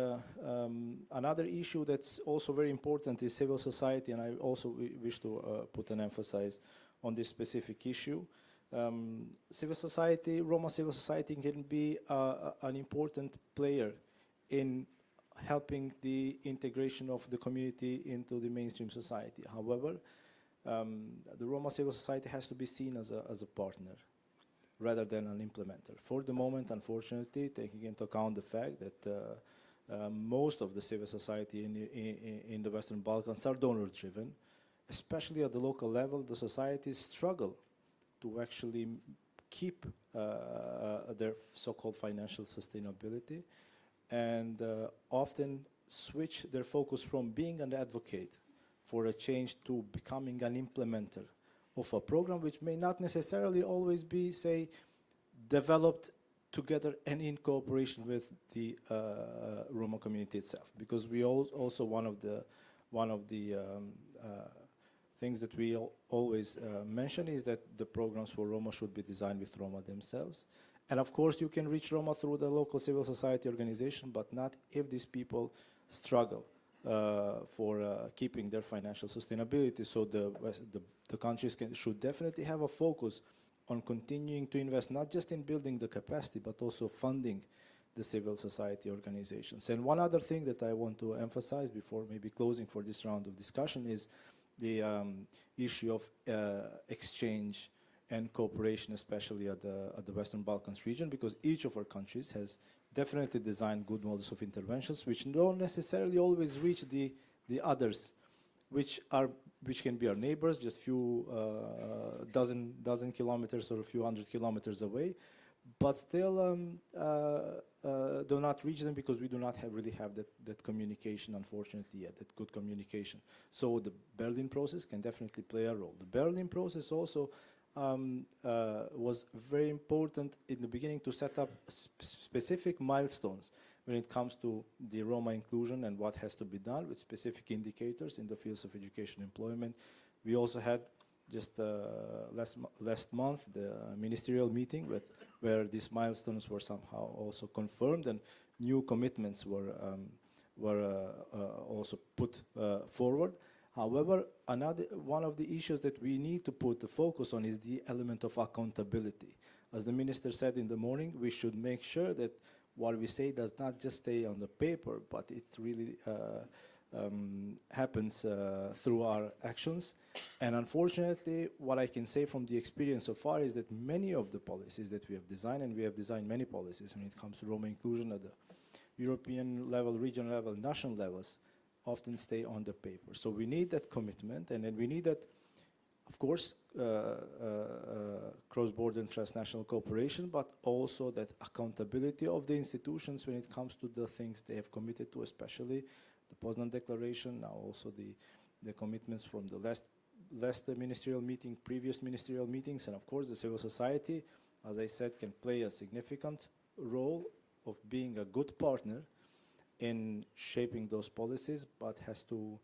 another issue that's also very important is civil society, and I also wish to put an emphasis on this specific issue. Civil society, Roma civil society, can be an important player in helping the integration of the community into the mainstream society. However, the Roma civil society has to be seen as a partner rather than an implementer. For the moment, unfortunately, taking into account the fact that most of the civil society in the Western Balkans are donor-driven, especially at the local level, the societies struggle to actually keep their so-called financial sustainability, and often switch their focus from being an advocate for a change to becoming an implementer of a program which may not necessarily always be, say, developed together and in cooperation with the Roma community itself. Because we also one of the things that we always mention is that the programs for Roma should be designed with Roma themselves. And of course, you can reach Roma through the local civil society organization, but not if these people struggle for keeping their financial sustainability. So the countries should definitely have a focus on continuing to invest, not just in building the capacity, but also funding the civil society organizations. And one other thing that I want to emphasize before maybe closing for this round of discussion is the issue of exchange and cooperation, especially at the Western Balkans region, because each of our countries has definitely designed good models of interventions which don't necessarily always reach the others, which can be our neighbors, just few dozen kilometers or a few hundred kilometers away, but still do not reach them because we do not really have that communication, unfortunately, yet, that good communication. So the Berlin process can definitely play a role. The Berlin process also was very important in the beginning to set up specific milestones when it comes to the Roma inclusion and what has to be done, with specific indicators in the fields of education and employment, We also had just last month the ministerial meeting where these milestones were somehow also confirmed, and new commitments were also put forward. However, one of the issues that we need to put the focus on is the element of accountability. As the minister said in the morning, we should make sure that what we say does not just stay on the paper, but it really happens through our actions. And unfortunately, what I can say from the experience so far is that many of the policies that we have designed, and we have designed many policies when it comes to Roma inclusion at the European level, regional level, national levels, often stay on the paper. So we need that commitment, and then we need that, of course, cross-border and transnational cooperation, but also that accountability of the institutions when it comes to the things they have committed to, especially the Poznan Declaration, now also the commitments from the last ministerial meeting, previous ministerial meetings, and of course the civil society, as I said, can play a significant role of being a good partner in shaping those policies, but has to,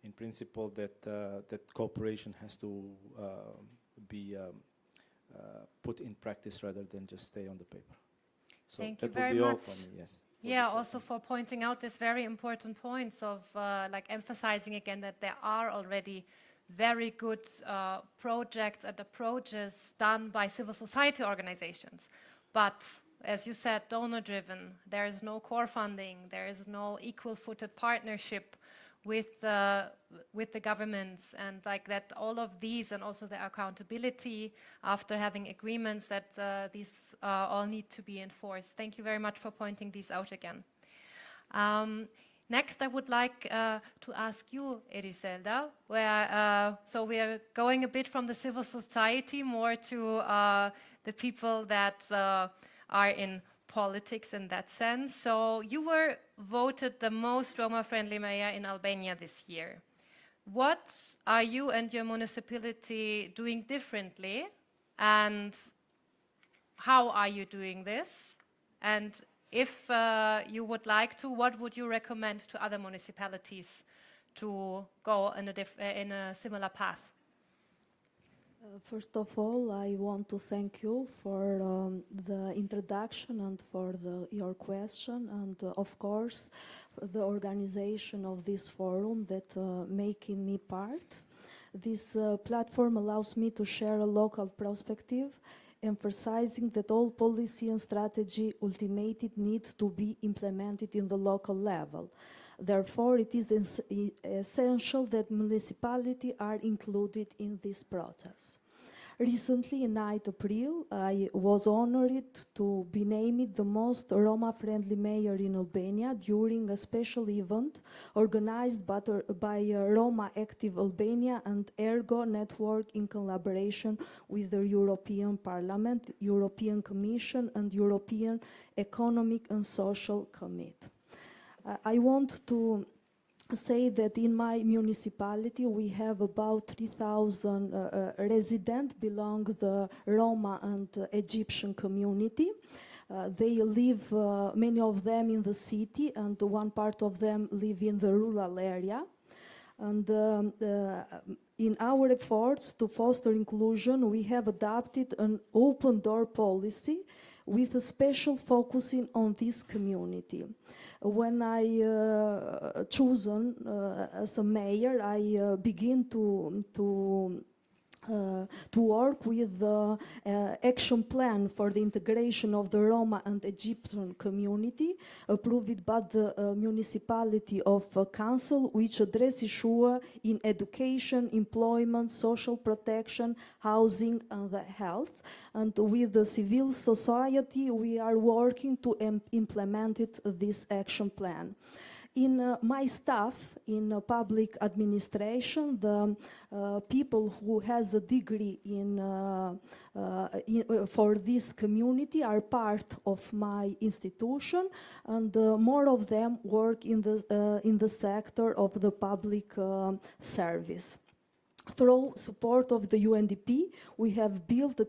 in principle, that cooperation has to be put in practice rather than just stay on the paper. So Thank you that very would be all much. from me, yes. Yeah, also for pointing out this very important points of like emphasizing again that there are already very good projects and approaches done by civil society organizations. But as you said, donor-driven, there is no core funding, there is no equal-footed partnership with the governments, and like that all of these, and also the accountability after having agreements, that these all need to be enforced. Thank you very much for pointing these out again. Next, I would like to ask you, Eriselda, so we are going a bit from the civil society more to the people that are in politics in that sense. So you were voted the most Roma-friendly mayor in Albania this year. What are you and your municipality doing differently, and how are you doing this? And if you would like to, what would you recommend to other municipalities to go in a similar path? First of all, I want to thank you for the introduction and for your question, and of course the organization of this forum that making me part. This platform allows me to share a local perspective, emphasizing that all policy and strategy ultimately need to be implemented in the local level. Therefore, it is essential that municipalities are included in this process. Recently, in 9th April, I was honored to be named the most Roma-friendly mayor in Albania during a special event organized by Roma Active Albania and Ergo Network in collaboration with the European Parliament, European Commission, and European Economic and Social Committee. I want to say that in my municipality we have about 3,000 residents belong the Roma and Egyptian community. They live, many of them in the city, and one part of them live in the rural area. And in our efforts to foster inclusion, we have adopted an open door policy with a special focusing on this community. When I chosen as a mayor, I begin to work with the action plan for the integration of the Roma and Egyptian community, approved by the municipality of council, which address issues in education, employment, social protection, housing, and health. And with the civil society, we are working to implement this action plan. In my staff, in public administration, the people who has a degree for this community are part of my institution, and more of them work in the sector of the public service. Through support of the UNDP, we have built a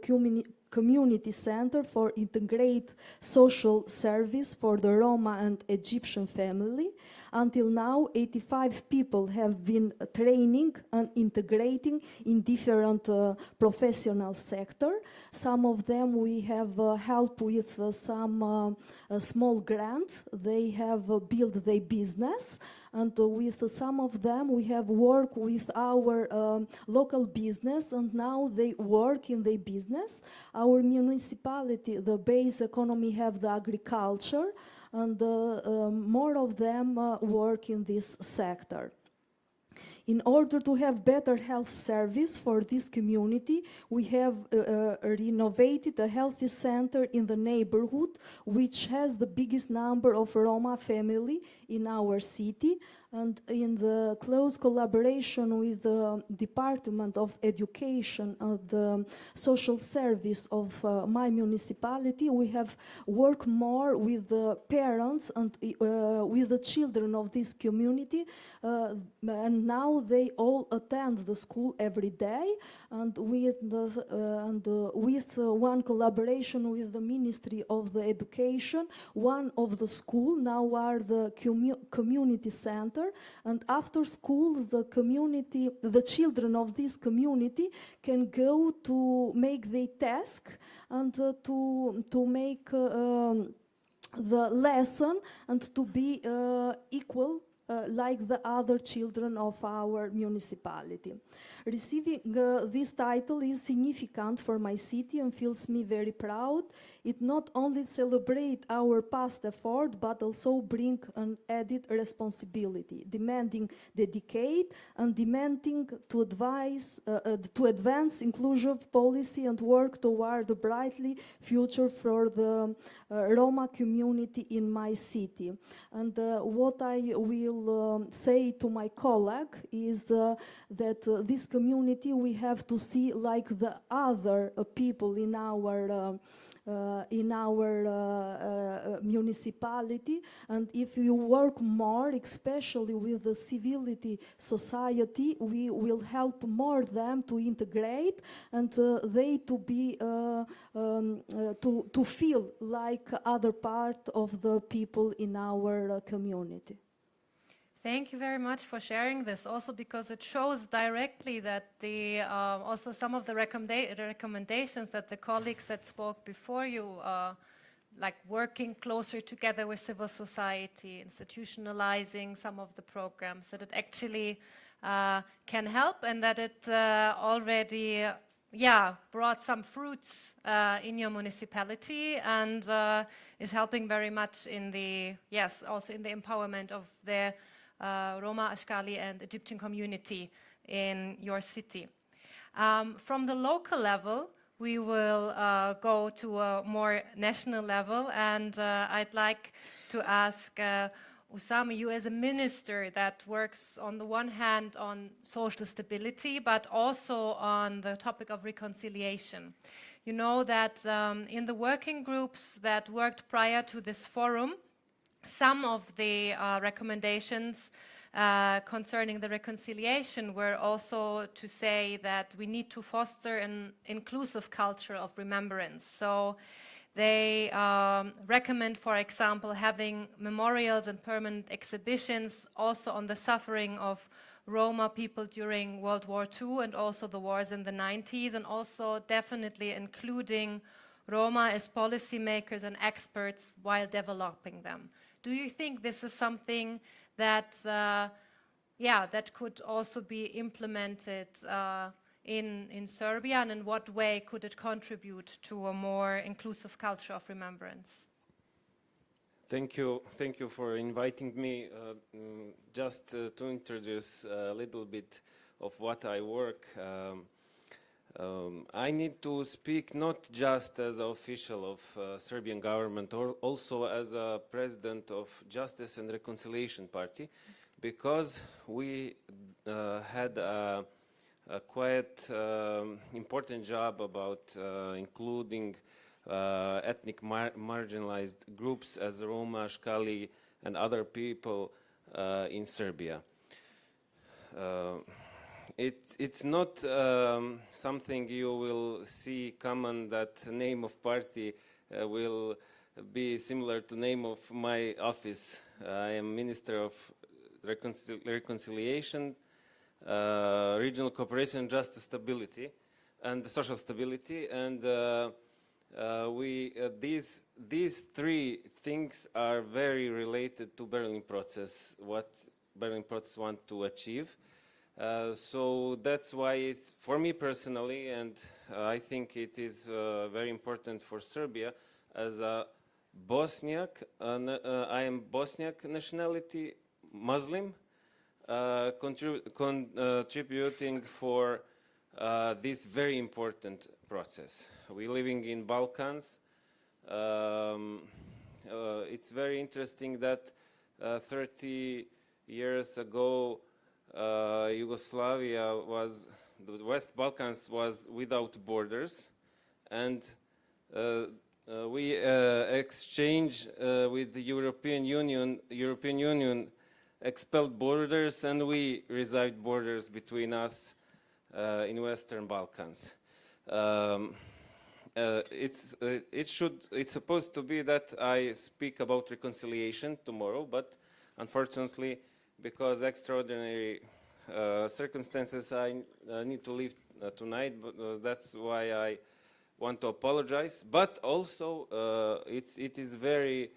community center for integrate social service for the Roma and Egyptian family. Until now, 85 people have been training and integrating in different professional sector. Some of them we have helped with some small grants. They have built their business, and with some of them we have worked with our local business, and now they work in their business. Our municipality, the base economy, have the agriculture, and more of them work in this sector. In order to have better health service for this community, we have renovated a healthy center in the neighborhood, which has the biggest number of Roma family in our city. And in the close collaboration with the Department of Education and the Social Service of my municipality, we have worked more with the parents and with the children of this community. And now they all attend the school every day. And with one collaboration with the Ministry of the Education, one of the school now are the community center. And after school, the children of this community can go to make their task and to make the lesson and to be equal like the other children of our municipality. Receiving this title is significant for my city and feels me very proud. It not only celebrates our past effort, but also brings an added responsibility, demanding dedicate and demanding to advance inclusive policy and work toward a brightly future for the Roma community in my city. And what I will say to my colleague is that this community we have to see like the other people in our municipality, and if you work more, especially with the civility society, we will help more them to integrate and they to be to feel like other part of the people in our community. Thank you very much for sharing this, also because it shows directly that the also some of the recommendations that the colleagues that spoke before you, like working closer together with civil society, institutionalizing some of the programs, that it actually can help, and that it already brought some fruits in your municipality and is helping very much in the also in the empowerment of the Roma, Ashkali and Egyptian community in your city. From the local level, we will go to a more national level, and I'd like to ask Usama, you as a minister that works on the one hand on social stability, but also on the topic of reconciliation. You know that in the working groups that worked prior to this forum, some of the recommendations concerning the reconciliation were also to say that we need to foster an inclusive culture of remembrance. So they recommend, for example, having memorials and permanent exhibitions also on the suffering of Roma people during World War II and also the wars in the 90s, and also definitely including Roma as policymakers and experts while developing them. Do you think this is something that, that could also be implemented in Serbia, and in what way could it contribute to a more inclusive culture of remembrance? Thank you for inviting me. Just to introduce a little bit of what I work. I need to speak not just as an official of Serbian government, or also as a president of Justice and Reconciliation Party, because we had a quite important job about including ethnic marginalized groups as Roma, Ashkali and other people in Serbia. it's not something you will see common that name of party will be similar to name of my office. I am Minister of Reconciliation, Regional Cooperation, Justice Stability, and Social Stability, and these three things are very related to Berlin process. What Berlin process want to achieve. So that's why it's, for me personally, and I think it is very important for Serbia, as a Bosniak, I am Bosniak nationality, Muslim, contributing for this very important process. We're living in Balkans. It's very interesting that 30 years ago Yugoslavia was, the West Balkans was without borders, and we exchanged with the European Union. European Union expelled borders, and we resolved borders between us in Western Balkans. It's supposed to be that I speak about reconciliation tomorrow, but unfortunately, because extraordinary circumstances, I need to leave tonight. But that's why I want to apologize. But also, it is very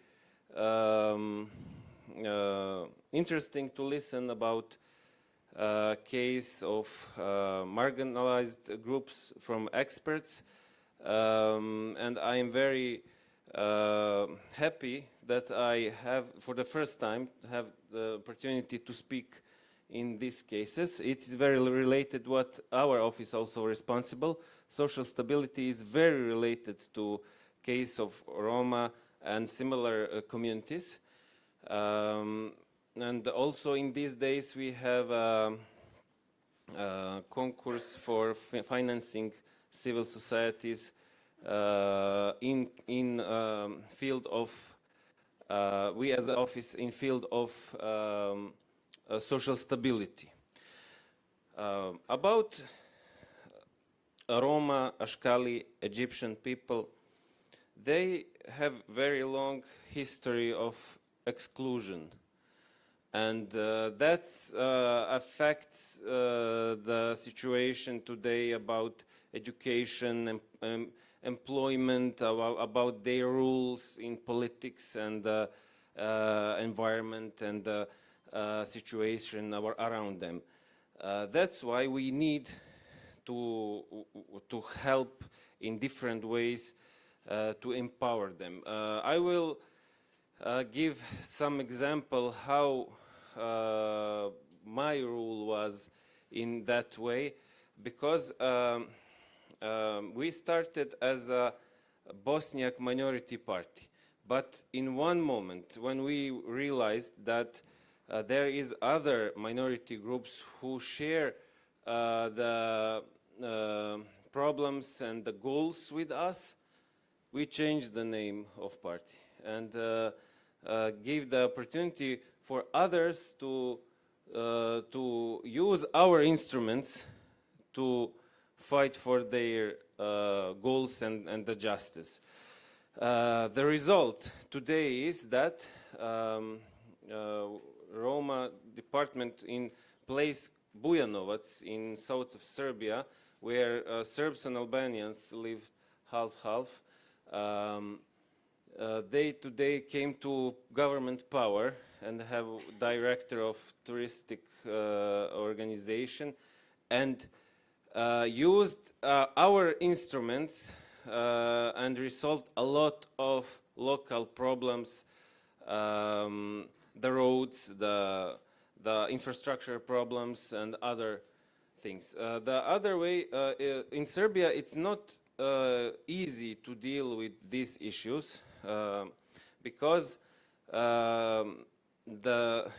interesting to listen about case of marginalized groups from experts, and I am very happy that I have, for the first time, have the opportunity to speak in these cases. It's very related what our office also responsible. Social stability is very related to case of Roma and similar communities. And also in these days we have a concourse for financing civil societies in field of we as an office in field of social stability. About Roma, Ashkali, Egyptian people, they have very long history of exclusion, and that affects the situation today about education and employment, about their rules in politics and environment and situation around them. That's why we need to help in different ways to empower them. I will give some example how my rule was in that way, because we started as a Bosniak minority party, but in one moment when we realized that there is other minority groups who share the problems and the goals with us, we changed the name of party and gave the opportunity for others to use our instruments to fight for their goals and the justice. The result today is that Roma department in place Bujanovac in south of Serbia, where Serbs and Albanians live half-half, they today came to government power and have director of touristic organization, and used our instruments and resolved a lot of local problems, the roads, the infrastructure problems, and other things. The other way, in Serbia, it's not easy to deal with these issues because the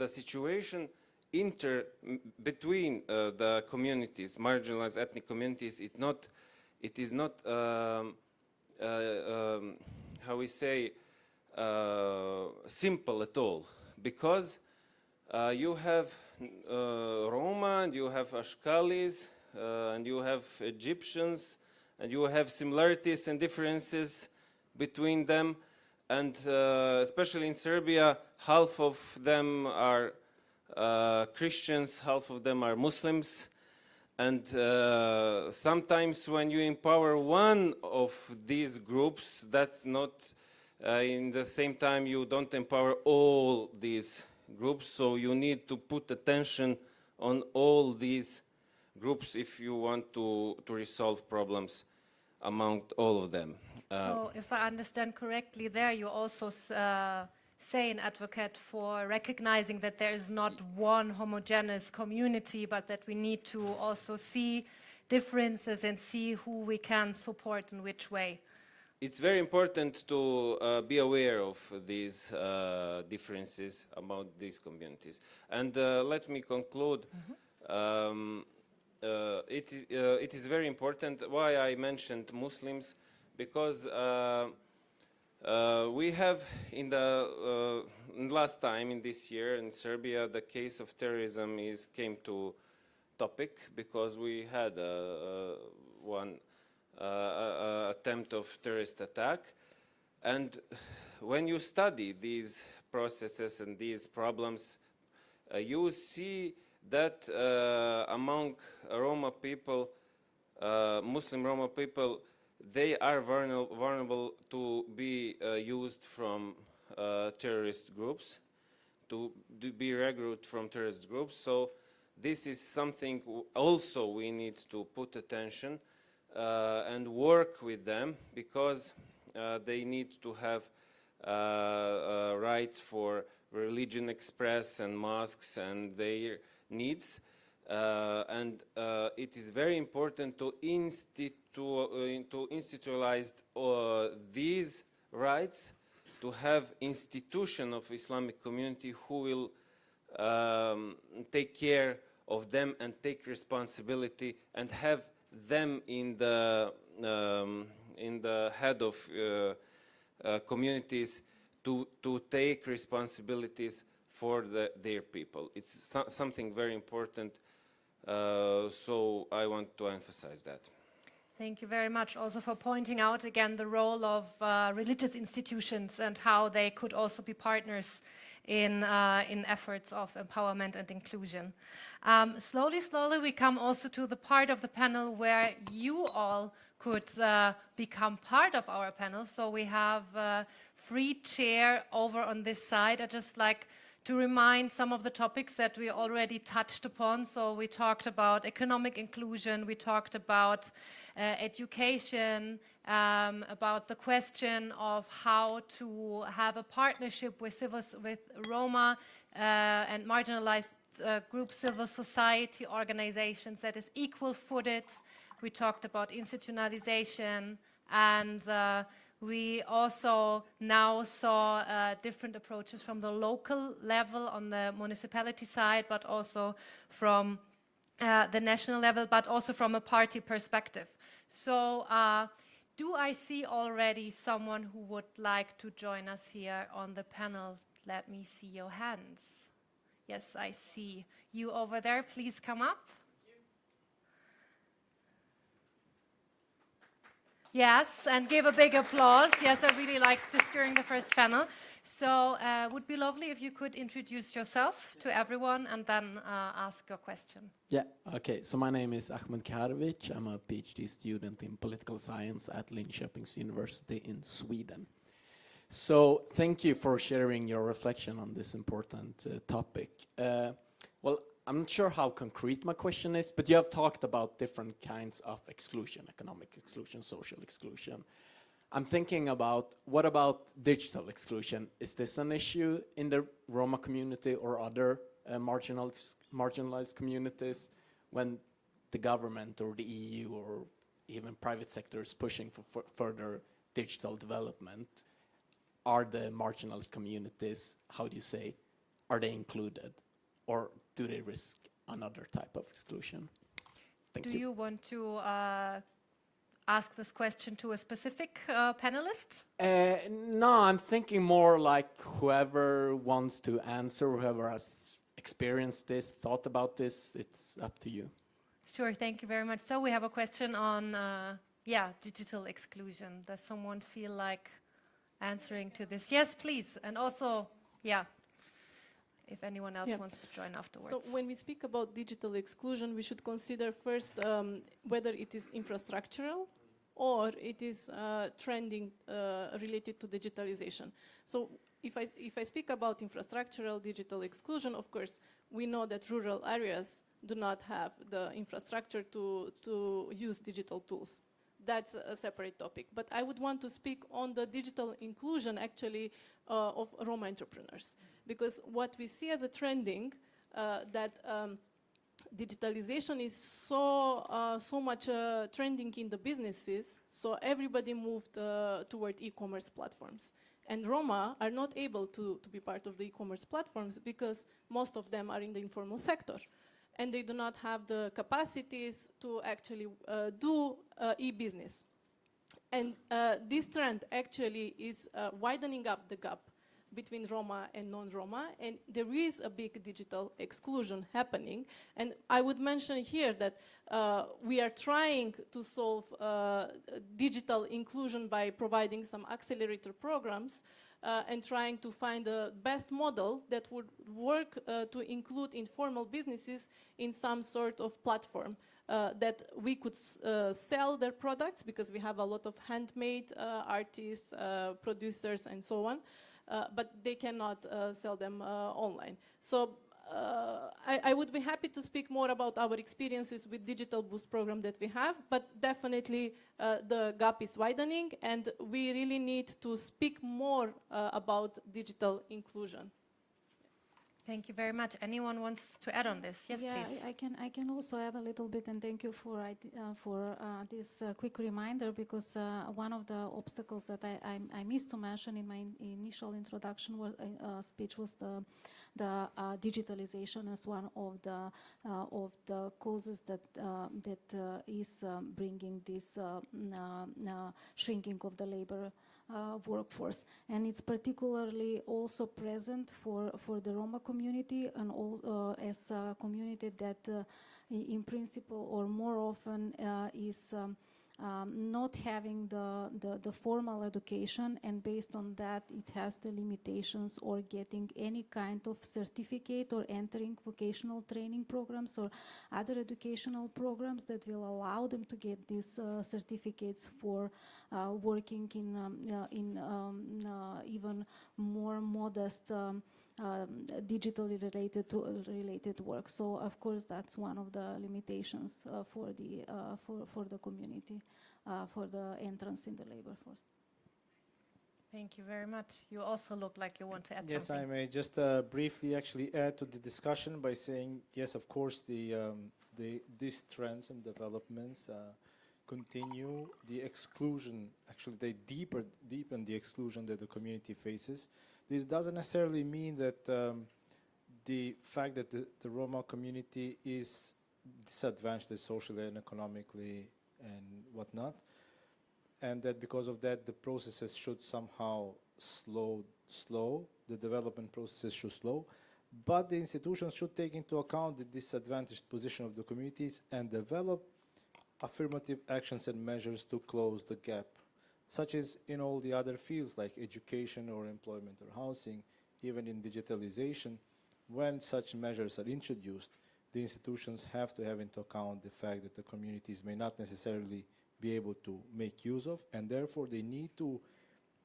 situation between the communities, marginalized ethnic communities, it is not how we say simple at all, because You have Roma, and you have Ashkalis, and you have Egyptians, and you have similarities and differences between them. And especially in Serbia, half of them are Christians, half of them are Muslims. And sometimes when you empower one of these groups, that's not in the same time you don't empower all these groups. So you need to put attention on all these groups if you want to resolve problems among all of them. So if I understand correctly there, you also say an advocate for recognizing that there is not one homogeneous community, but that we need to also see differences and see who we can support in which way. It's very important to be aware of these differences among these communities. And let me conclude. It is very important why I mentioned Muslims, because we have in the last time in this year in Serbia, the case of terrorism came to topic because we had one attempt of terrorist attack. And when you study these processes and these problems, you see that among Roma people, Muslim Roma people, they are vulnerable to be used from terrorist groups, to be recruited from terrorist groups. So this is something also we need to put attention and work with them, because they need to have a right for religion express and mosques and their needs. And it is very important to institutionalize these rights, to have institution of Islamic community who will take care of them and take responsibility, and have them in the head of communities to take responsibilities for their people. It's something very important. So I want to emphasize that. Thank you very much also for pointing out again the role of religious institutions and how they could also be partners in efforts of empowerment and inclusion. Slowly we come also to the part of the panel where you all could become part of our panel. So we have a free chair over on this side. I just like to remind some of the topics that we already touched upon. So we talked about economic inclusion, we talked about education, about the question of how to have a partnership with Roma and marginalized group civil society organizations that is equal-footed. We talked about institutionalization, and we also now saw different approaches from the local level on the municipality side, but also from the national level, but also from a party perspective. So do I see already someone who would like to join us here on the panel? Let me see your hands. Yes, I see you over there. Please come up. Yes, and give a big applause. Yes, I really liked this during the first panel. So it would be lovely if you could introduce yourself to everyone and then ask your question. Yeah, okay. So my name is Ahmed Karovic. I'm a PhD student in political science at Linköpings University in Sweden. So thank you for sharing your reflection on this important topic. Well, I'm not sure how concrete my question is, but you have talked about different kinds of exclusion, economic exclusion, social exclusion. I'm thinking about, what about digital exclusion? Is this an issue in the Roma community or other marginalized communities when the government or the EU or even private sector is pushing for further digital development? Are the marginalized communities, how do you say, are they included? Or do they risk another type of exclusion? Thank you. Do you want to ask this question to a specific panelist? No, I'm thinking more like whoever wants to answer, whoever has experienced this, thought about this, it's up to you. Sure, thank you very much. So we have a question on, digital exclusion. Does someone feel like answering to this? Yes, please. And also, if anyone else wants to join afterwards. So when we speak about digital exclusion, we should consider first whether it is infrastructural or it is trending related to digitalization. So if I speak about infrastructural digital exclusion, of course, we know that rural areas do not have the infrastructure to use digital tools. That's a separate topic. But I would want to speak on the digital inclusion, actually, of Roma entrepreneurs. Because what we see as a trending, that digitalization is so much trending in the businesses, so everybody moved toward e-commerce platforms. And Roma are not able to be part of the e-commerce platforms because most of them are in the informal sector. And they do not have the capacities to actually do e-business. And this trend actually is widening up the gap between Roma and non-Roma, and there is a big digital exclusion happening. And I would mention here that we are trying to solve digital inclusion by providing some accelerator programs and trying to find the best model that would work to include informal businesses in some sort of platform that we could sell their products, because we have a lot of handmade artists, producers, and so on. But they cannot sell them online. So I would be happy to speak more about our experiences with Digital Boost program that we have, but definitely the gap is widening, and we really need to speak more about digital inclusion. Thank you very much. Anyone wants to add on this? Yes, please. I can also add a little bit, and thank you for this quick reminder, because one of the obstacles that I missed to mention in my initial introduction speech was the digitalization as one of the causes that is bringing this shrinking of the labor workforce, and it's particularly also present for the Roma community, and all as a community that in principle or more often is not having the formal education, and based on that it has the limitations or getting any kind of certificate or entering vocational training programs or other educational programs that will allow them to get these certificates for working in even more modest digitally related work. So of course that's one of the limitations for the community, for the entrance in the labor force. Thank you very much. You also look like you want to add yes, something. I may just briefly actually add to the discussion by saying, yes, of course, these trends and developments continue. The exclusion, actually, they deepen the exclusion that the community faces. This doesn't necessarily mean that the fact that the Roma community is disadvantaged socially and economically and whatnot, and that because of that the processes should somehow slow, the development processes should slow, but the institutions should take into account the disadvantaged position of the communities and develop affirmative actions and measures to close the gap, such as in all the other fields like education or employment or housing. Even in digitalization, when such measures are introduced, the institutions have to have into account the fact that the communities may not necessarily be able to make use of, and therefore they need to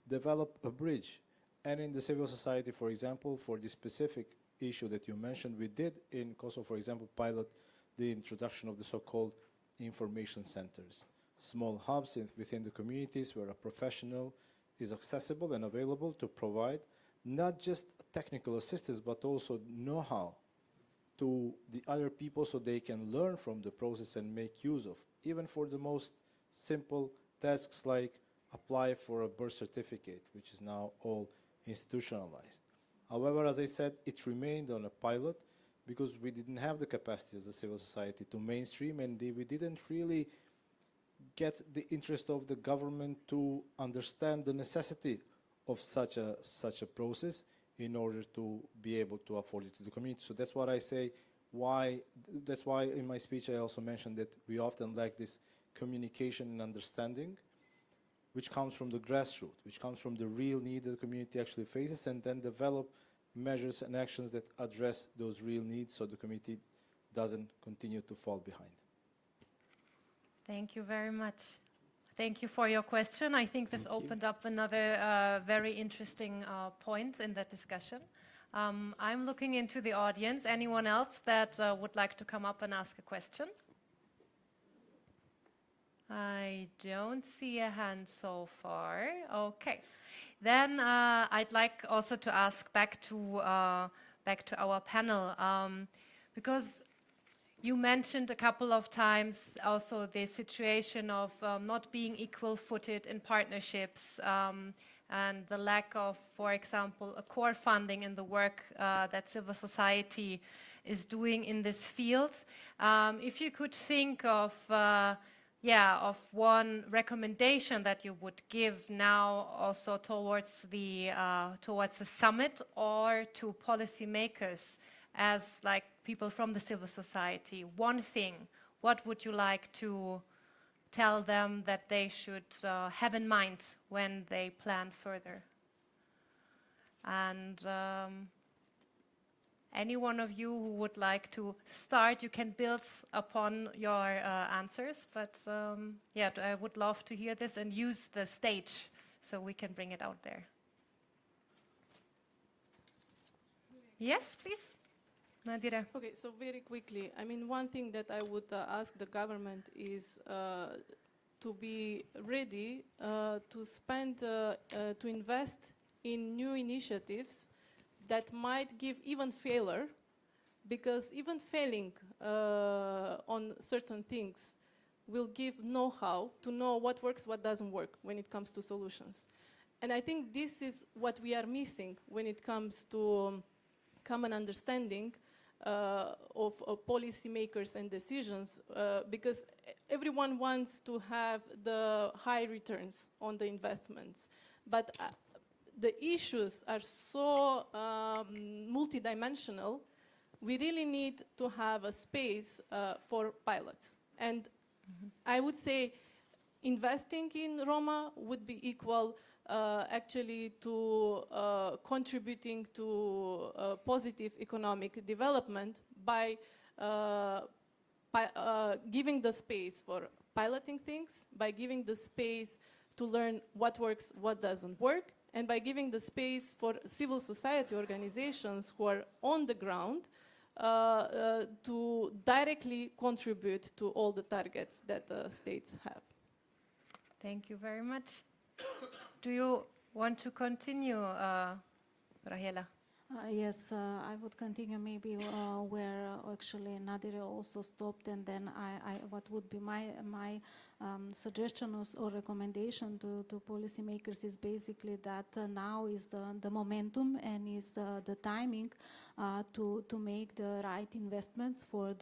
develop a bridge. And in the civil society, for example, for the specific issue that you mentioned, we did in Kosovo, for example, pilot the introduction of the so-called information centers, small hubs within the communities where a professional is accessible and available to provide not just technical assistance, but also know-how to the other people so they can learn from the process and make use of, even for the most simple tasks like apply for a birth certificate, which is now all institutionalized. However, as I said, it remained on a pilot because we didn't have the capacity as a civil society to mainstream, and we didn't really get the interest of the government to understand the necessity of such a process in order to be able to afford it to the community. So that's what I say, that's why in my speech I also mentioned that we often lack this communication and understanding, which comes from the grassroots, which comes from the real need that the community actually faces, and then develop measures and actions that address those real needs so the community doesn't continue to fall behind. Thank you very much. Thank you for your question. I think this opened up another very interesting point in that discussion. I'm looking into the audience. Anyone else that would like to come up and ask a question? I don't see a hand so far. Okay. Then I'd like also to ask back to our panel, because you mentioned a couple of times also the situation of not being equal-footed in partnerships and the lack of, for example, a core funding in the work that civil society is doing in this field. If you could think of one recommendation that you would give now also towards the summit or to policymakers as like people from the civil society, one thing, what would you like to tell them that they should have in mind when they plan further? And any one of you who would like to start, you can build upon your answers, but yeah, I would love to hear this and use the stage so we can bring it out there. Yes, please. Nadira. Okay, so very quickly, I mean, one thing that I would ask the government is to be ready to spend, to invest in new initiatives that might give even failure, because even failing on certain things will give know-how to know what works, what doesn't work when it comes to solutions. And I think this is what we are missing when it comes to common understanding of policymakers and decisions, because everyone wants to have the high returns on the investments. But the issues are so multidimensional, we really need to have a space for pilots. And I would say investing in Roma would be equal actually to contributing to positive economic development by giving the space for piloting things, by giving the space to learn what works, what doesn't work, and by giving the space for civil society organizations who are on the ground to directly contribute to all the targets that the states have. Thank you very much. Do you want to continue, Rahela? Yes, I would continue maybe where actually Nadira also stopped, and then what would be my suggestion or recommendation to policymakers is basically that now is the momentum and is the timing to make the right investments for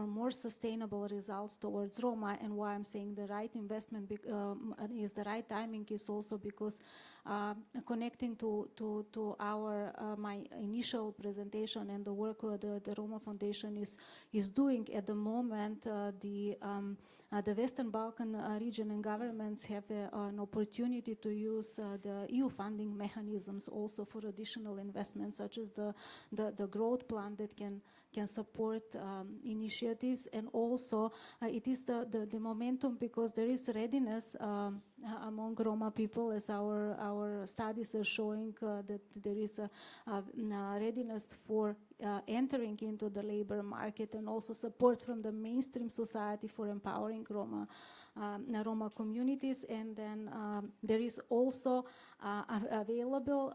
more sustainable results towards Roma. And why I'm saying the right investment is the right timing is also because connecting to our my initial presentation and the work the Roma Foundation is doing at the moment, the Western Balkan region and governments have an opportunity to use the EU funding mechanisms also for additional investments, such as the growth plan that can support initiatives. And also it is the momentum, because there is readiness among Roma people, as our studies are showing, that there is a readiness for entering into the labor market, and also support from the mainstream society for empowering Roma communities. And then there is also available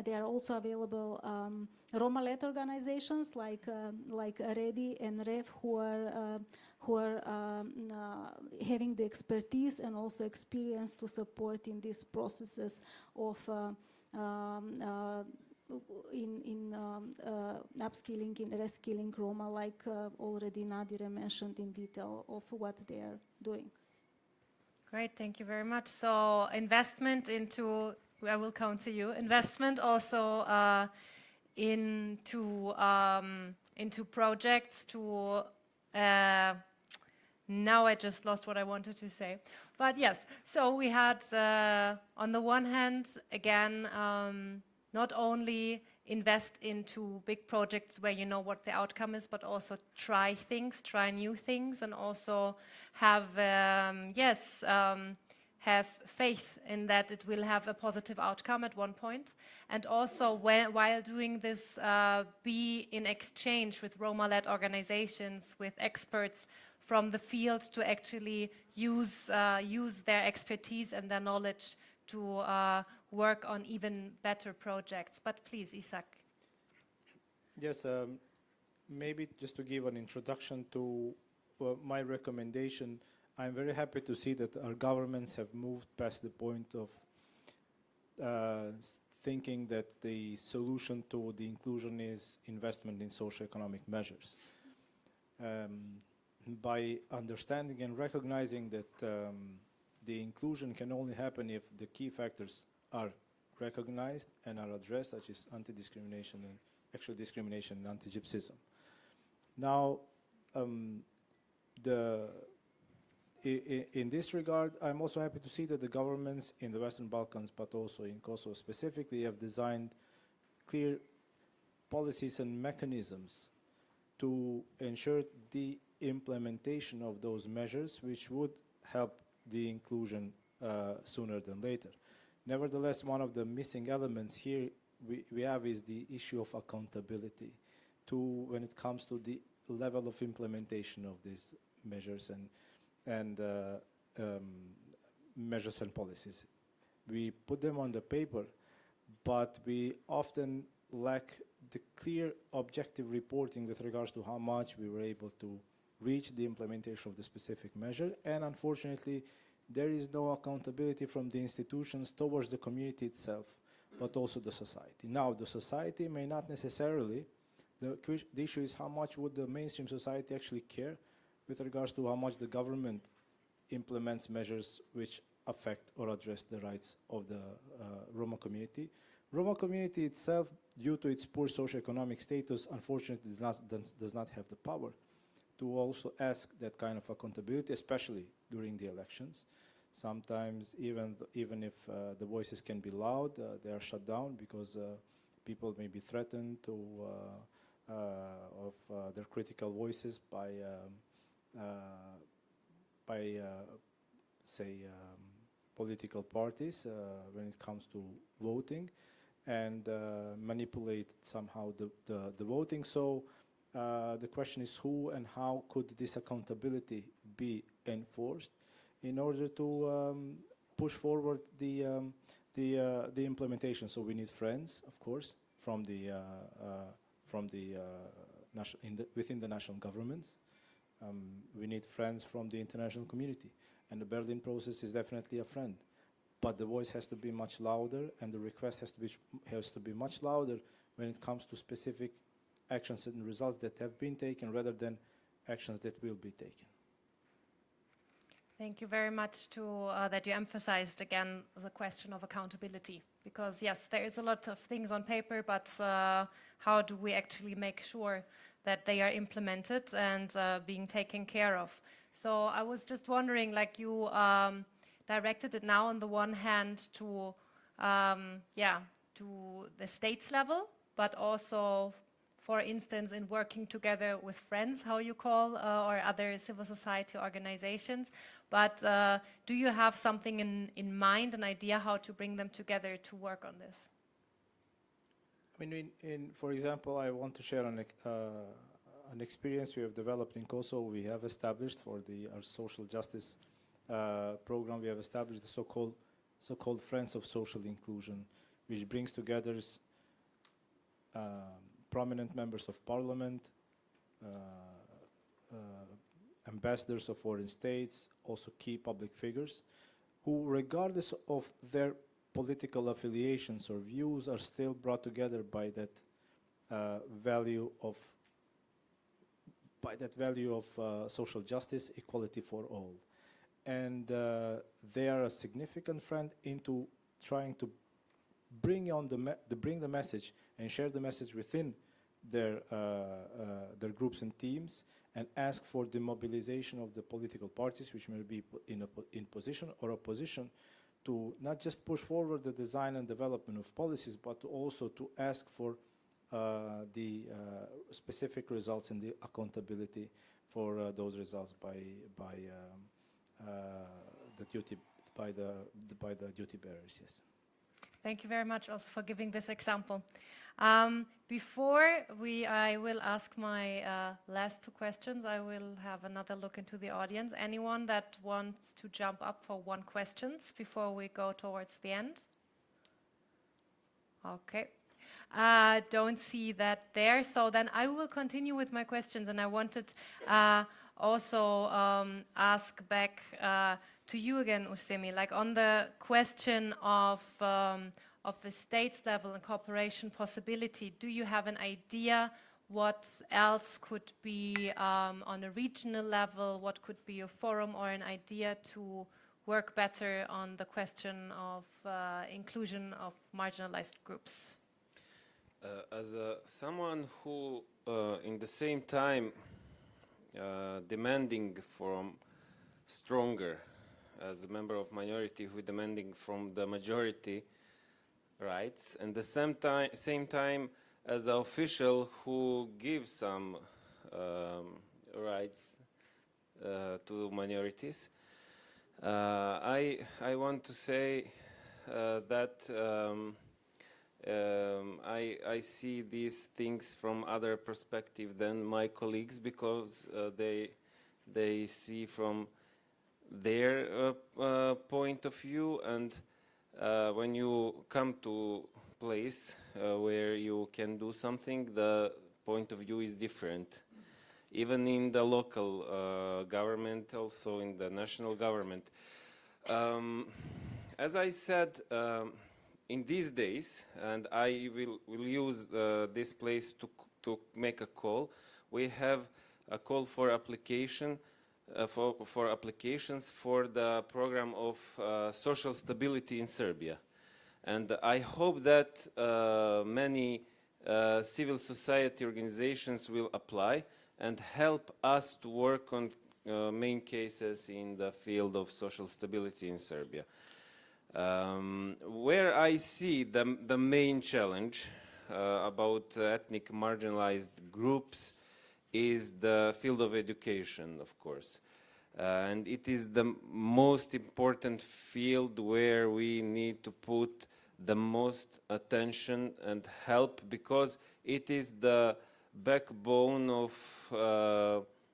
there are also available Roma-led organizations like REDI and REV who are having the expertise and also experience to support in these processes of in upskilling, in reskilling Roma, like already Nadira mentioned in detail of what they are doing. Great, thank you very much. So investment into I will count to you. Investment also into projects to. Now I just lost what I wanted to say. But yes, so we had, on the one hand, again, not only invest into big projects where you know what the outcome is, but also try things, try new things, and also have, have faith in that it will have a positive outcome at one point. And also, while doing this, be in exchange with Roma-led organizations, with experts from the field to actually use their expertise and their knowledge to work on even better projects. But please, Isaac. Yes, maybe just to give an introduction to my recommendation, I'm very happy to see that our governments have moved past the point of thinking that the solution to the inclusion is investment in socio-economic measures. By understanding and recognizing that the inclusion can only happen if the key factors are recognized and are addressed, such as anti-discrimination and actual discrimination and anti-Gypsyism. Now, in this regard, I'm also happy to see that the governments in the Western Balkans, but also in Kosovo specifically, have designed clear policies and mechanisms to ensure the implementation of those measures, which would help the inclusion sooner than later. Nevertheless, one of the missing elements here we have is the issue of accountability when it comes to the level of implementation of these measures and measures and policies. We put them on the paper, but we often lack the clear objective reporting with regards to how much we were able to reach the implementation of the specific measure, and unfortunately there is no accountability from the institutions towards the community itself, but also the society. Now, the society may not necessarily, the issue is how much would the mainstream society actually care with regards to how much the government implements measures which affect or address the rights of the Roma community. Roma community itself, due to its poor socioeconomic status, unfortunately does not have the power to also ask that kind of accountability, especially during the elections. Sometimes, even if the voices can be loud, they are shut down because people may be threatened of their critical voices by political parties when it comes to voting, and manipulate somehow the voting. So the question is, who and how could this accountability be enforced in order to push forward the implementation? So we need friends, of course, within the national governments. We need friends from the international community, and the Berlin process is definitely a friend. But the voice has to be much louder, and the request has to be much louder when it comes to specific actions and results that have been taken, rather than actions that will be taken. Thank you very much that you emphasized again the question of accountability, because yes, there is a lot of things on paper, but how do we actually make sure that they are implemented and being taken care of? So I was just wondering, like you directed it now on the one hand to the states level, but also, for instance, in working together with friends, how you call, or other civil society organizations. But do you have something in mind, an idea how to bring them together to work on this? I mean, for example, I want to share an experience we have developed in Kosovo. We have established for our social justice program, we have established the so-called Friends of Social Inclusion, which brings together prominent members of parliament, ambassadors of foreign states, also key public figures, who, regardless of their political affiliations or views, are still brought together by that value of social justice, equality for all. And they are a significant friend into trying to bring the message and share the message within their groups and teams, and ask for the mobilization of the political parties, which may be in position or opposition, to not just push forward the design and development of policies, but also to ask for the specific results and the accountability for those results by the duty bearers. Yes. Thank you very much also for giving this example. Before I will ask my last two questions, I will have another look into the audience. Anyone that wants to jump up for one question before we go towards the end? Okay. Don't see that there. So then I will continue with my questions, and I wanted also ask back to you again, Usemi, like on the question of the states level and cooperation possibility. Do you have an idea what else could be on a regional level? What could be a forum or an idea to work better on the question of inclusion of marginalized groups? As someone who, in the same time, demanding from stronger, as a member of minority who demanding from the majority rights, and the same time as an official who gives some rights to minorities, I want to say that I see these things from other perspective than my colleagues, because they see from their point of view, and when you come to place where you can do something, the point of view is different. Even in the local government, also in the national government. As I said, in these days, and I will use this place to make a call, we have a call for application for applications for the program of social stability in Serbia. And I hope that many civil society organizations will apply and help us to work on main cases in the field of social stability in Serbia. Where I see the main challenge about ethnic marginalized groups is the field of education, of course. And it is the most important field where we need to put the most attention and help, because it is the backbone of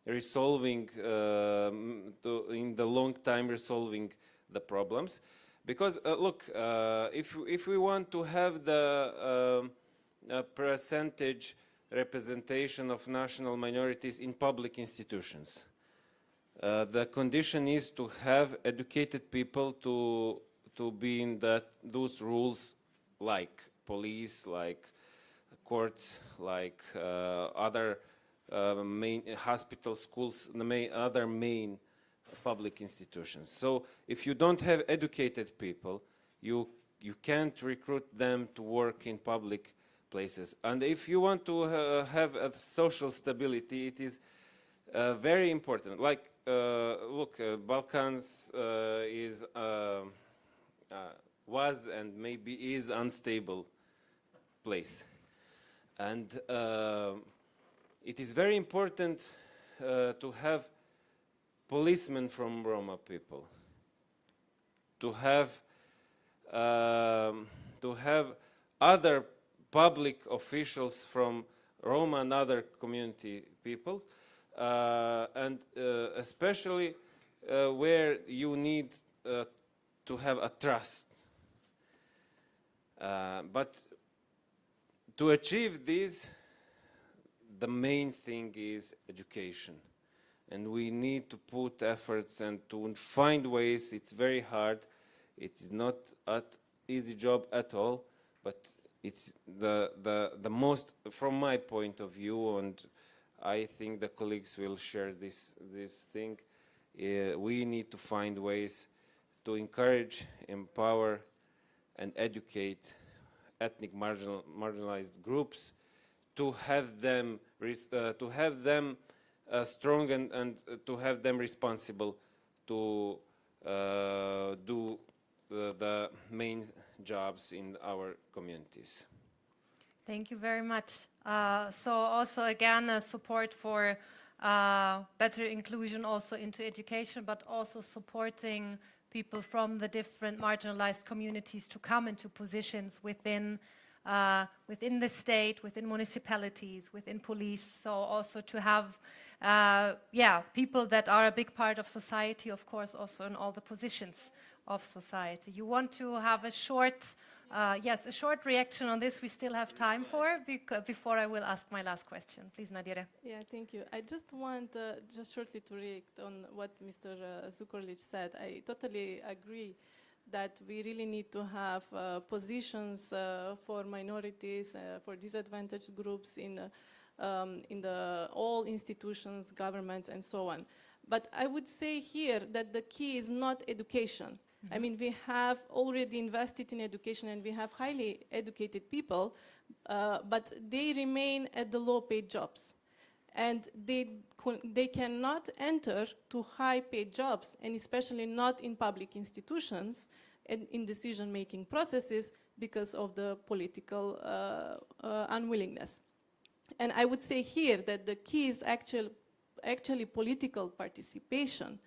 resolving, in the long time, resolving the problems. Because look, if we want to have the percentage representation of national minorities in public institutions, the condition is to have educated people to be in those rules, like police, like courts, like other main hospitals, schools, other main public institutions. So if you don't have educated people, you can't recruit them to work in public places. And if you want to have a social stability, it is very important. Like, look, Balkans was and maybe is unstable place. And it is very important to have policemen from Roma people, to have other public officials from Roma and other community people, and especially where you need to have a trust. But to achieve this, the main thing is education. And we need to put efforts and to find ways. It's very hard. It is not an easy job at all, but it's the most, from my point of view, and I think the colleagues will share this thing. We need to find ways to encourage, empower, and educate ethnic marginalized groups, to have them strong and to have them responsible to do the main jobs in our communities. Thank you very much. So also again, support for better inclusion also into education, but also supporting people from the different marginalized communities to come into positions within the state, within municipalities, within police. So also to have people that are a big part of society, of course, also in all the positions of society. You want to have a short reaction on this. We still have time for, before I will ask my last question. Please, Nadira. Yeah, thank you. I just want just shortly to react on what Mr. Zukorlić said. I totally agree that we really need to have positions for minorities, for disadvantaged groups in all institutions, governments, and so on. But I would say here that the key is not education. I mean, we have already invested in education and we have highly educated people, but they remain at the low-paid jobs. And they cannot enter to high-paid jobs, and especially not in public institutions and in decision-making processes because of the political unwillingness. And I would say here that the key is actually political participation,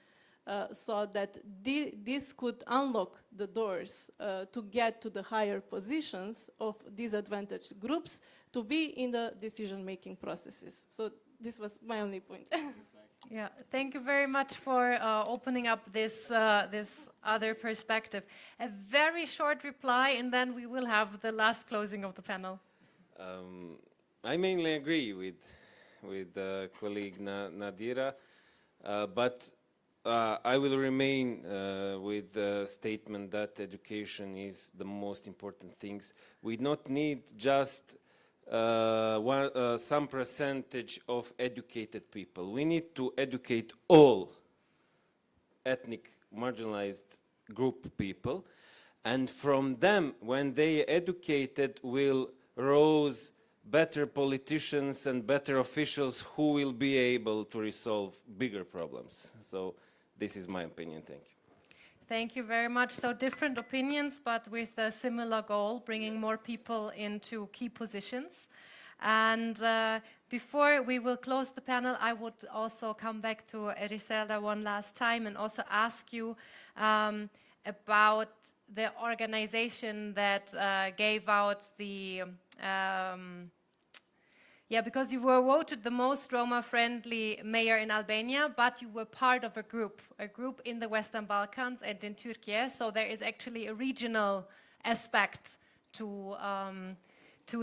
so that this could unlock the doors to get to the higher positions of disadvantaged groups to be in the decision-making processes. So this was my only point. Yeah, thank you very much for opening up this other perspective. A very short reply, and then we will have the last closing of the panel. I mainly agree with colleague Nadira, but I will remain with the statement that education is the most important things. We don't need just some percentage of educated people. We need to educate all ethnic marginalized group people, and from them, when they educated, will rise better politicians and better officials who will be able to resolve bigger problems. So this is my opinion. Thank you. Thank you very much. So different opinions, but with a similar goal, bringing more people into key positions. And before we will close the panel, I would also come back to Eriselda one last time and also ask you about the organization that gave out the because you were voted the most Roma-friendly mayor in Albania, but you were part of a group in the Western Balkans and in Turkey. So there is actually a regional aspect to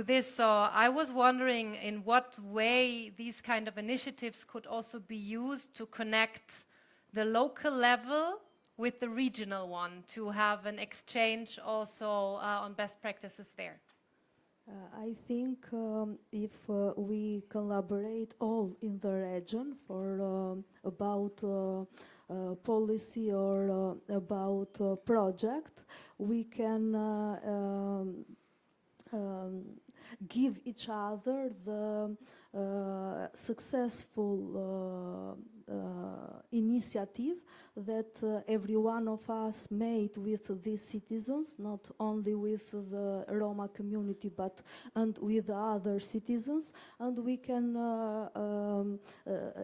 this. So I was wondering in what way these kind of initiatives could also be used to connect the local level with the regional one, to have an exchange also on best practices there. I think if we collaborate all in the region for about policy or about project, we can give each other the successful initiative that every one of us made with these citizens, not only with the Roma community, but and with other citizens, and we can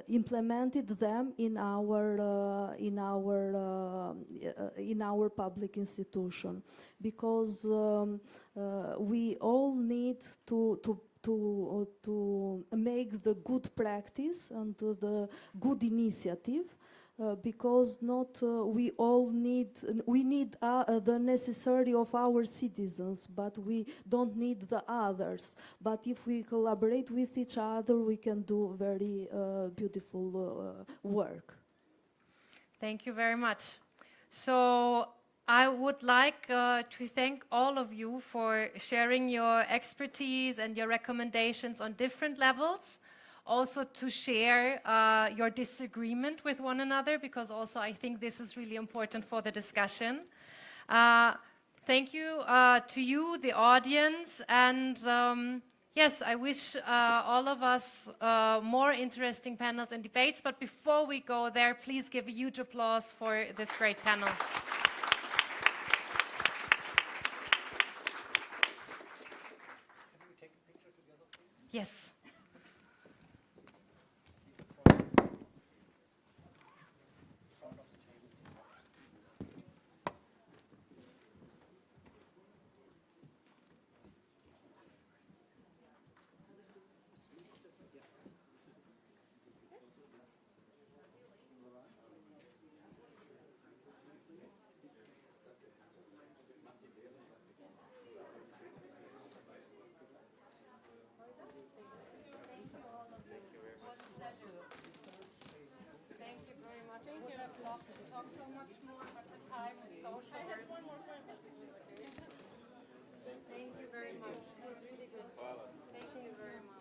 implement them in our public institution, because we all need to make the good practice and the good initiative, because we need the necessary of our citizens, but we don't need the others. But if we collaborate with each other, we can do very beautiful work. Thank you very much. So I would like to thank all of you for sharing your expertise and your recommendations on different levels. Also to share your disagreement with one another, because also I think this is really important for the discussion. Thank you to you, the audience, and yes, I wish all of us more interesting panels and debates, but before we go there, please give a huge applause for this great panel. Yes. Thank you very much. It was really good. Thank you very much.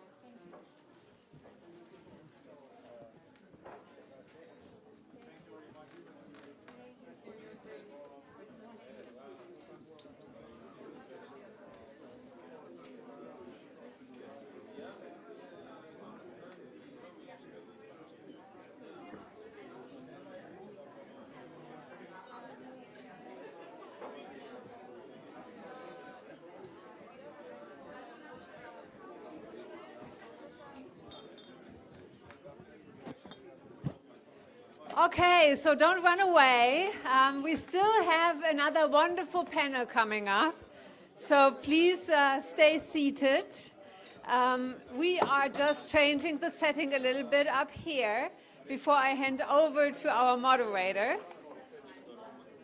Okay, so don't run away. We still have another wonderful panel coming up. So please stay seated. We are just changing the setting a little bit up here before I hand over to our moderator.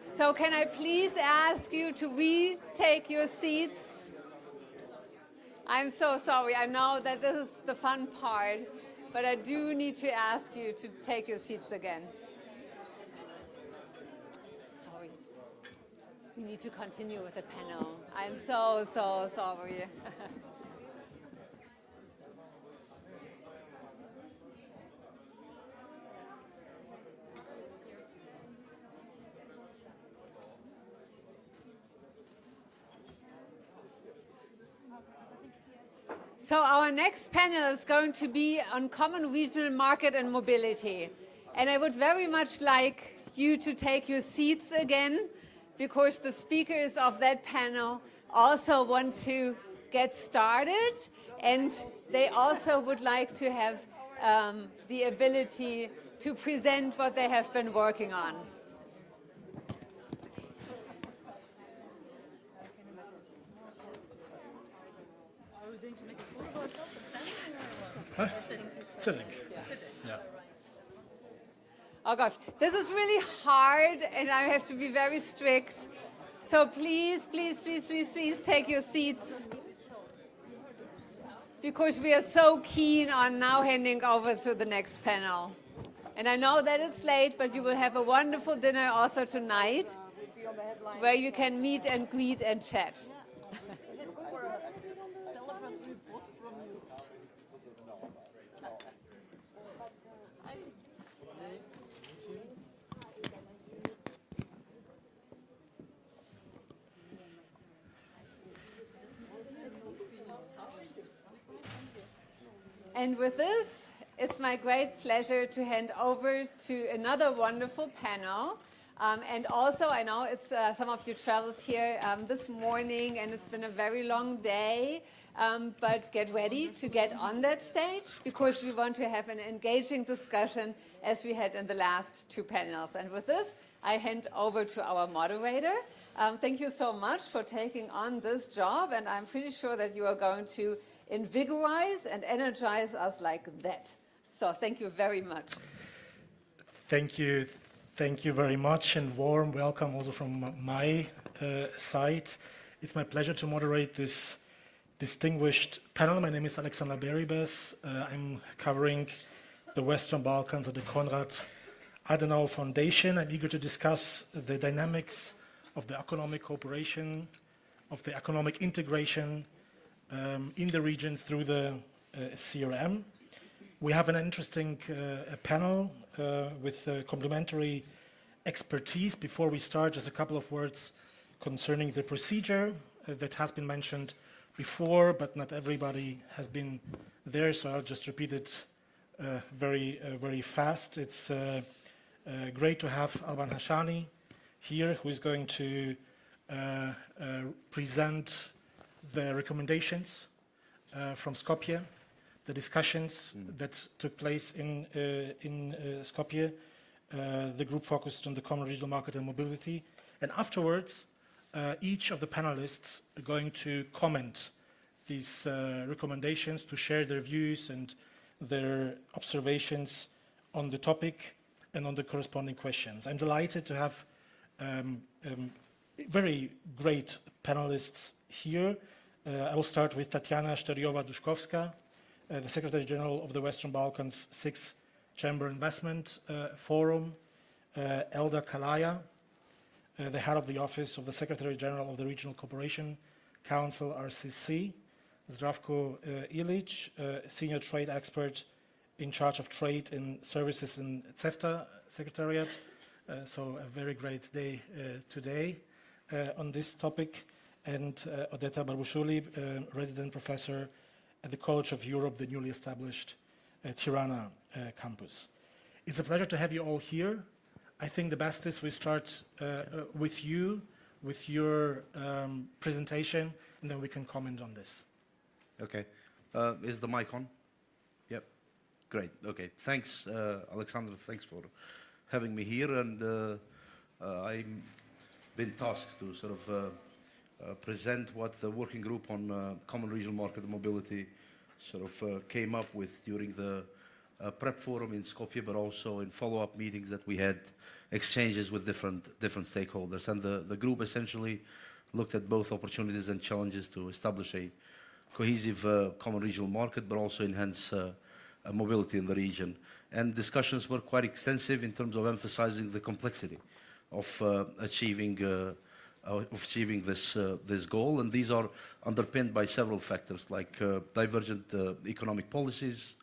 So can I please ask you to retake your seats? I'm so sorry. I know that this is the fun part, but I do need to ask you to take your seats again. Sorry. We need to continue with the panel. I'm so sorry. So our next panel is going to be on common regional market and mobility. And I would very much like you to take your seats again, because the speakers of that panel also want to get started, and they also would like to have the ability to present what they have been working on. Sitting. Yeah. Oh gosh, this is really hard and I have to be very strict. So please, please, please, please, please take your seats, because we are so keen on now handing over to the next panel. And I know that it's late, but you will have a wonderful dinner also tonight, where you can meet and greet and chat. And with this, it's my great pleasure to hand over to another wonderful panel. And also, I know it's some of you traveled here this morning, and it's been a very long day. But get ready to get on that stage, because we want to have an engaging discussion as we had in the last two panels. And with this, I hand over to our moderator. Thank you so much for taking on this job, and I'm pretty sure that you are going to invigorize and energize us like that. So thank you very much. Thank you very much, and warm welcome also from my side. It's my pleasure to moderate this distinguished panel. My name is Alexander Beribes. I'm covering the Western Balkans at the Konrad Adenauer Foundation. I'm eager to discuss the dynamics of the economic cooperation, of the economic integration in the region through the CRM. We have an interesting panel with complementary expertise. Before we start, just a couple of words concerning the procedure that has been mentioned before, but not everybody has been there, so I'll just repeat it very fast. It's great to have Alban Hashani here, who is going to present the recommendations from Skopje, the discussions that took place in Skopje. The group focused on the common regional market and mobility. And afterwards, each of the panelists are going to comment these recommendations, to share their views and their observations on the topic and on the corresponding questions. I'm delighted to have very great panelists here. I will start with Tatiana Szteriowa-Duszkowska, the Secretary General of the Western Balkans 6th Chamber Investment Forum, Elda Kalaya, the head of the Office of the Secretary General of the Regional Cooperation Council, RCC, Zdravko Ilic, Senior Trade Expert in charge of Trade and Services in CEFTA Secretariat. So a very great day today on this topic. And Odeta Barbushuli, Resident Professor at the College of Europe, the newly established Tirana campus. It's a pleasure to have you all here. I think the best is we start with you, with your presentation, and then we can comment on this. Okay. Is the mic on? Yep. Great. Okay. Thanks, Alexander. Thanks for having me here. And I've been tasked to sort of present what the working group on common regional market and mobility sort of came up with during the prep forum in Skopje, but also in follow-up meetings that we had exchanges with different stakeholders. And the group essentially looked at both opportunities and challenges to establish a cohesive common regional market, but also enhance mobility in the region. And discussions were quite extensive in terms of emphasizing the complexity of achieving this goal. And these are underpinned by several factors like divergent economic policies,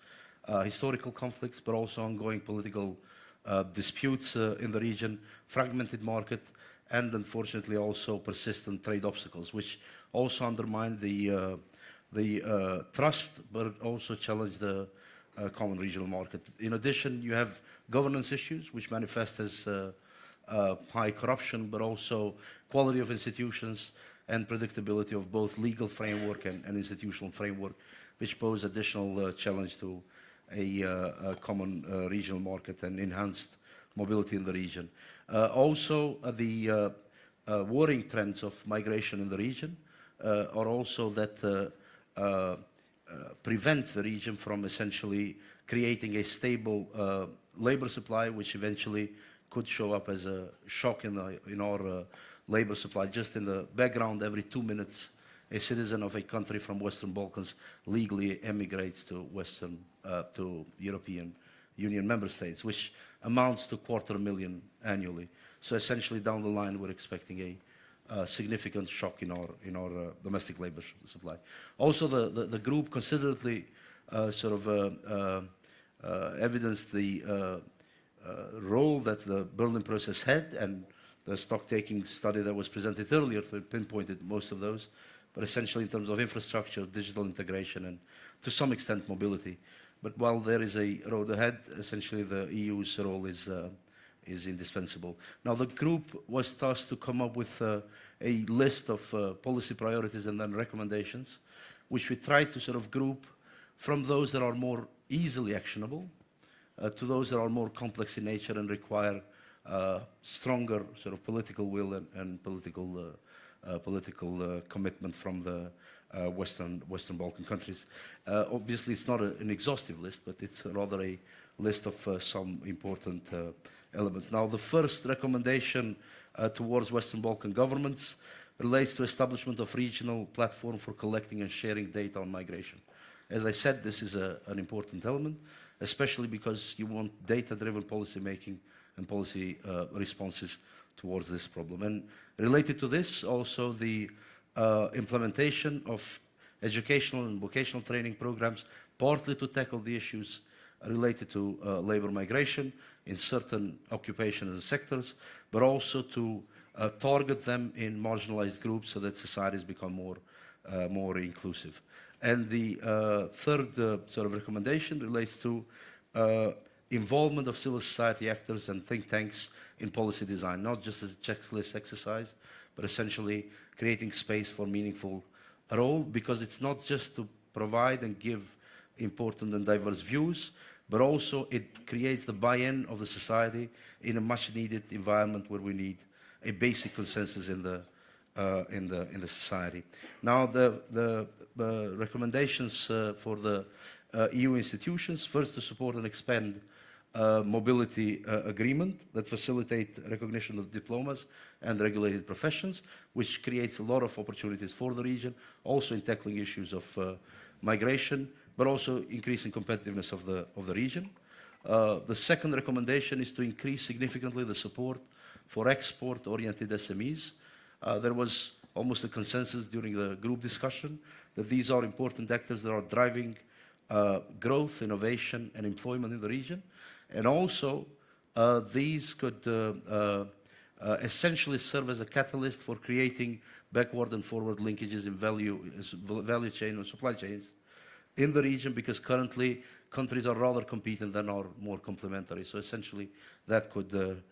historical conflicts, but also ongoing political disputes in the region, fragmented market, and unfortunately also persistent trade obstacles, which also undermine the trust, but also challenge the common regional market. In addition, you have governance issues, which manifest as high corruption, but also quality of institutions and predictability of both legal framework and institutional framework, which pose additional challenge to a common regional market and enhanced mobility in the region. Also, the worrying trends of migration in the region are also that prevent the region from essentially creating a stable labor supply, which eventually could show up as a shock in our labor supply. Just in the background, every 2 minutes, a citizen of a country from Western Balkans legally emigrates to European Union member states, which amounts to 250,000 annually. So essentially, down the line, we're expecting a significant shock in our domestic labor supply. Also, the group considerately evidenced the role that the Berlin process had, and the stock-taking study that was presented earlier pinpointed most of those, but essentially in terms of infrastructure, digital integration, and to some extent mobility. But while there is a road ahead, essentially the EU's role is indispensable. Now, the group was tasked to come up with a list of policy priorities and then recommendations, which we tried to sort of group from those that are more easily actionable to those that are more complex in nature and require stronger sort of political will and political commitment from the Western Balkan countries. Obviously, it's not an exhaustive list, but it's rather a list of some important elements. Now, the first recommendation towards Western Balkan governments relates to establishment of regional platform for collecting and sharing data on migration. As I said, this is an important element, especially because you want data-driven policy making and policy responses towards this problem. And related to this, also the implementation of educational and vocational training programs, partly to tackle the issues related to labor migration in certain occupations and sectors, but also to target them in marginalized groups so that societies become more inclusive. And the third sort of recommendation relates to involvement of civil society actors and think tanks in policy design, not just as a checklist exercise, but essentially creating space for meaningful role, because it's not just to provide and give important and diverse views, but also it creates the buy-in of the society in a much-needed environment where we need a basic consensus in the society. Now, the recommendations for the EU institutions: first, to support and expand mobility agreement that facilitate recognition of diplomas and regulated professions, which creates a lot of opportunities for the region, also in tackling issues of migration, but also increasing competitiveness of the region. The second recommendation is to increase significantly the support for export-oriented SMEs. There was almost a consensus during the group discussion that these are important actors that are driving growth, innovation, and employment in the region. And also, these could essentially serve as a catalyst for creating backward and forward linkages in value chain and supply chains in the region, because currently countries are rather competent than are more complementary. So essentially, that could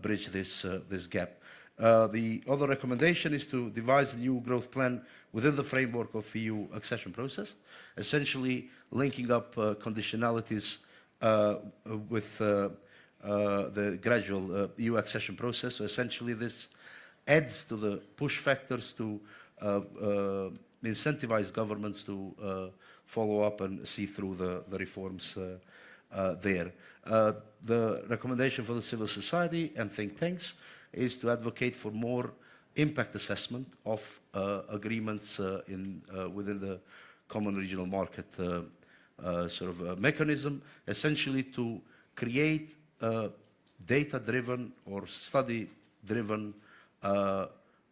bridge this gap. The other recommendation is to devise a new growth plan within the framework of EU accession process, essentially linking up conditionalities with the gradual EU accession process. So essentially this adds to the push factors to incentivize governments to follow up and see through the reforms there. The recommendation for the civil society and think tanks is to advocate for more impact assessment of agreements within the common regional market sort of mechanism, essentially to create data-driven or study-driven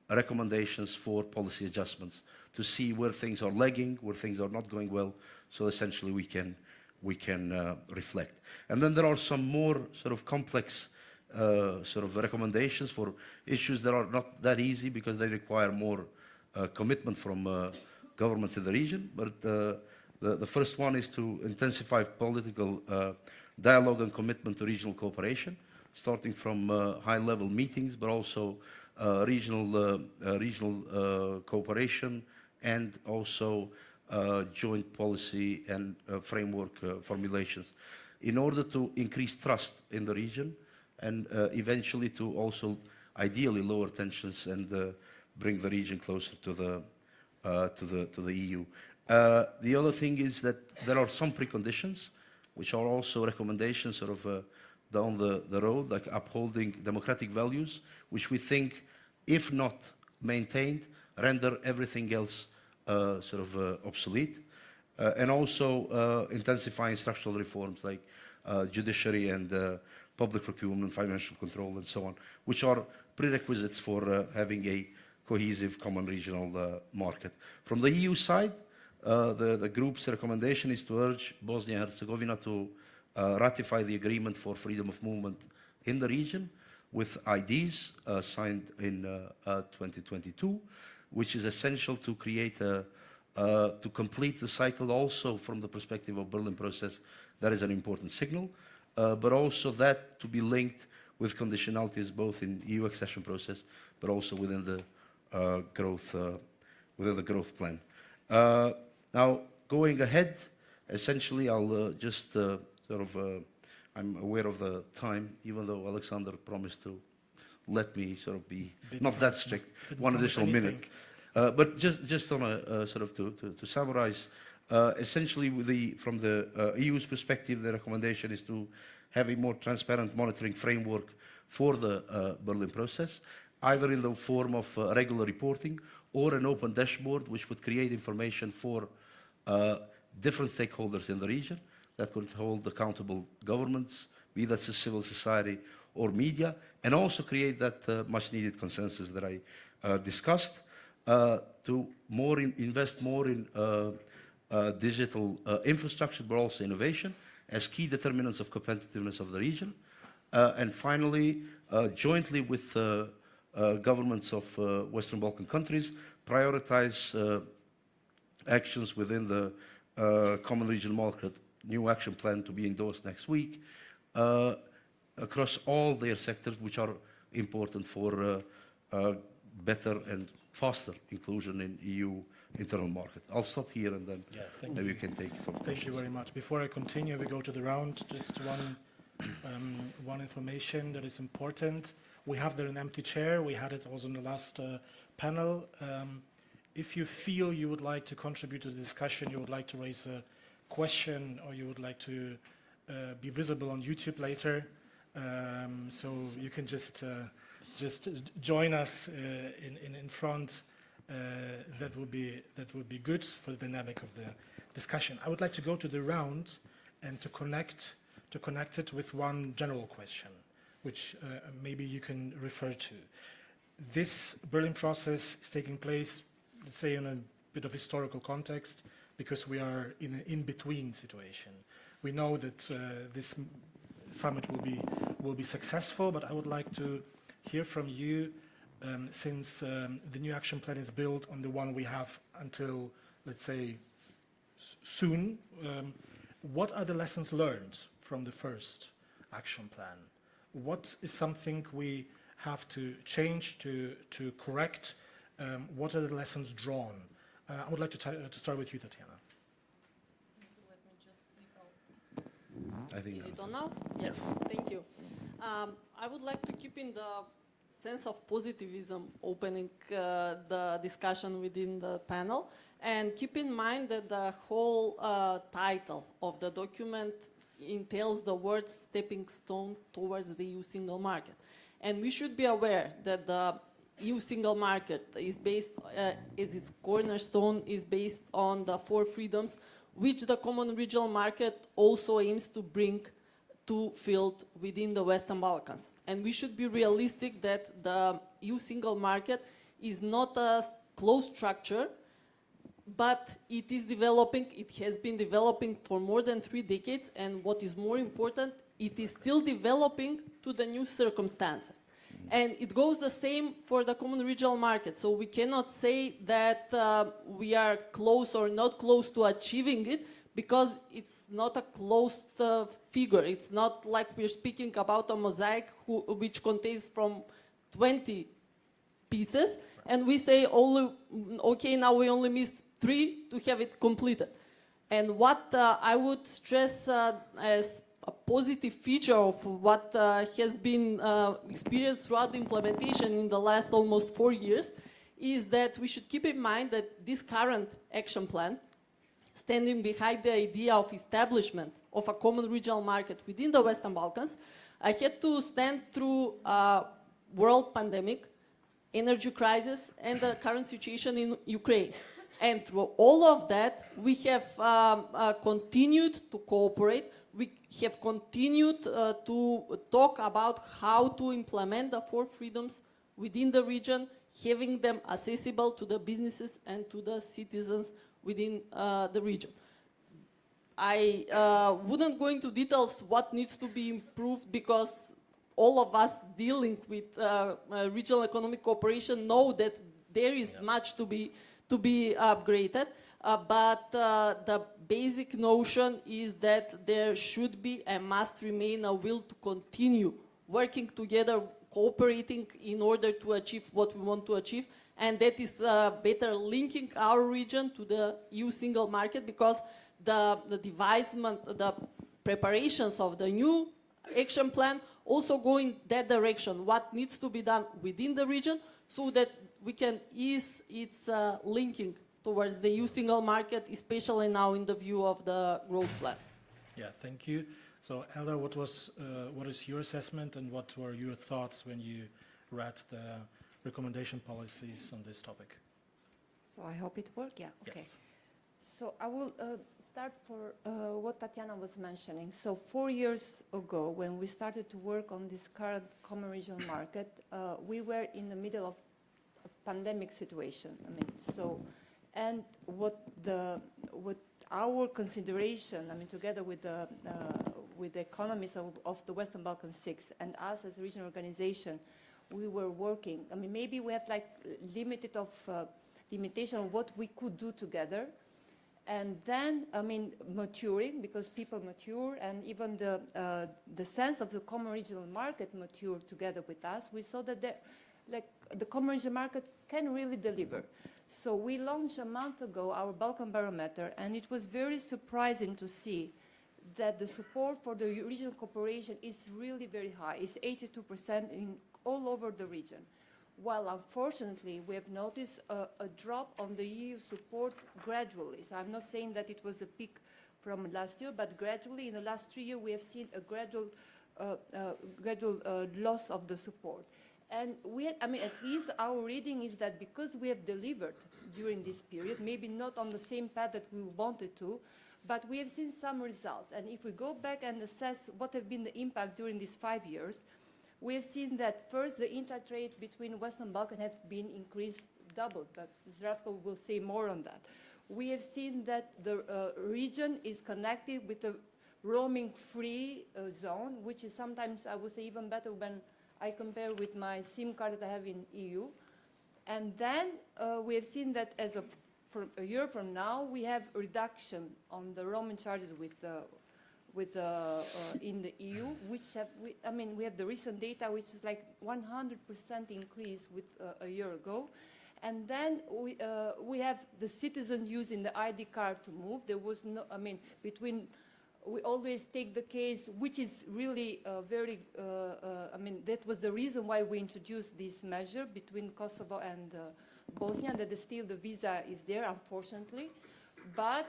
recommendations for policy adjustments to see where things are lagging, where things are not going well, so essentially we can reflect. And then there are some more sort of complex sort of recommendations for issues that are not that easy because they require more commitment from governments in the region. But the first one is to intensify political dialogue and commitment to regional cooperation, starting from high-level meetings, but also regional cooperation, and also joint policy and framework formulations, in order to increase trust in the region and eventually to also ideally lower tensions and bring the region closer to the EU. The other thing is that there are some preconditions, which are also recommendations sort of down the road, like upholding democratic values, which we think, if not maintained, render everything else sort of obsolete. And also intensifying structural reforms like judiciary and public procurement, financial control, and so on, which are prerequisites for having a cohesive common regional market. From the EU side, the group's recommendation is to urge Bosnia and Herzegovina to ratify the agreement for freedom of movement in the region with IDs signed in 2022, which is essential to create to complete the cycle. Also from the perspective of Berlin process, that is an important signal, but also that to be linked with conditionalities both in EU accession process, but also within the growth plan. Now, going ahead, essentially, I'll just sort of, I'm aware of the time, even though Alexander promised to let me sort of be not that strict, one additional minute. But just on a sort of to summarize, essentially from the EU's perspective, the recommendation is to have a more transparent monitoring framework for the Berlin process, either in the form of regular reporting or an open dashboard which would create information for different stakeholders in the region that could hold accountable governments, be that civil society or media, and also create that much needed consensus that I discussed, to invest more in digital infrastructure, but also innovation as key determinants of competitiveness of the region. And finally, jointly with governments of Western Balkan countries prioritize actions within the Common Regional Market new action plan to be endorsed next week across all their sectors, which are important for better and faster inclusion in EU internal market. I'll stop here and then maybe you can take some questions. Thank you very much. Before I continue, we go to the round. Just one information that is important. We have there an empty chair. We had it also in the last panel. If you feel you would like to contribute to the discussion, you would like to raise a question, or you would like to be visible on YouTube later, so you can just join us in front. That would be good for the dynamic of the discussion. I would like to go to the round and to connect it with one general question, which maybe you can refer to. This Berlin process is taking place, let's say, in a bit of historical context, because we are in an in-between situation. We know that this summit will be successful, but I would like to hear from you, since the new action plan is built on the one we have until, let's say, soon. What are the lessons learned from the first action plan? What is something we have to change, to correct? What are the lessons drawn? I would like to start with you, Tatiana. I think Is it on now? Yes. Thank you. I would like to keep in the sense of positivism opening the discussion within the panel, and keep in mind that the whole title of the document entails the word stepping stone towards the EU single market. And we should be aware that the EU single market is based, is its cornerstone, is based on the 4 freedoms, which the common regional market also aims to bring to field within the Western Balkans. And we should be realistic that the EU single market is not a closed structure, but it is developing, it has been developing for more than 3 decades, and what is more important, it is still developing to the new circumstances. And it goes the same for the common regional market. So we cannot say that we are close or not close to achieving it, because it's not a closed figure. It's not like we're speaking about a mosaic which contains from 20 pieces, and we say, okay, now we only missed 3 to have it completed. And what I would stress as a positive feature of what has been experienced throughout the implementation in the last almost 4 years is that we should keep in mind that this current action plan, standing behind the idea of establishment of a common regional market within the Western Balkans, I had to stand through a world pandemic, energy crisis, and the current situation in Ukraine. And through all of that, we have continued to cooperate. We have continued to talk about how to implement the 4 freedoms within the region, having them accessible to the businesses and to the citizens within the region. I wouldn't go into details what needs to be improved, because all of us dealing with regional economic cooperation know that there is much to be upgraded. But the basic notion is that there should be and must remain a will to continue working together, cooperating in order to achieve what we want to achieve. And that is better linking our region to the EU single market, because the devisement, the preparations of the new action plan also go in that direction. What needs to be done within the region so that we can ease its linking towards the EU single market, especially now in the view of the growth plan. Yeah, thank you. So, Elder, what is your assessment, and what were your thoughts when you read the recommendation policies on this topic? So I hope it worked, yeah, okay. Yes. So I will start for what Tatiana was mentioning. So 4 years ago, when we started to work on this current common regional market, we were in the middle of a pandemic situation. I mean, so, and what our consideration, I mean, together with the economies of the Western Balkan 6 and us as a regional organization, we were working. I mean, maybe we have like limitation of what we could do together. And then, I mean, maturing, because people mature, and even the sense of the common regional market matured together with us. We saw that the common regional market can really deliver. So we launched a month ago our Balkan Barometer, and it was very surprising to see that the support for the regional cooperation is really very high. It's 82% all over the region. While unfortunately, we have noticed a drop on the EU support gradually. So I'm not saying that it was a peak from last year, but gradually in the last 3 years, we have seen a gradual loss of the support. And I mean, at least our reading is that because we have delivered during this period, maybe not on the same path that we wanted to, but we have seen some results. And if we go back and assess what have been the impact during these 5 years, we have seen that first the intra-trade between Western Balkans have been increased double, but Zdravko will say more on that. We have seen that the region is connected with a roaming-free zone, which is sometimes, I would say, even better when I compare with my SIM card that I have in EU. And then we have seen that as of a year from now, we have a reduction on the roaming charges in the EU, which we have the recent data, which is like 100% increase with a year ago. And then we have the citizens using the ID card to move. There was no, we always take the case, which is really that was the reason why we introduced this measure between Kosovo and Bosnia, that still the visa is there, unfortunately. But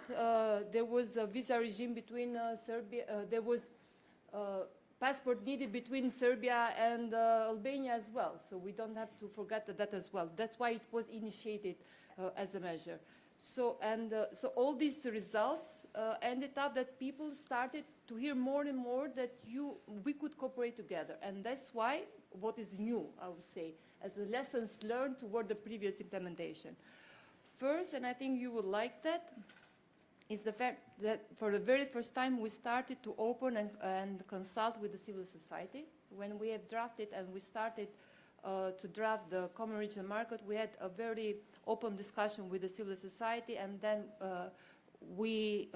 there was a visa regime between Serbia, there was passport needed between Serbia and Albania as well. So we don't have to forget that as well. That's why it was initiated as a measure. So all these results ended up that people started to hear more and more that we could cooperate together. And that's why what is new, I would say, as a lessons learned toward the previous implementation. First, and I think you would like that, is the fact that for the very first time we started to open and consult with the civil society. When we have drafted and we started to draft the common regional market, we had a very open discussion with the civil society, and then we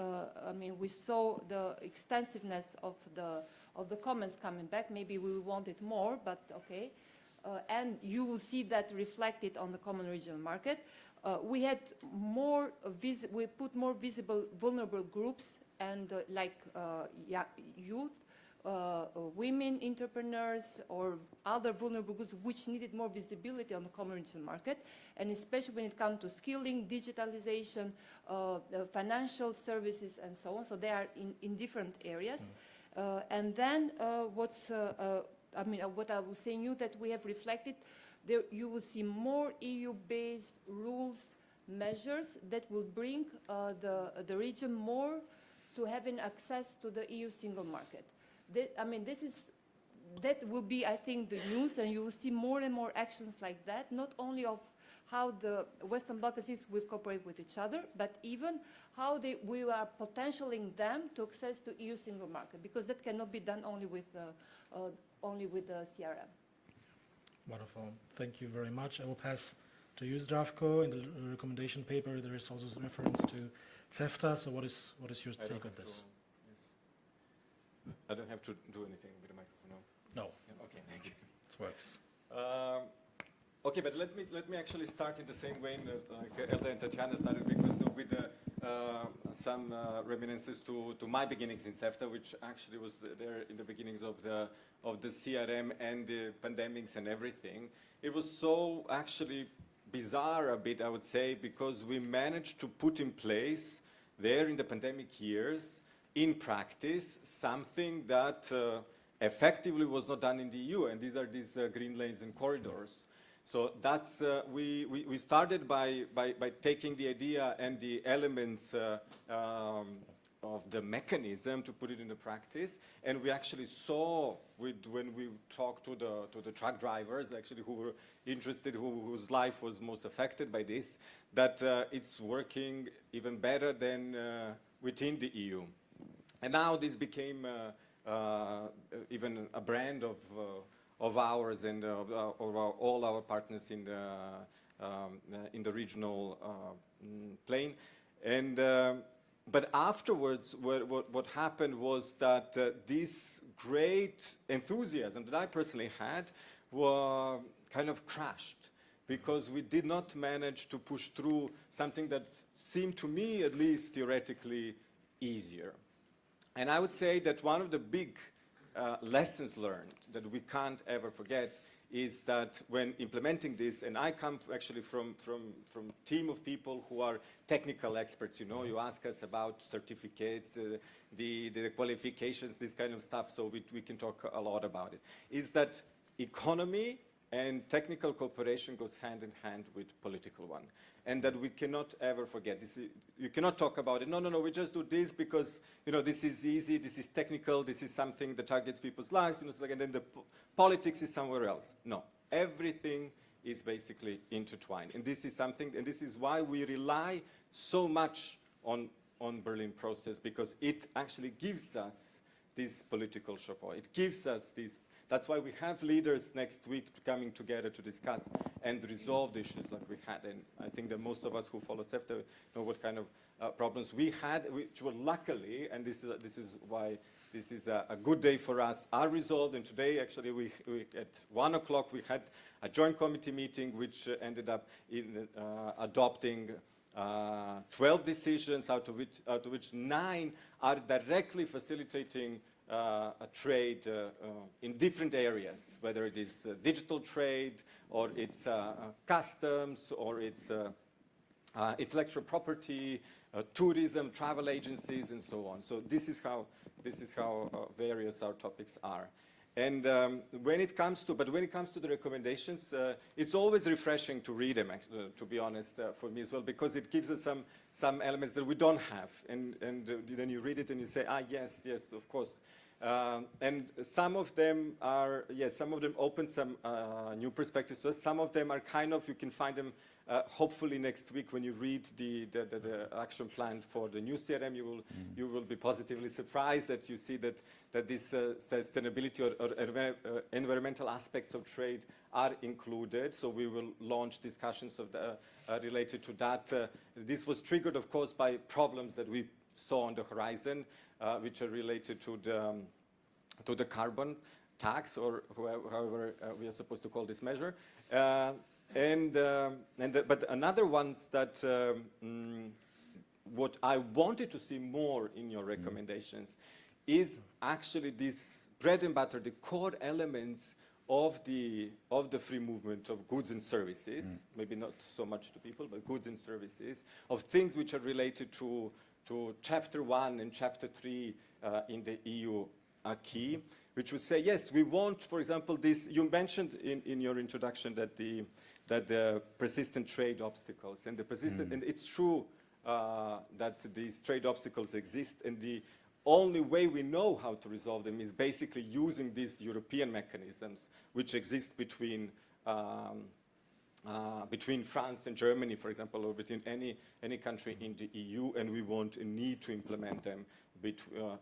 saw the extensiveness of the comments coming back. Maybe we wanted more, but okay. And you will see that reflected on the common regional market. We had we put more visible vulnerable groups and youth, women entrepreneurs, or other vulnerable groups which needed more visibility on the common regional market, and especially when it comes to skilling, digitalization, financial services, and so on. So they are in different areas. And then what I was saying you that we have reflected, there you will see more EU-based rules, measures that will bring the region more to having access to the EU single market. That will be, I think, the news, and you will see more and more actions like that, not only of how the Western Balkans will cooperate with each other, but even how we are potentialing them to access to EU single market, because that cannot be done only with the CRM. Wonderful. Thank you very much. I will pass to you, Zdravko. In the recommendation paper, there is also a reference to CEFTA. So what is your take on this? I don't have to do anything with the microphone now? No. Yeah, okay, thank you. It works. Okay, but let me actually start in the same way that Elda and Tatiana started, because with some reminiscences to my beginnings in CEFTA, which actually was there in the beginnings of the CRM and the pandemics and everything. It was so actually bizarre a bit, I would say, because we managed to put in place there in the pandemic years, in practice, something that effectively was not done in the EU, and these are these green lanes and corridors. So that's, we started by taking the idea and the elements of the mechanism to put it into practice, and we actually saw when we talked to the truck drivers actually who were interested, whose life was most affected by this, that it's working even better than within the EU. And now this became even a brand ours and of all our partners in the regional plane. And but afterwards, what happened was that this great enthusiasm that I personally had kind of crashed, because we did not manage to push through something that seemed to me, at least theoretically, easier. And I would say that one of the big lessons learned that we can't ever forget is that when implementing this, and I come actually from a team of people who are technical experts, you know, you ask us about certificates, the qualifications, this kind of stuff, so we can talk a lot about it, is that economy and technical cooperation goes hand in hand with political one. And that we cannot ever forget. You cannot talk about it. No, we just do this because, you know, this is easy, this is technical, this is something that targets people's lives, you know, and then the politics is somewhere else. No, everything is basically intertwined. And this is something, and this is why we rely so much on Berlin process, because it actually gives us this political support. It gives us this. That's why we have leaders next week coming together to discuss and resolve the issues like we had. And I think that most of us who followed CEFTA know what kind of problems we had, which were luckily, and this is why this is a good day for us, are resolved. And today, actually, we at 1 o'clock, we had a joint committee meeting, which ended up in adopting 12 decisions, out of which 9 are directly facilitating a trade in different areas, whether it is digital trade, or it's customs, or it's intellectual property, tourism, travel agencies, and so on. So this is how various our topics are. And when it comes to the recommendations, it's always refreshing to read them, to be honest, for me as well, because it gives us some elements that we don't have. And then you read it and you say, yes, of course. And some of them are, some of them open some new perspectives. So some of them are kind of, you can find them hopefully next week when you read the action plan for the new CRM. You will be positively surprised that you see that this sustainability or environmental aspects of trade are included. So we will launch discussions of related to that. This was triggered, of course, by problems that we saw on the horizon, which are related to the carbon tax, or however we are supposed to call this measure. But another ones that what I wanted to see more in your recommendations is actually this bread and butter, the core elements of the free movement of goods and services, maybe not so much to people, but goods and services, of things which are related to Chapter 1 and Chapter 3 in the EU acquis, which would say, yes, we want, for example, this, you mentioned in your introduction that the persistent trade obstacles, and and it's true that these trade obstacles exist, and the only way we know how to resolve them is basically using these European mechanisms which exist between France and Germany, for example, or between any country in the EU, and we want and need to implement them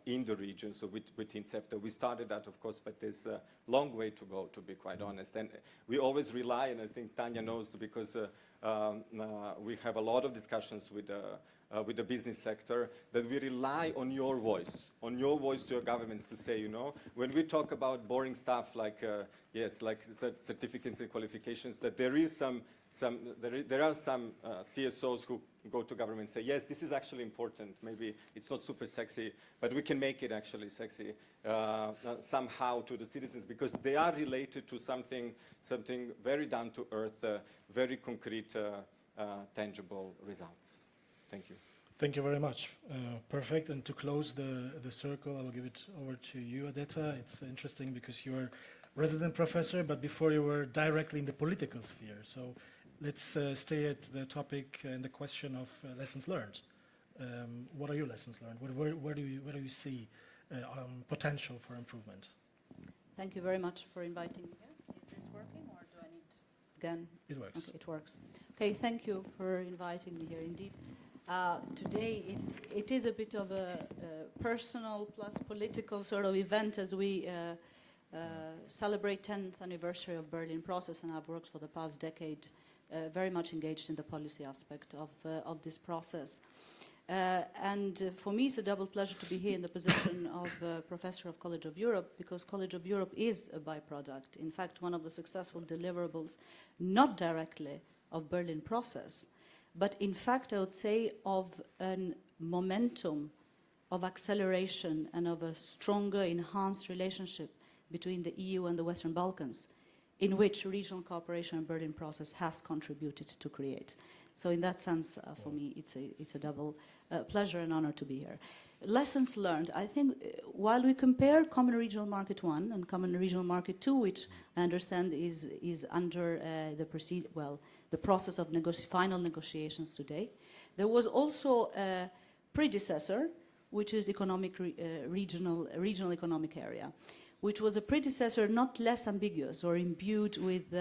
in the region, so within CEFTA. We started that, of course, but there's a long way to go, to be quite honest. And we always rely, and I think Tanya knows, because we have a lot of discussions with the business sector, that we rely on your voice to your governments to say, you know, when we talk about boring stuff like certificates and qualifications, that there is there are some CSOs who go to government and say, yes, this is actually important. Maybe it's not super sexy, but we can make it actually sexy somehow to the citizens, because they are related to something very down to earth, very concrete, tangible results. Thank you. Thank you very much. Perfect. And to close the circle, I will give it over to you, Adetta. It's interesting because you're resident professor, but before you were directly in the political sphere. So let's stay at the topic and the question of lessons learned. What are your lessons learned? Where do you see potential for improvement? Thank you very much for inviting me here. Is this working, or do I need again? It works. Okay, it works. Okay, thank you for inviting me here. Indeed, today it is a bit of a personal plus political sort of event, as we celebrate 10th anniversary of Berlin process, and I've worked for the past decade very much engaged in the policy aspect of this process. For me, it's a double pleasure to be here in the position of Professor of College of Europe, because College of Europe is a byproduct. In fact, one of the successful deliverables, not directly of Berlin process, but in fact, I would say of a momentum of acceleration and of a stronger, enhanced relationship between the EU and the Western Balkans, in which regional cooperation and Berlin process has contributed to create. So in that sense, for me, it's a double pleasure and honor to be here. Lessons learned, I think, while we compare Common Regional Market 1 and Common Regional Market 2, which I understand is under the process of final negotiations today, there was also a predecessor, which is regional economic area, which was a predecessor not less ambiguous or imbued with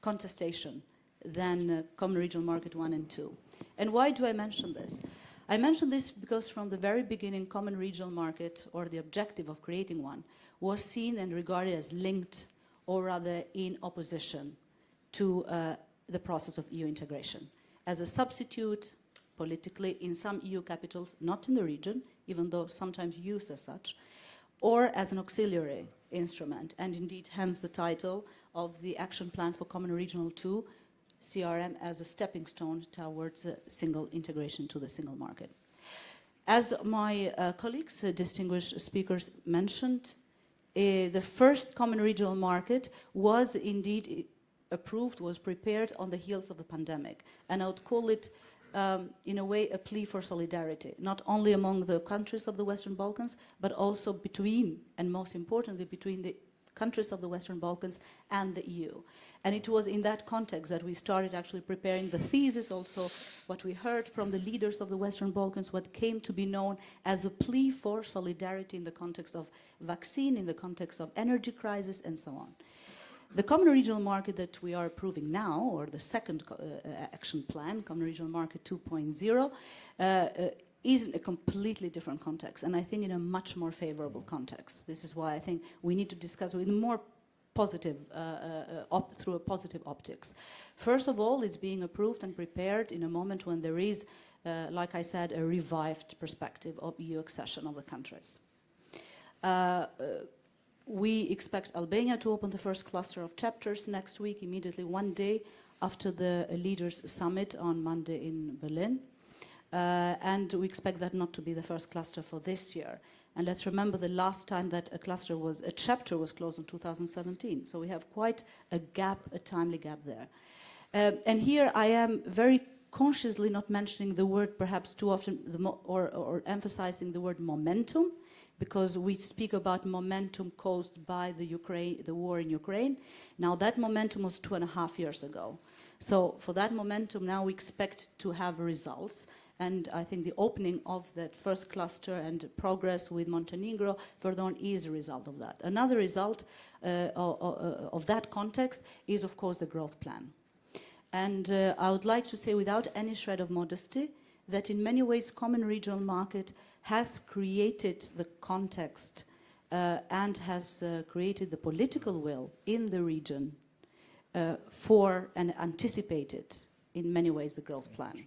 contestation than Common Regional Market 1 and 2. And why do I mention this? I mention this because from the very beginning, Common Regional Market, or the objective of creating one, was seen and regarded as linked, or rather in opposition to the process of EU integration, as a substitute politically in some EU capitals, not in the region, even though sometimes used as such, or as an auxiliary instrument, and indeed hence the title of the Action Plan for Common Regional 2, CRM, as a stepping stone towards single integration to the single market. As my colleagues, distinguished speakers mentioned, the first Common Regional Market was indeed approved, was prepared on the heels of the pandemic, and I would call it in a way a plea for solidarity, not only among the countries of the Western Balkans, but also between, and most importantly, between the countries of the Western Balkans and the EU. And it was in that context that we started actually preparing the thesis, also what we heard from the leaders of the Western Balkans, what came to be known as a plea for solidarity in the context of vaccine, in the context of energy crisis, and so on. The Common Regional Market that we are approving now, or the second action plan, Common Regional Market 2.0, is in a completely different context, and I think in a much more favorable context. This is why I think we need to discuss with more positive, through a positive optics. First of all, it's being approved and prepared in a moment when there is, like I said, a revived perspective of EU accession of the countries. We expect Albania to open the first cluster of chapters next week, immediately one day after the leaders' summit on Monday in Berlin. And we expect that not to be the first cluster for this year. And let's remember the last time that a chapter was closed in 2017. So we have quite a gap, a timely gap there. And here I am very consciously not mentioning the word perhaps too often, or emphasizing the word momentum, because we speak about momentum caused by the war in Ukraine. Now that momentum was 2.5 years ago. So for that momentum now we expect to have results. And I think the opening of that first cluster and progress with Montenegro further on is a result of that. Another result of that context is, of course, the growth plan. And I would like to say, without any shred of modesty, that in many ways Common Regional Market has created the context and has created the political will in the region for and anticipated in many ways the growth plan.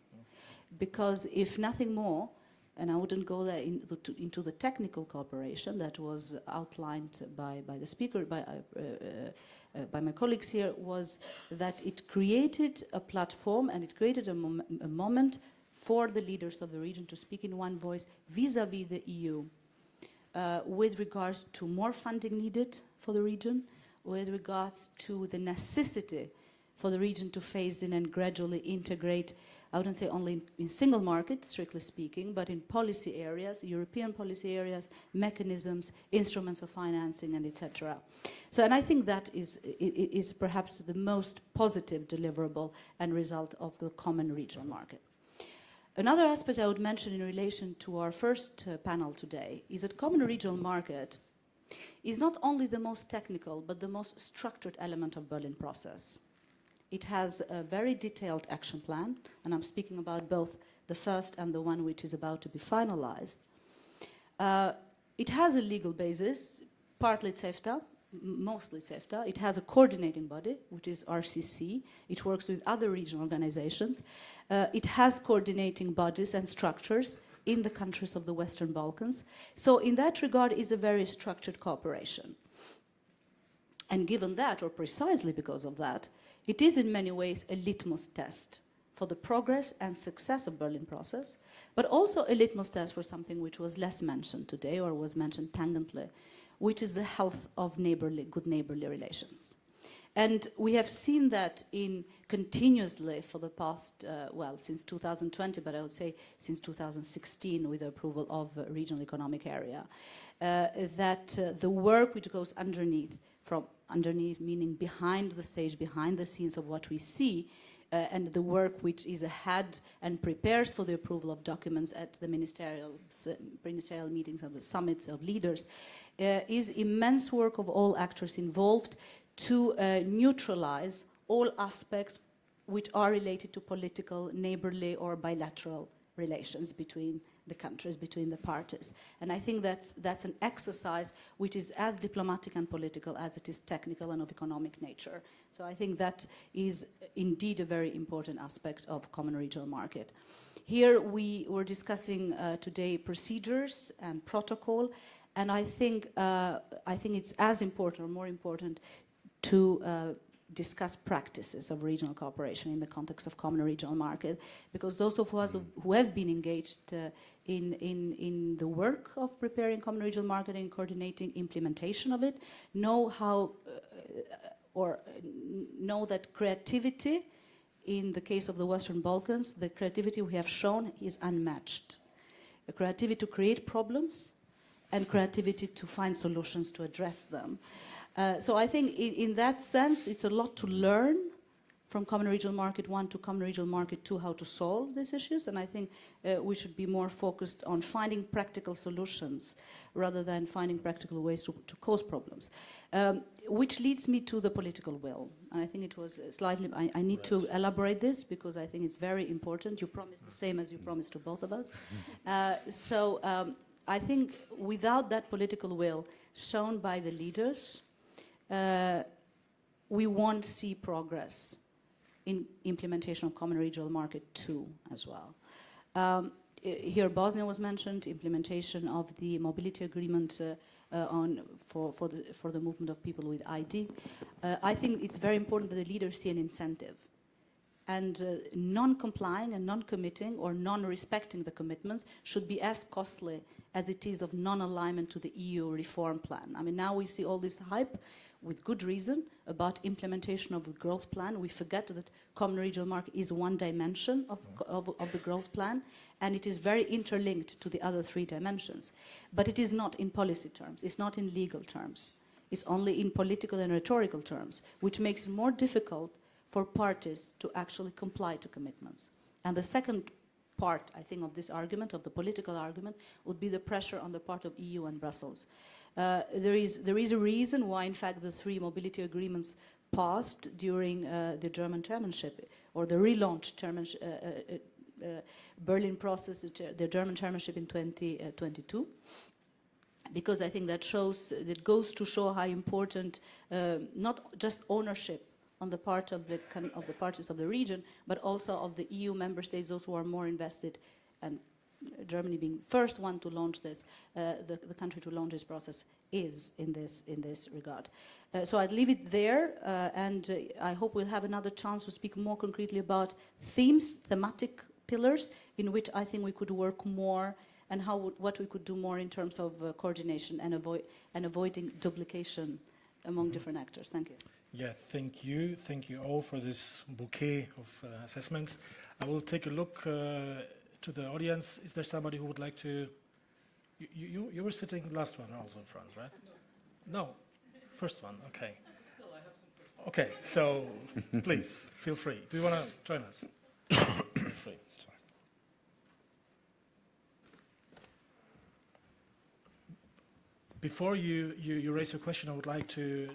Because if nothing more, and I wouldn't go there into the technical cooperation that was outlined by the speaker, by my colleagues here, was that it created a platform and it created a moment for the leaders of the region to speak in one voice vis-à-vis the EU with regards to more funding needed for the region, with regards to the necessity for the region to phase in and gradually integrate, I wouldn't say only in single markets, strictly speaking, but in policy areas, European policy areas, mechanisms, instruments of financing, and etc. So, and I think that is perhaps the most positive deliverable and result of the Common Regional Market. Another aspect I would mention in relation to our first panel today is that Common Regional Market is not only the most technical, but the most structured element of Berlin process. It has a very detailed action plan, and I'm speaking about both the first and the one which is about to be finalized. It has a legal basis, partly it's EFTA, mostly CEFTA. It has a coordinating body, which is RCC. It works with other regional organizations. It has coordinating bodies and structures in the countries of the Western Balkans. So in that regard, it's a very structured cooperation. And given that, or precisely because of that, it is in many ways a litmus test for the progress and success of Berlin process, but also a litmus test for something which was less mentioned today, or was mentioned tangentially, which is the health of good neighborly relations. And we have seen that in continuously for the past, well, since 2020, but I would say since 2016 with the approval of Regional Economic Area, that the work which goes underneath, from underneath meaning behind the stage, behind the scenes of what we see, and the work which is ahead and prepares for the approval of documents at the ministerial meetings and the summits of leaders, is immense work of all actors involved to neutralize all aspects which are related to political, neighborly or bilateral relations between the countries, between the parties. And I think that's an exercise which is as diplomatic and political as it is technical and of economic nature. So I think that is indeed a very important aspect of common regional market. Here we were discussing today procedures and protocol, and I think it's as important or more important to discuss practices of regional cooperation in the context of common regional market, because those of us who have been engaged in the work of preparing common regional market and coordinating implementation of it know how or know that creativity in the case of the Western Balkans, the creativity we have shown is unmatched. The creativity to create problems and creativity to find solutions to address them. So I think in that sense, it's a lot to learn from Common Regional Market 1 to Common Regional Market 2, how to solve these issues. And I think we should be more focused on finding practical solutions rather than finding practical ways to cause problems. Which leads me to the political will. And I think it was slightly, I need to elaborate this because I think it's very important. You promised the same as you promised to both of us. I think without that political will shown by the leaders, we won't see progress in implementation of Common Regional Market 2 as well. Here Bosnia was mentioned, implementation of the mobility agreement for the movement of people with ID. I think it's very important that the leaders see an incentive. And non-complying and non-committing or non-respecting the commitments should be as costly as it is of non-alignment to the EU reform plan. I mean, now we see all this hype, with good reason, about implementation of the growth plan. We forget that common regional market is one dimension of the growth plan, and it is very interlinked to the other three dimensions. But it is not in policy terms, it's not in legal terms. It's only in political and rhetorical terms, which makes it more difficult for parties to actually comply to commitments. And the second part, I think, of this argument, of the political argument, would be the pressure on the part of EU and Brussels. There is a reason why, in fact, the three mobility agreements passed during the German chairmanship, or the relaunched Berlin process, the German chairmanship in 2022. Because I think that goes to show how important not just ownership on the part of the parties of the region, but also of the EU member states, those who are more invested, and Germany being the first one to launch this, the country to launch this process is in this regard. So I'd leave it there, and I hope we'll have another chance to speak more concretely about thematic pillars in which I think we could work more, and what we could do more in terms of coordination and avoiding duplication among different actors. Thank you. Yeah, thank you. Thank you all for this bouquet of assessments. I will take a look to the audience. Is there somebody who would like to? You were sitting last one also in front, right? No, first one. Okay. Okay, so please feel free. Do you want to join us? Feel free. Before you raise your question, I would like to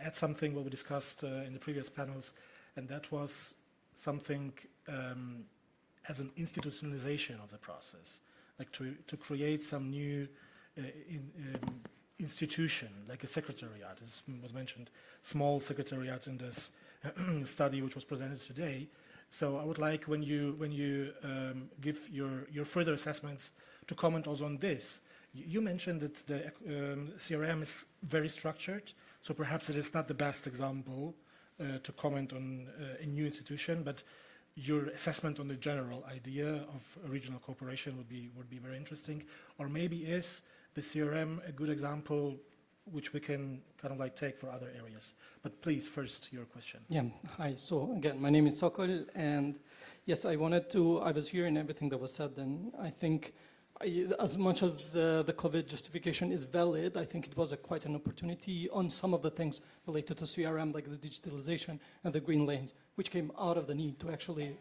add something what we discussed in the previous panels, and that was something as an institutionalization of the process, like to create some new institution, like a secretariat, as was mentioned, small secretariat in this study which was presented today. So I would like, when you give your further assessments, to comment also on this. You mentioned that the CRM is very structured, so perhaps it is not the best example to comment on a new institution, but your assessment on the general idea of regional cooperation would be very interesting. Or maybe is the CRM a good example which we can kind of like take for other areas? But please, first, your question. Yeah, hi. So again, my name is Sokol, and yes, I was hearing everything that was said, and I think as much as the COVID justification is valid, I think it was quite an opportunity on some of the things related to CRM, like the digitalization and the green lanes, which came out of the need to actually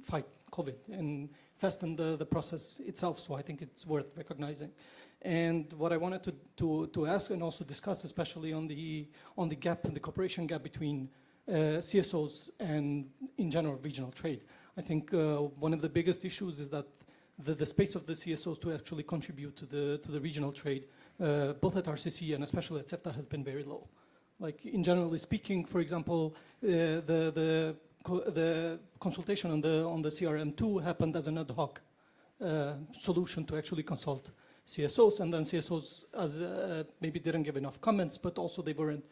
fight COVID and fasten the process itself. So I think it's worth recognizing. And what I wanted to ask and also discuss, especially on the gap, the cooperation gap between CSOs and, in general, regional trade. I think one of the biggest issues is that the space of the CSOs to actually contribute to the regional trade, both at RCC and especially at CEFTA, has been very low. Like, in generally speaking, for example, the consultation on the CRM2 happened as an ad hoc solution to actually consult CSOs, and then CSOs maybe didn't give enough comments, but also they weren't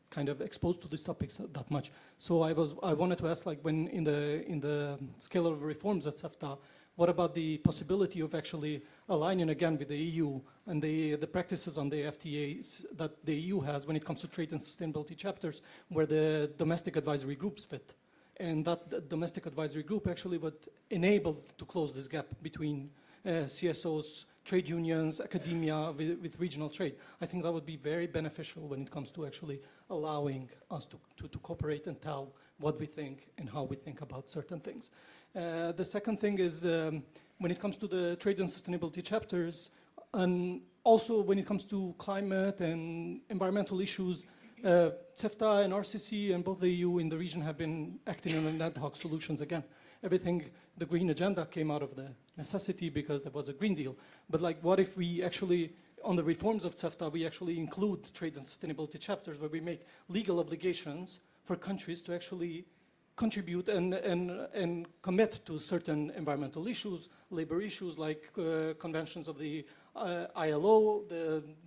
kind of exposed to these topics that much. So I wanted to ask, like, when in the scale of reforms at CEFTA, what about the possibility of actually aligning again with the EU and the practices on the FTAs that the EU has when it comes to trade and sustainability chapters, where the domestic advisory groups fit? And that domestic advisory group actually would enable to close this gap between CSOs, trade unions, academia with regional trade. I think that would be very beneficial when it comes to actually allowing us to cooperate and tell what we think and how we think about certain things. The second thing is when it comes to the trade and sustainability chapters, and also when it comes to climate and environmental issues, CEFTA and RCC and both the EU in the region have been acting on ad hoc solutions again. Everything, the green agenda came out of the necessity because there was a Green Deal. But like, what if we actually, on the reforms of CEFTA, we actually include trade and sustainability chapters where we make legal obligations for countries to actually contribute and commit to certain environmental issues, labor issues, like conventions of the ILO,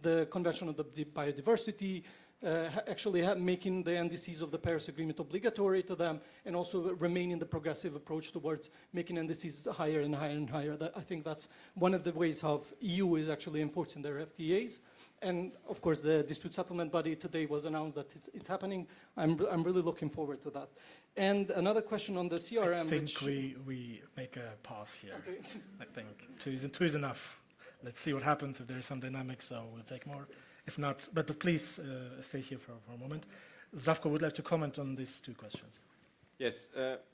the Convention of the Biodiversity, actually making the NDCs of the Paris Agreement obligatory to them, and also remaining the progressive approach towards making NDCs higher and higher and higher. I think that's one of the ways how EU is actually enforcing their FTAs. And of course, the dispute settlement body today was announced that it's happening. I'm really looking forward to that. And another question on the CRM. I think we make a pause here. Okay. I think two is enough. Let's see what happens. If there's some dynamics, so we'll take more. If not, but please stay here for a moment. Zdravko would like to comment on these two questions. Yes,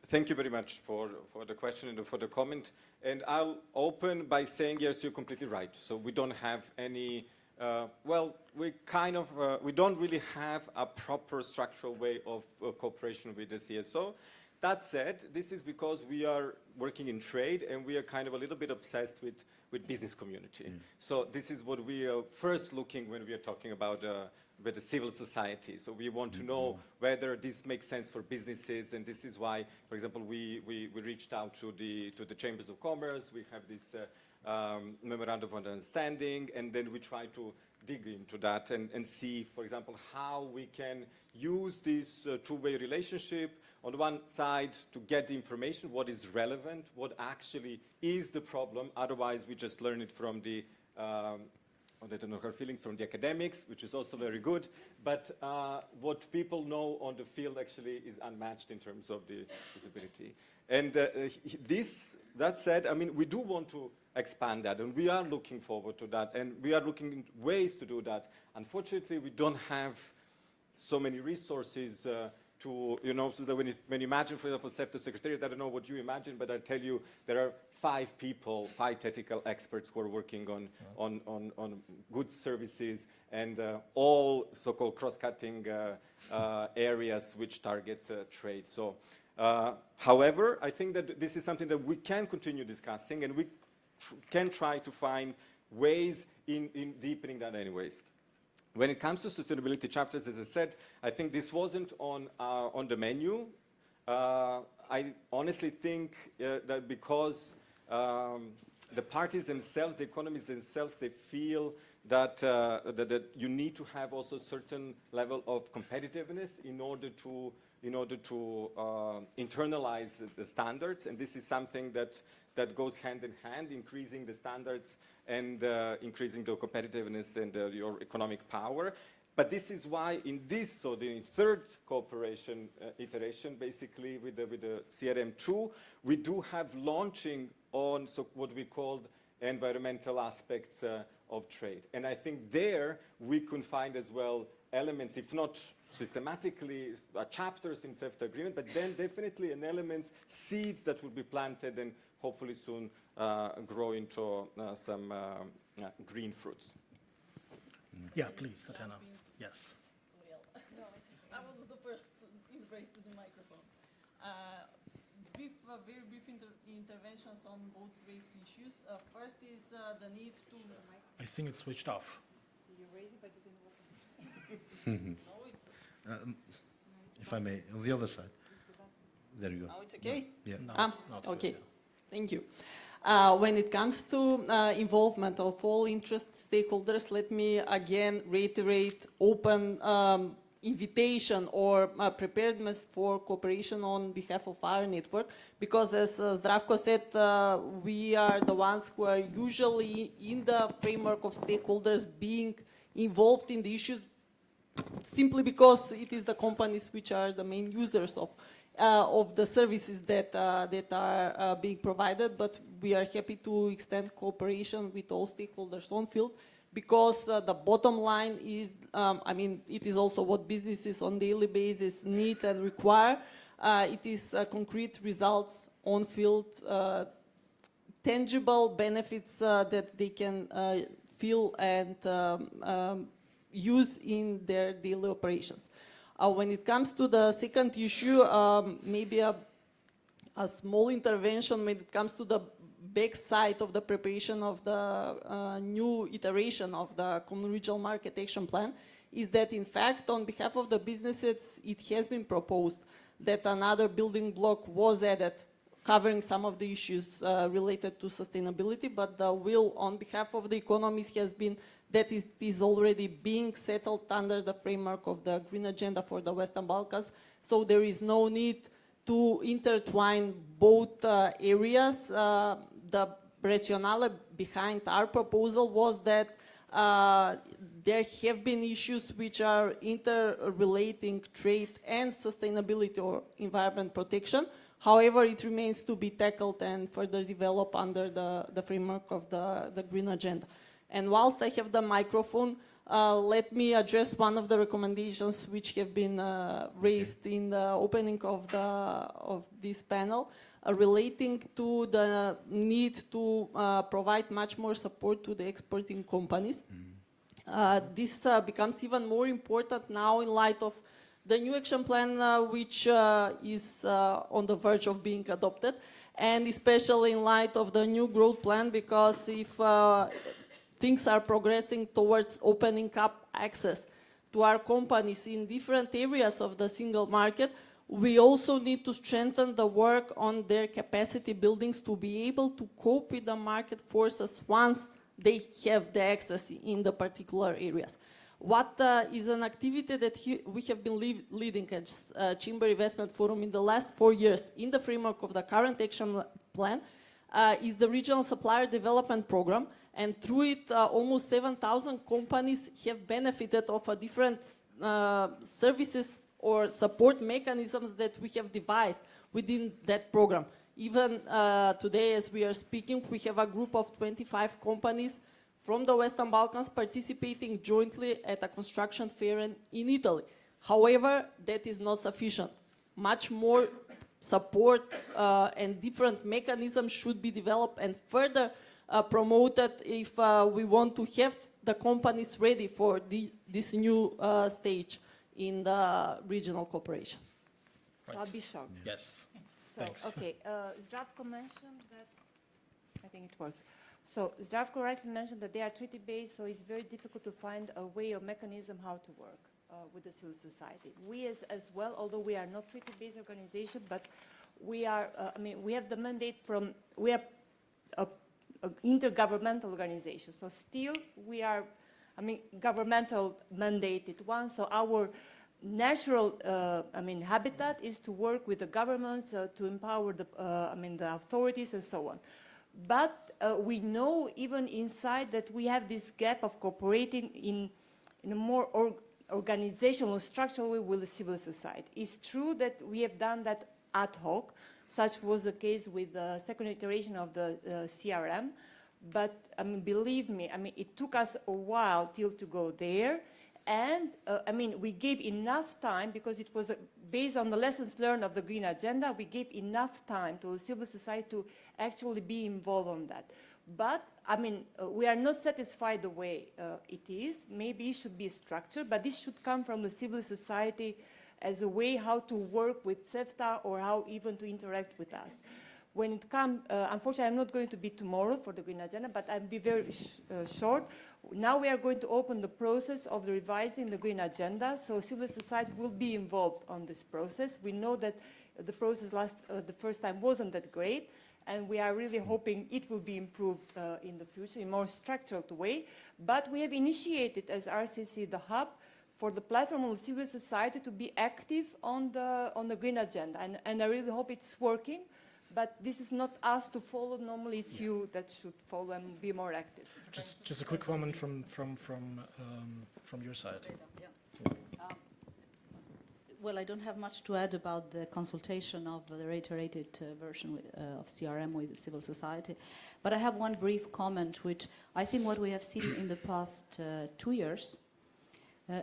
thank you very much for the question and for the comment. And I'll open by saying, yes, you're completely right. So we don't have any, we don't really have a proper structural way of cooperation with the CSO. That said, this is because we are working in trade and we are kind of a little bit obsessed with business community. So this is what we are first looking when we are talking about with the civil society. So we want to know whether this makes sense for businesses, and this is why, for example, we reached out to the Chambers of Commerce. We have this memorandum of understanding, and then we try to dig into that and see, for example, how we can use this two-way relationship. On the one side, to get the information, what is relevant, what actually is the problem. Otherwise, we just learn it from the, they don't know her feelings, from the academics, which is also very good. But what people know on the field actually is unmatched in terms of the visibility. And that said, I mean, we do want to expand that, and we are looking forward to that, and we are looking at ways to do that. Unfortunately, we don't have so many resources to, so that when you imagine, for example, CEFTA Secretariat, I don't know what you imagine, but I tell you, there are 5 people, 5 technical experts who are working on goods services and all so-called cross-cutting areas which target trade. So, however, I think that this is something that we can continue discussing, and we can try to find ways in deepening that anyways. when it comes to sustainability chapters, as I said, I think this wasn't on the menu. I honestly think that because the parties themselves, the economies themselves, they feel that, that you need to have also a certain level of competitiveness in order to internalize the standards, and this is something that goes hand in hand, increasing the standards and increasing the competitiveness and your economic power. But this is why in this, so the third cooperation iteration, basically with the CRM2, we do have launching on what we called environmental aspects of trade. And I think there we can find as well elements, if not systematically chapters in CEFTA agreement, but then definitely an element, seeds that will be planted and hopefully soon grow into some green fruits. Yeah, please, Tatiana. Yes. I was the first in race to the microphone. Very brief interventions on both raised issues. First is the need to... I think it's switched off. So you raise it, but it didn't work. If I may, on the other side. There you go. Now it's okay? Yeah. Okay, good, yeah. Thank you. When it comes to involvement of all interest stakeholders, let me again reiterate open invitation or preparedness for cooperation on behalf of our network, because as Zdravko said, we are the ones who are usually in the framework of stakeholders being involved in the issues simply because it is the companies which are the main users of the services that are being provided, but we are happy to extend cooperation with all stakeholders on field, because the bottom line is, I mean, it is also what businesses on daily basis need and require. It is concrete results on field, tangible benefits that they can feel and use in their daily operations. When it comes to the second issue, maybe a small intervention when it comes to the backside of the preparation of the new iteration of the Common Regional Market Action Plan is that, in fact, on behalf of the businesses, it has been proposed that another building block was added covering some of the issues related to sustainability, but the will on behalf of the economies has been that it is already being settled under the framework of the Green Agenda for the Western Balkans. So there is no need to intertwine both areas. The rationale behind our proposal was that there have been issues which are interrelating trade and sustainability or environment protection. However, it remains to be tackled and further developed under the framework of the Green Agenda. And whilst I have the microphone, let me address one of the recommendations which have been raised in the opening of this panel, relating to the need to provide much more support to the exporting companies. This becomes even more important now in light of the new action plan, which is on the verge of being adopted, and especially in light of the new growth plan, because if things are progressing towards opening up access to our companies in different areas of the single market, we also need to strengthen the work on their capacity buildings to be able to cope with the market forces once they have the access in the particular areas. What is an activity that we have been leading as Chamber Investment Forum in the last 4 years in the framework of the current action plan is the Regional Supplier Development Program, and through it almost 7,000 companies have benefited of a different services or support mechanisms that we have devised within that program. Even today, as we are speaking, we have a group of 25 companies from the Western Balkans participating jointly at a construction fair in Italy. However, that is not sufficient. Much more support and different mechanisms should be developed and further promoted if we want to have the companies ready for this new stage in the regional cooperation. So I'll be short. Yes. So, okay, Zdravko mentioned that, I think it works. So Zdravko rightly mentioned that they are treaty-based, so it's very difficult to find a way or mechanism how to work with the civil society. We as well, although we are not treaty-based organization, but we are, we have the mandate from, we are a intergovernmental organization. So still we are, governmental mandated one. So our natural, habitat is to work with the government to empower the, the authorities and so on. But we know even inside that we have this gap of cooperating in a more organizational, structural way with the civil society. It's true that we have done that ad hoc. Such was the case with the second iteration of the CRM. But believe me, it took us a while till to go there. And we gave enough time, because it was based on the lessons learned of the Green Agenda, we gave enough time to the civil society to actually be involved on that. But, we are not satisfied the way it is. Maybe it should be structured, but this should come from the civil society as a way how to work with CEFTA or how even to interact with us. When it comes, unfortunately, I'm not going to be tomorrow for the Green Agenda, but I'll be very short. Now we are going to open the process of the revising the Green Agenda, so civil society will be involved on this process. We know that the process the first time wasn't that great, and we are really hoping it will be improved in the future in a more structured way. But we have initiated as RCC the hub for the platform of civil society to be active on the Green Agenda, and I really hope it's working. But this is not us to follow. Normally, it's you that should follow and be more active. Just a quick comment from your side. Well, I don't have much to add about the consultation of the reiterated version of CRM with civil society. But I have one brief comment, which I think what we have seen in the past 2 years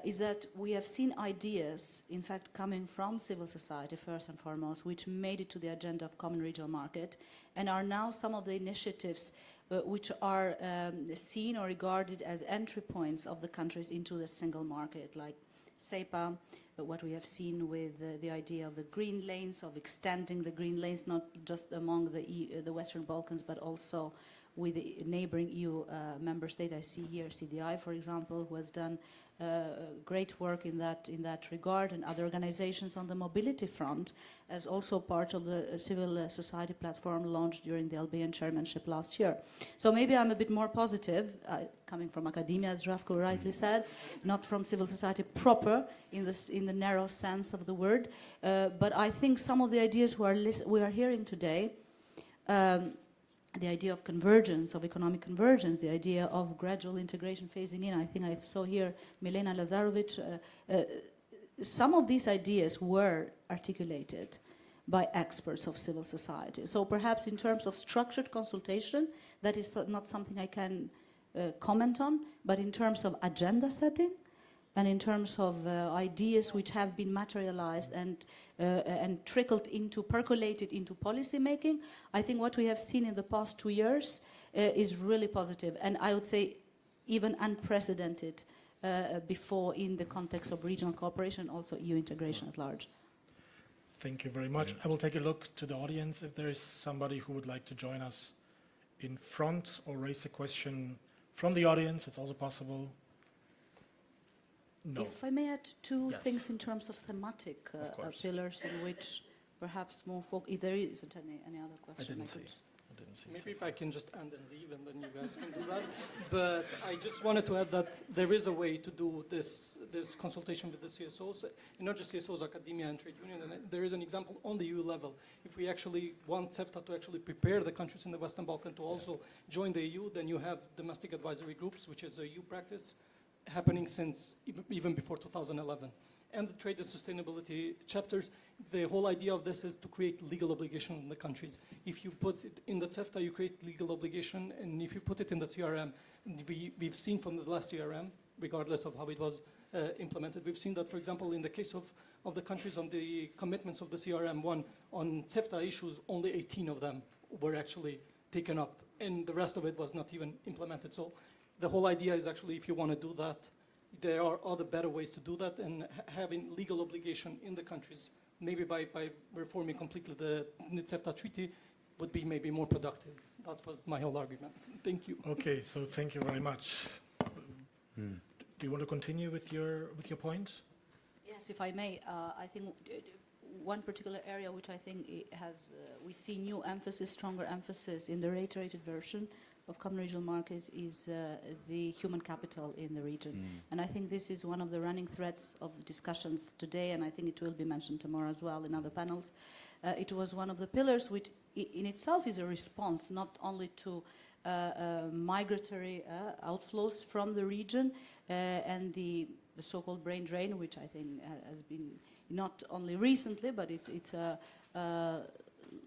is that we have seen ideas, in fact, coming from civil society, first and foremost, which made it to the agenda of Common Regional Market, and are now some of the initiatives which are seen or regarded as entry points of the countries into the single market, like SEPA, what we have seen with the idea of the green lanes, of extending the green lanes, not just among the Western Balkans, but also with the neighboring EU member state. I see here CDI, for example, who has done great work in that regard, and other organizations on the mobility front, as also part of the civil society platform launched during the Albanian chairmanship last year. So maybe I'm a bit more positive, coming from academia, as Zdravko rightly said, not from civil society proper in the narrow sense of the word, but I think some of the ideas we are hearing today, the idea of convergence, of economic convergence, the idea of gradual integration phasing in. I think I saw here Milena Lazarovic. Some of these ideas were articulated by experts of civil society. So perhaps in terms of structured consultation, that is not something I can comment on, but in terms of agenda setting, and in terms of ideas which have been materialized and percolated into policy making, I think what we have seen in the past 2 years is really positive, and I would say even unprecedented before in the context of regional cooperation, also EU integration at large. Thank you very much. I will take a look to the audience. If there is somebody who would like to join us in front or raise a question from the audience, it's also possible. No. If I may add two Yes. things in terms of thematic pillars in which perhaps more if there isn't any other question. I didn't see. Maybe if I can just end and leave, and then you guys can do that. But I just wanted to add that there is a way to do this consultation with the CSOs, and not just CSOs, academia and trade union. And there is an example on the EU level. If we actually want CEFTA to actually prepare the countries in the Western Balkans to also join the EU, then you have domestic advisory groups, which is a EU practice, happening since even before 2011. And the trade and sustainability chapters, the whole idea of this is to create legal obligation in the countries. If you put it in the CEFTA, you create legal obligation, and if you put it in the CRM, we've seen from the last CRM, regardless of how it was implemented, we've seen that, for example, in the case of the countries on the commitments of the CRM1, on CEFTA issues, only 18 of them were actually taken up, and the rest of it was not even implemented. So the whole idea is actually, if you want to do that, there are other better ways to do that, and having legal obligation in the countries, maybe by reforming completely the CEFTA treaty, would be maybe more productive. That was my whole argument. Thank you. Okay, so thank you very much. Do you want to continue with your point? Yes, if I may, I think one particular area which I think has, we see new emphasis, stronger emphasis in the reiterated version of Common Regional Market is the human capital in the region. And I think this is one of the running threads of discussions today, and I think it will be mentioned tomorrow as well in other panels. It was one of the pillars which in itself is a response not only to migratory outflows from the region and the so-called brain drain, which I think has been not only recently, but it's a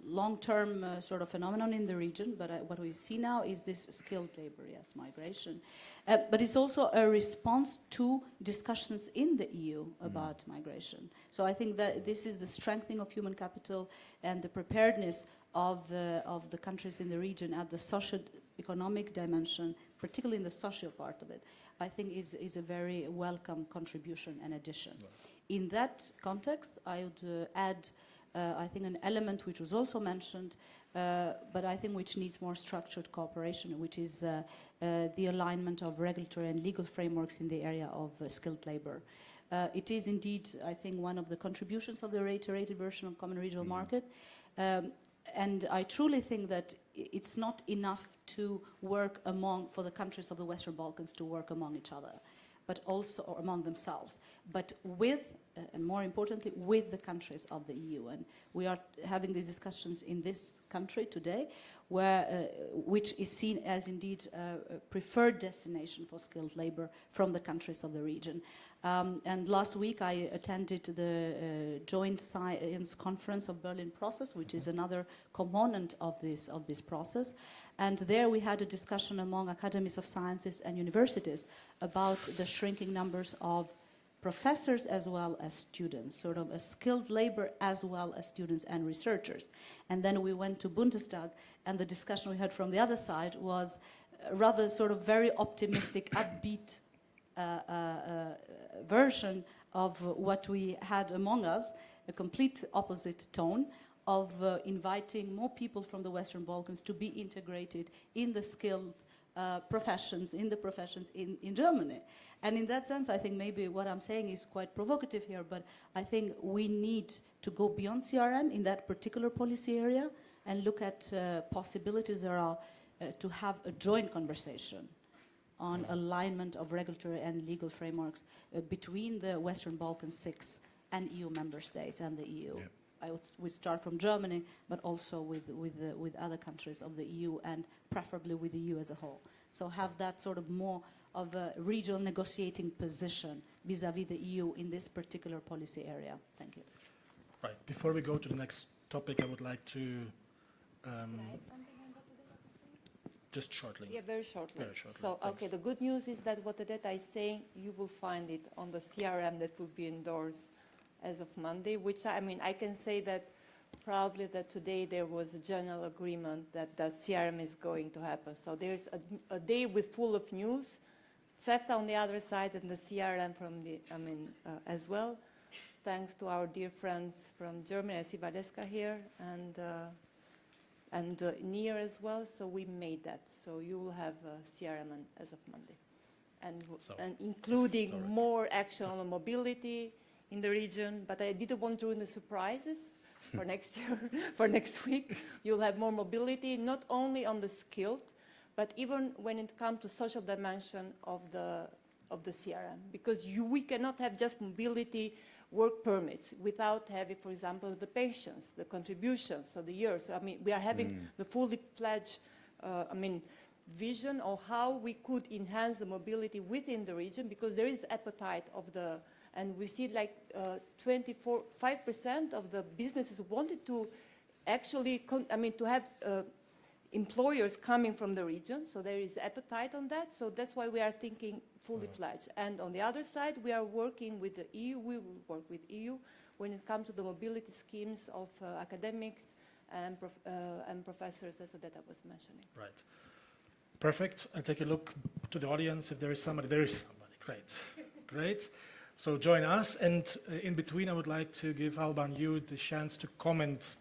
long-term sort of phenomenon in the region. But what we see now is this skilled labor, yes, migration. But it's also a response to discussions in the EU about migration. So I think that this is the strengthening of human capital and the preparedness of the countries in the region at the socio-economic dimension, particularly in the social part of it, I think is a very welcome contribution and addition. Right. In that context, I would add, I think, an element which was also mentioned, but I think which needs more structured cooperation, which is the alignment of regulatory and legal frameworks in the area of skilled labor. It is indeed, I think, one of the contributions of the reiterated version of Common Regional Market. And I truly think that it's not enough to work for the countries of the Western Balkans to work among each other, but also or among themselves, but with, and more importantly, with the countries of the EU. And we are having these discussions in this country today, which is seen as indeed a preferred destination for skilled labor from the countries of the region. And last week I attended the Joint Science Conference of Berlin Process, which is another component of this process. And there we had a discussion among academies of sciences and universities about the shrinking numbers of professors as well as students, sort of a skilled labor as well as students and researchers. And then we went to Bundestag, and the discussion we heard from the other side was rather sort of very optimistic, upbeat version of what we had among us, a complete opposite tone of inviting more people from the Western Balkans to be integrated in the skilled professions in Germany. And in that sense, I think maybe what I'm saying is quite provocative here, but I think we need to go beyond CRM in that particular policy area and look at possibilities there are to have a joint conversation on alignment of regulatory and legal frameworks between the Western Balkan 6 and EU member states and the EU. Yeah. We start from Germany, but also with other countries of the EU and preferably with the EU as a whole. So have that sort of more of a regional negotiating position vis-à-vis the EU in this particular policy area. Thank you. Right. Before we go to the next topic, I would like to just shortly. Yeah, very shortly. Very shortly. So, Thanks. okay, the good news is that what the data is saying, you will find it on the CRM that will be endorsed as of Monday, which I can say that probably that today there was a general agreement that the CRM is going to happen. So there's a day full of news, CEFTA on the other side and the CRM from the, as well. Thanks to our dear friends from Germany, I see Valeska here, and NIR as well, so we made that. So you will have CRM as of Monday. And including more action on mobility in the region, but I didn't want to ruin the surprises for next year, for next week. You'll have more mobility, not only on the skilled, but even when it comes to social dimension of the CRM, because we cannot have just mobility work permits without having, for example, the pensions, the contributions, so the years. So, we are having the fully fledged, vision of how we could enhance the mobility within the region, because there is appetite of and we see like 5% of the businesses wanted to actually, to have employers coming from the region, so there is appetite on that. So that's why we are thinking fully fledged. And on the other side, we are working with the EU. We will work with EU when it comes to the mobility schemes of academics and professors, that's what I was mentioning. Right. Perfect. I'll take a look to the audience. If there is somebody, Great. Great. So join us. And in between, I would like to give Alban you the chance to comment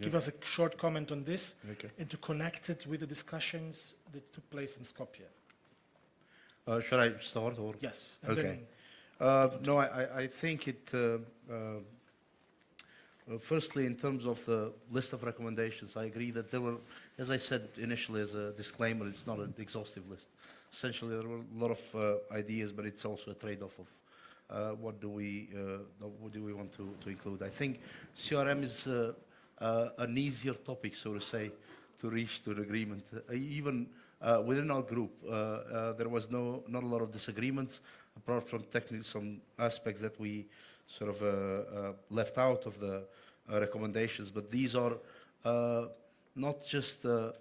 give us a short comment on this Okay. and to connect it with the discussions that took place in Skopje. Should I start or? Yes. And Okay. then No, I think it. Firstly, in terms of the list of recommendations, I agree that there were, as I said initially as a disclaimer, it's not an exhaustive list. Essentially, there were a lot of ideas, but it's also a trade-off of what do we want to include. I think CRM is an easier topic, so to say, to reach to an agreement. Even within our group, there was not a lot of disagreements, apart from technically some aspects that we sort of left out of the recommendations. But these are not just the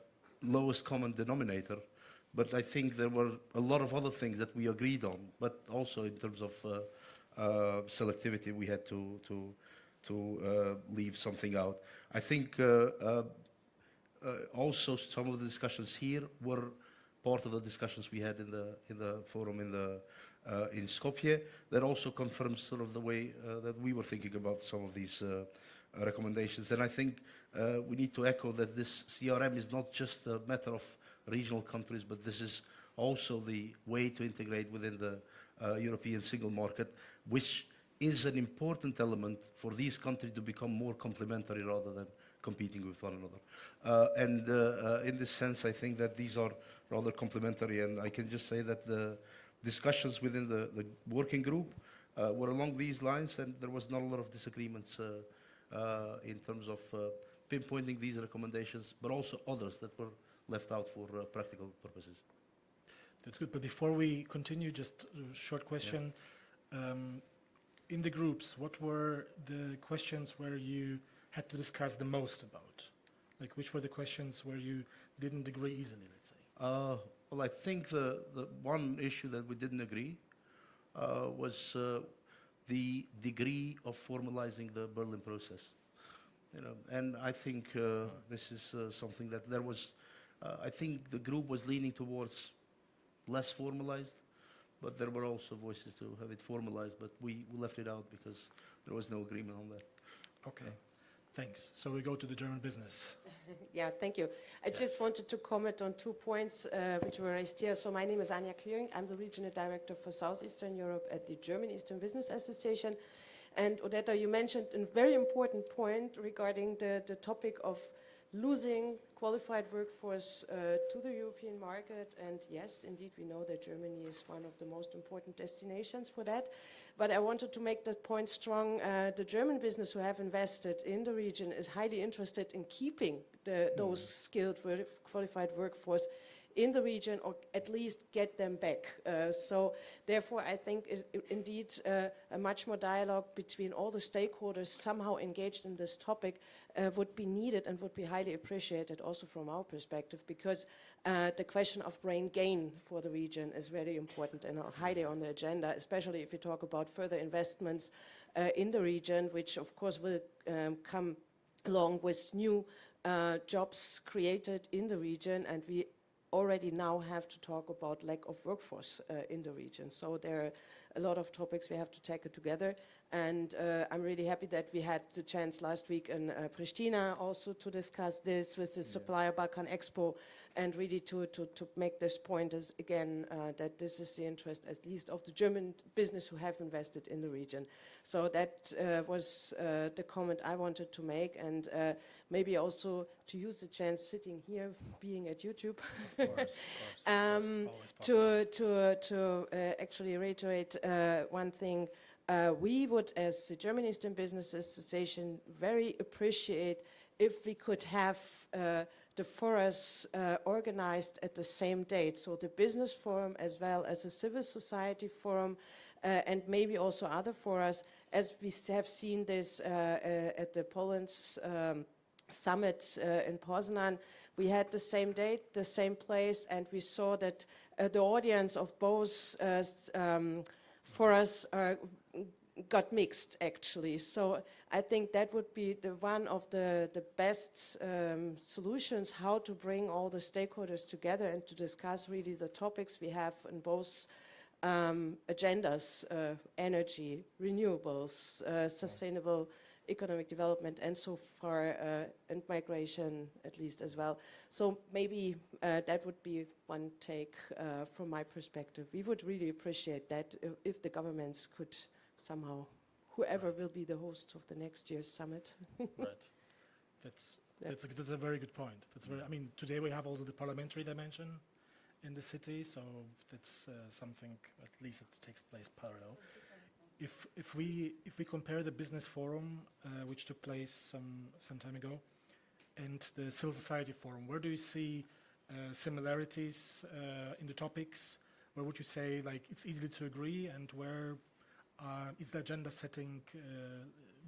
lowest common denominator, but I think there were a lot of other things that we agreed on, but also in terms of selectivity, we had to leave something out. I think also some of the discussions here were part of the discussions we had in the forum in Skopje. That also confirms sort of the way that we were thinking about some of these recommendations. And I think we need to echo that this CRM is not just a matter of regional countries, but this is also the way to integrate within the European single market, which is an important element for these countries to become more complementary rather than competing with one another. And in this sense, I think that these are rather complementary, and I can just say that the discussions within the working group were along these lines, and there was not a lot of disagreements in terms of pinpointing these recommendations, but also others that were left out for practical purposes. that's good. But before we continue, just a short question. In the groups, what were the questions where you had to discuss the most about? Like, which were the questions where you didn't agree easily, let's say? Well, I think the one issue that we didn't agree was the degree of formalizing the Berlin process. You know, and I think this is something that there was. I think the group was leaning towards less formalized, but there were also voices to have it formalized. But we left it out because there was no agreement on that. Okay, thanks. So we go to the German business. Yeah, thank you. I just wanted to comment on 2 points which were raised here. So my name is Anja Küring. I'm the Regional Director for Southeastern Europe at the German Eastern Business Association. And Odetta, you mentioned a very important point regarding the topic of losing qualified workforce to the European market. And yes, indeed, we know that Germany is one of the most important destinations for that. But I wanted to make that point strong. The German business who have invested in the region is highly interested in keeping those skilled qualified workforce in the region, or at least get them back. So therefore, I think indeed a much more dialogue between all the stakeholders somehow engaged in this topic would be needed and would be highly appreciated also from our perspective, because the question of brain gain for the region is very important and highly on the agenda, especially if you talk about further investments in the region, which of course will come along with new jobs created in the region, and we already now have to talk about lack of workforce in the region. So there are a lot of topics we have to tackle together. And I'm really happy that we had the chance last week in Pristina also to discuss this with the Supplier Balkan Expo, and really to make this point as again that this is the interest at least of the German business who have invested in the region. So that was the comment I wanted to make, and maybe also to use the chance sitting here, being at YouTube, to actually reiterate one thing. We would, as the German Eastern Business Association, very appreciate if we could have the forums organized at the same date. So the business forum as well as a civil society forum, and maybe also other forums, as we have seen this at the Poland's summit in Poznan. We had the same date, the same place, and we saw that the audience of both forums got mixed, actually. So I think that would be one of the best solutions, how to bring all the stakeholders together and to discuss really the topics we have in both agendas, energy, renewables, sustainable economic development and so far, and migration at least as well. So maybe that would be one take from my perspective. We would really appreciate that if the governments could somehow, whoever will be the host of the next year's summit. Right. That's a very good point. I mean, today we have also the parliamentary dimension in the city, so that's something at least it takes place parallel. If we compare the business forum, which took place some time ago, and the civil society forum, where do you see similarities in the topics? Where would you say like it's easy to agree, and where is the agenda setting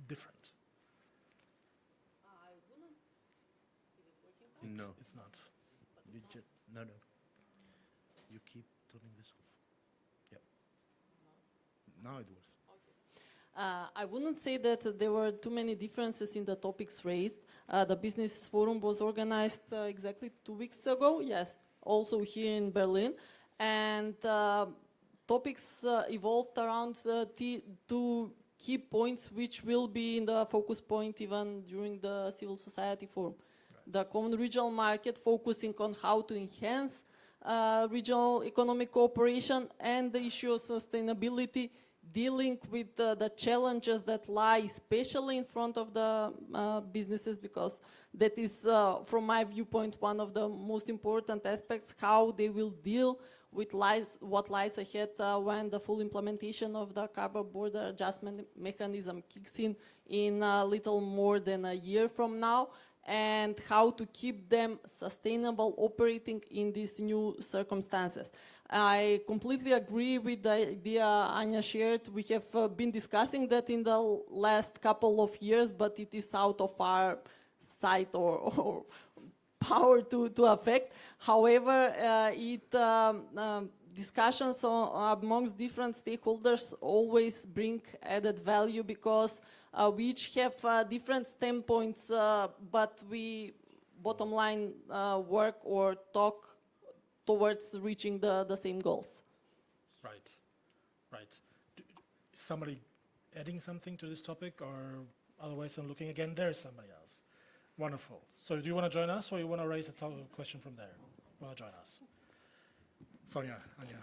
different? No. It's not. No. You keep turning this off. Yeah. Now it works. I wouldn't say that there were too many differences in the topics raised. The business forum was organized exactly 2 weeks ago, yes, also here in Berlin. And topics evolved around two key points which will be in the focus point even during the civil society forum. Right. The common regional market, focusing on how to enhance regional economic cooperation, and the issue of sustainability, dealing with the challenges that lie especially in front of the businesses, because that is, from my viewpoint, one of the most important aspects, how they will deal with what lies ahead when the full implementation of the carbon border adjustment mechanism kicks in a little more than a year from now, and how to keep them sustainable operating in these new circumstances. I completely agree with the idea Anya shared. We have been discussing that in the last couple of years, but it is out of our sight or power to affect. However, discussions amongst different stakeholders always bring added value, because we each have different standpoints, but we, bottom line, work or talk towards reaching the same goals. Right. Is somebody adding something to this topic, or otherwise I'm looking again, there's somebody else. Wonderful. So do you want to join us, or you want to raise a question from there? Want to join us? Sonia, Anya.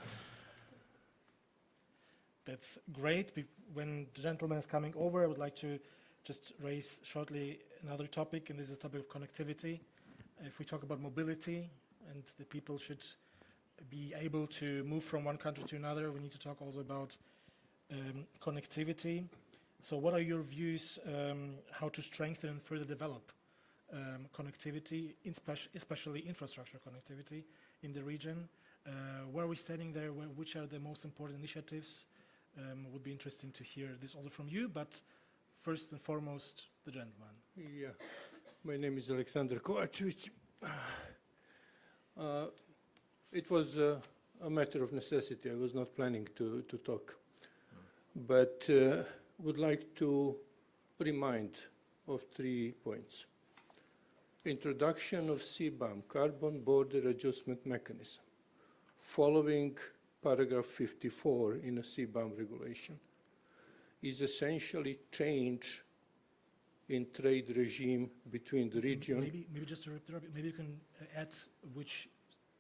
That's great. When the gentleman is coming over, I would like to just raise shortly another topic, and this is the topic of connectivity. If we talk about mobility, and the people should be able to move from one country to another, we need to talk also about connectivity. So what are your views how to strengthen and further develop connectivity, especially infrastructure connectivity in the region? Where are we standing there? Which are the most important initiatives? Would be interesting to hear this also from you, but first and foremost, the gentleman. Yeah, my name is Alexander Kovacevic. It was a matter of necessity. I was not planning to talk, but would like to remind of 3 points. Introduction of CBAM, Carbon Border Adjustment Mechanism, following paragraph 54 in a CBAM regulation, is essentially change in trade regime between the region. Maybe just to interrupt, maybe you can add which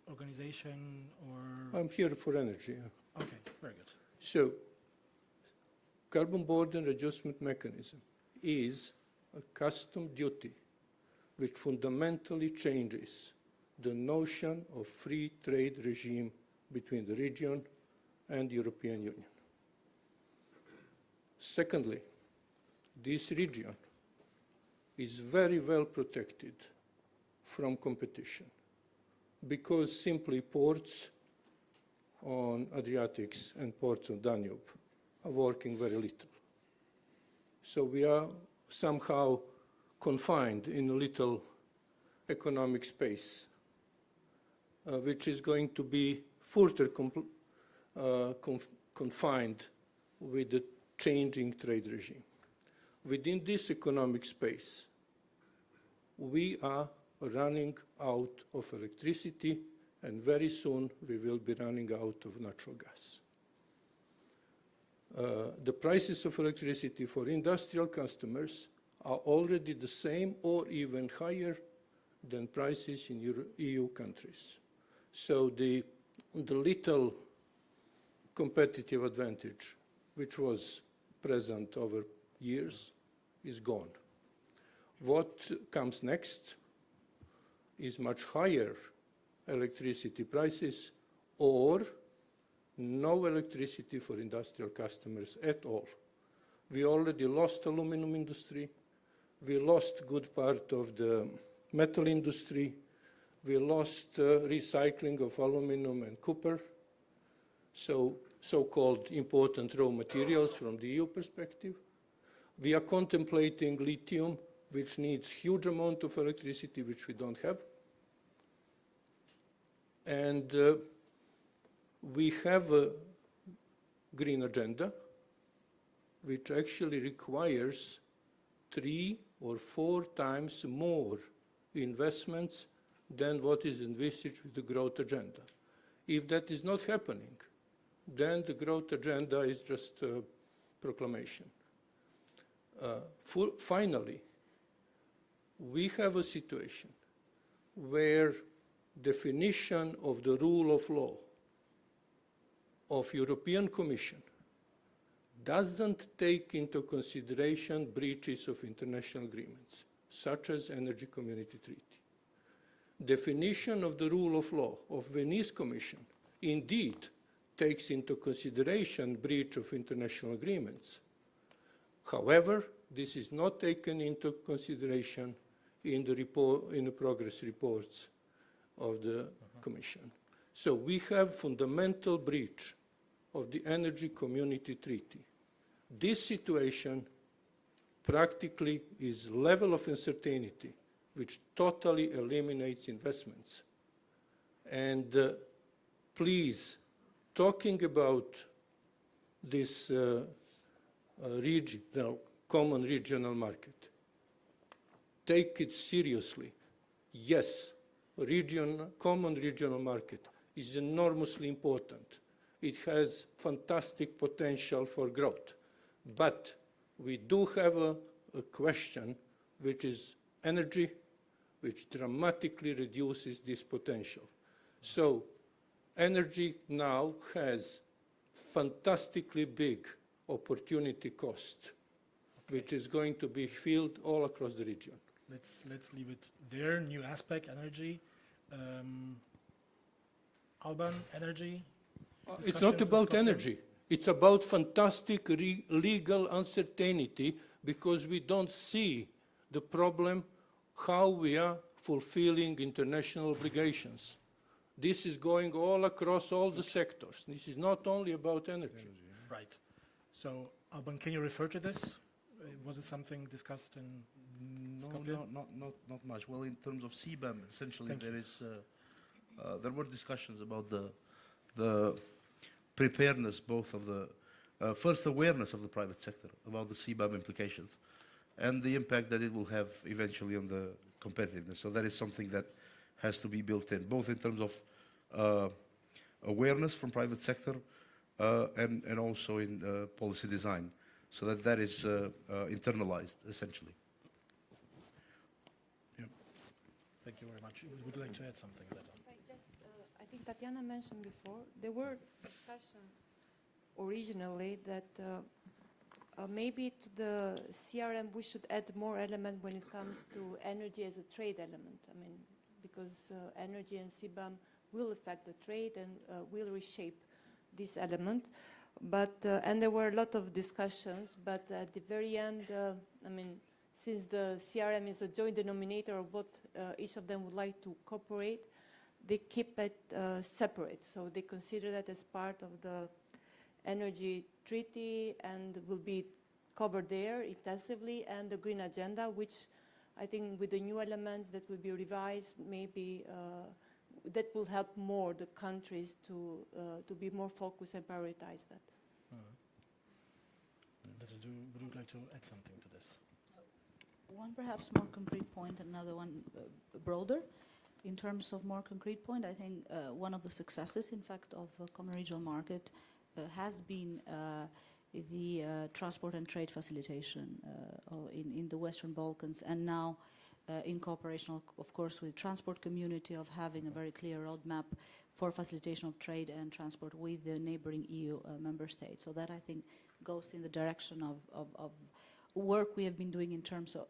organization or... I'm here for energy. Yeah. Okay, very good. So, Carbon Border Adjustment Mechanism is a custom duty which fundamentally changes the notion of free trade regime between the region and the European Union. Secondly, this region is very well protected from competition, because simply ports on Adriatics and ports on Danube are working very little. So we are somehow confined in a little economic space, which is going to be further confined with the changing trade regime. Within this economic space, we are running out of electricity, and very soon we will be running out of natural gas. The prices of electricity for industrial customers are already the same or even higher than prices in EU countries. So the little competitive advantage which was present over years is gone. What comes next is much higher electricity prices or no electricity for industrial customers at all. We already lost aluminum industry. We lost good part of the metal industry. We lost recycling of aluminum and copper. So-called important raw materials from the EU perspective. We are contemplating lithium, which needs huge amount of electricity, which we don't have. And we have a green agenda, which actually requires 3 or 4 times more investments than what is envisaged with the growth agenda. If that is not happening, then the growth agenda is just a proclamation. Finally, we have a situation where definition of the rule of law of European Commission doesn't take into consideration breaches of international agreements, such as Energy Community Treaty. Definition of the rule of law of Venice Commission indeed takes into consideration breach of international agreements. However, this is not taken into consideration in the progress reports of the Commission. So we have fundamental breach of the Energy Community Treaty. This situation practically is level of uncertainty which totally eliminates investments. And please, talking about this common regional market, take it seriously. Yes, common regional market is enormously important. It has fantastic potential for growth. But we do have a question which is energy, which dramatically reduces this potential. So energy now has fantastically big opportunity cost, which is going to be filled all across the region. Let's leave it there. New aspect, energy. Alban, energy? It's not about energy. It's about fantastic legal uncertainty because we don't see the problem how we are fulfilling international obligations. This is going all across all the sectors. This is not only about energy. Right. So, Alban, can you refer to this? Was it something discussed in Skopje? No, not much. Well, in terms of CBAM, essentially there were discussions about the preparedness, both of the first awareness of the private sector about the CBAM implications and the impact that it will have eventually on the competitiveness. So that is something that has to be built in, both in terms of awareness from private sector and also in policy design, so that is internalized, essentially. Yep. Thank you very much. Would you like to add something, Leta? I think Tatiana mentioned before, there were discussions originally that maybe to the CRM we should add more element when it comes to energy as a trade element. I mean, because energy and CBAM will affect the trade and will reshape this element. But and there were a lot of discussions, but at the very end, I mean, since the CRM is a joint denominator of what each of them would like to cooperate, they keep it separate. So they consider that as part of the energy treaty and will be covered there intensively, and the green agenda, which I think with the new elements that will be revised, maybe that will help more the countries to be more focused and prioritize that. Would you like to add something to this? One perhaps more concrete point, another one broader. In terms of more concrete point, I think one of the successes, in fact, of common regional market has been transport and trade facilitation in the Western Balkans, and now in cooperation, of course, with the transport community, of having a very clear roadmap for facilitation of trade and transport with the neighboring EU member states. So that, I think, goes in the direction of work we have been doing in terms of,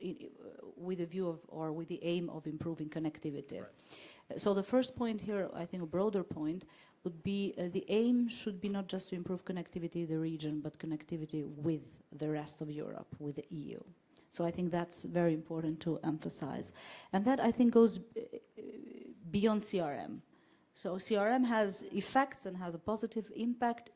with a view of, or with the aim of improving connectivity. Right. So the first point here, I think a broader point, would be the aim should be not just to improve connectivity in the region, but connectivity with the rest of Europe, with the EU. So I think that's very important to emphasize. And that, I think, goes beyond CRM. So CRM has effects and has a positive impact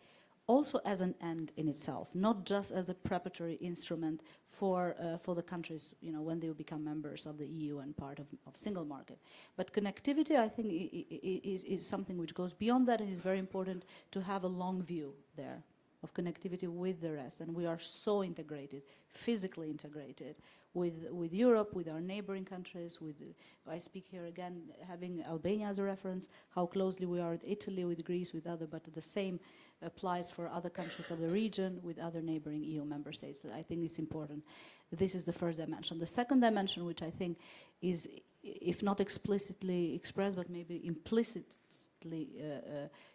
also as an end in itself, not just as a preparatory instrument for the countries, you know, when they will become members of the EU and part of single market. But connectivity, I think, is something which goes beyond that, and is very important to have a long view there of connectivity with the rest. And we are so integrated, physically integrated with Europe, with our neighboring countries, I speak here again, having Albania as a reference, how closely we are with Italy, with Greece, with other, but the same applies for other countries of the region with other neighboring EU member states. So I think it's important. This is the first dimension. The second dimension, which I think is, if not explicitly expressed, but maybe implicitly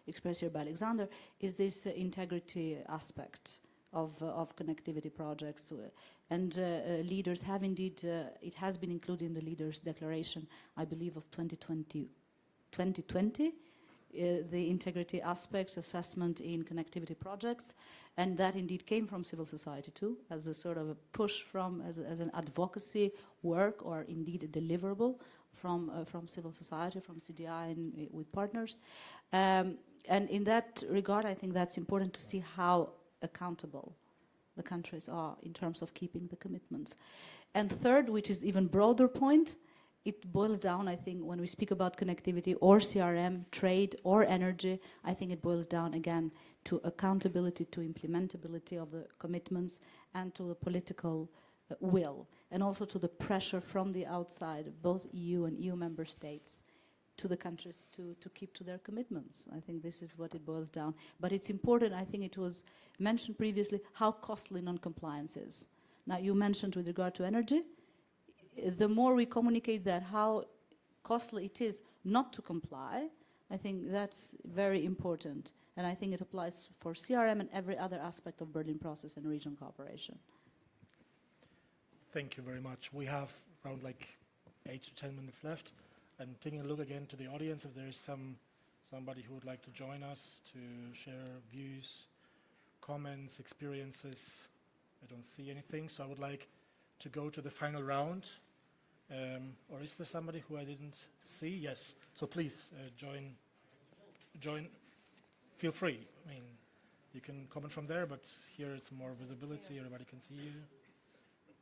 expressed here by Alexander, is this integrity aspect of connectivity projects. And leaders have indeed, it has been included in the leaders' declaration, I believe, of 2020, the integrity aspect assessment in connectivity projects, and that indeed came from civil society too, as a sort of a push from, as an advocacy work, or indeed a deliverable from civil society, from CDI and with partners. And in that regard, I think that's important to see how accountable the countries are in terms of keeping the commitments. And third, which is even broader point, it boils down, I think, when we speak about connectivity or CRM, trade or energy, I think it boils down again to accountability, to implementability of the commitments, and to the political will, and also to the pressure from the outside, both EU and EU member states, to the countries to keep to their commitments. I think this is what it boils down. But it's important, I think it was mentioned previously, how costly non-compliance is. Now, you mentioned with regard to energy, the more we communicate that, how costly it is not to comply, I think that's very important. And I think it applies for CRM and every other aspect of Berlin process and regional cooperation. Thank you very much. We have around like 8 to 10 minutes left. And taking a look again to the audience, if there is somebody who would like to join us to share views, comments, experiences. I don't see anything, so I would like to go to the final round. Or is there somebody who I didn't see? Yes. So please join. Feel free. I mean, you can comment from there, but here it's more visibility. Everybody can see you,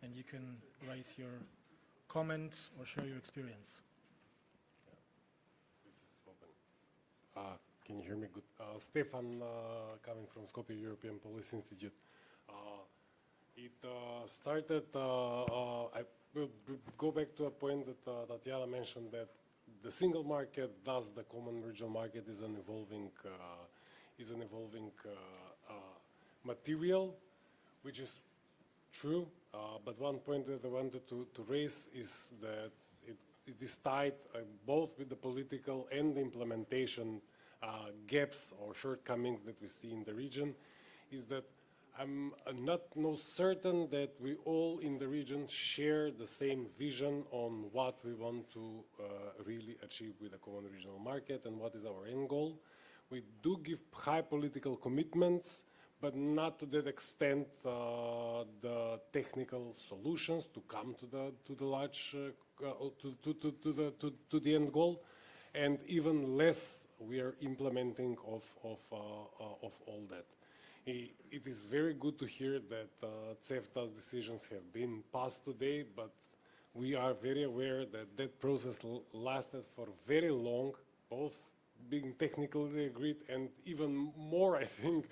and you can raise your comment or share your experience. Can you hear me good? Stefan, coming from Skopje European Policy Institute. It started, I will go back to a point that Tatiana mentioned, that the single market, thus the common regional market, is an evolving material, which is true. But one point that I wanted to raise is that it is tied both with the political and the implementation gaps or shortcomings that we see in the region, is that I'm not certain that we all in the region share the same vision on what we want to really achieve with the common regional market and what is our end goal. We do give high political commitments, but not to that extent the technical solutions to come to the large to the end goal, and even less we are implementing of all that. It is very good to hear that CEFTA's decisions have been passed today, but we are very aware that that process lasted for very long, both being technically agreed and even more, I think,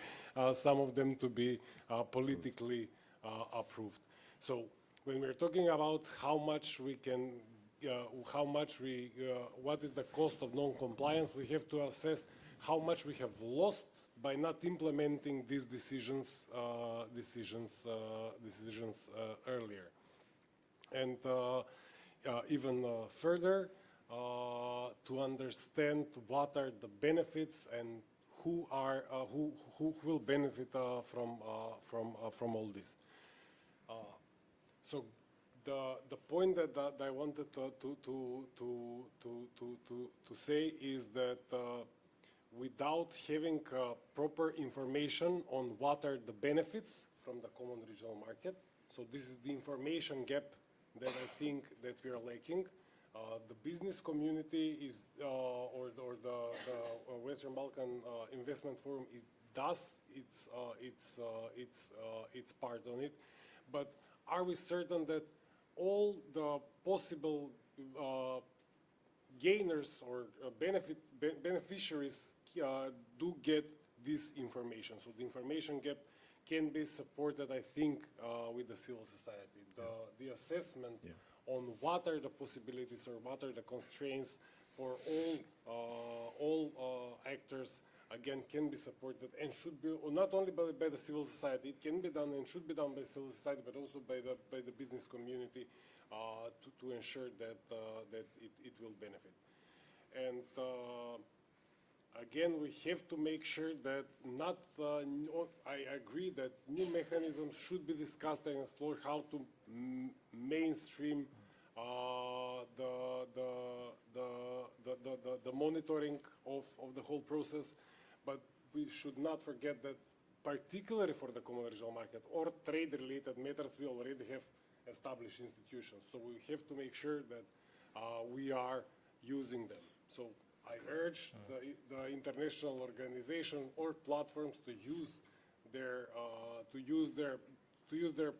some of them to be politically approved. So when we're talking about how much we can, what is the cost of non-compliance, we have to assess how much we have lost by not implementing these decisions earlier. And even further, to understand what are the benefits and who will benefit from all this. So the point that I wanted to say is that without having proper information on what are the benefits from the common regional market, so this is the information gap that I think that we are lacking. The business community is, or the Western Balkan Investment Forum, it does its part on it, but are we certain that all the possible gainers or beneficiaries do get this information? So the information gap can be supported, I think, with the civil society. The assessment on what are the possibilities or what are the constraints for all actors, again, can be supported and should be, not only by the civil society, it can be done and should be done by civil society, but also by the business community to ensure that it will benefit. And again, we have to make sure that I agree that new mechanisms should be discussed and explored how to mainstream the monitoring of the whole process, but we should not forget that particularly for the common regional market or trade-related matters, we already have established institutions. So we have to make sure that we are using them. So I urge the international organization or platforms to use their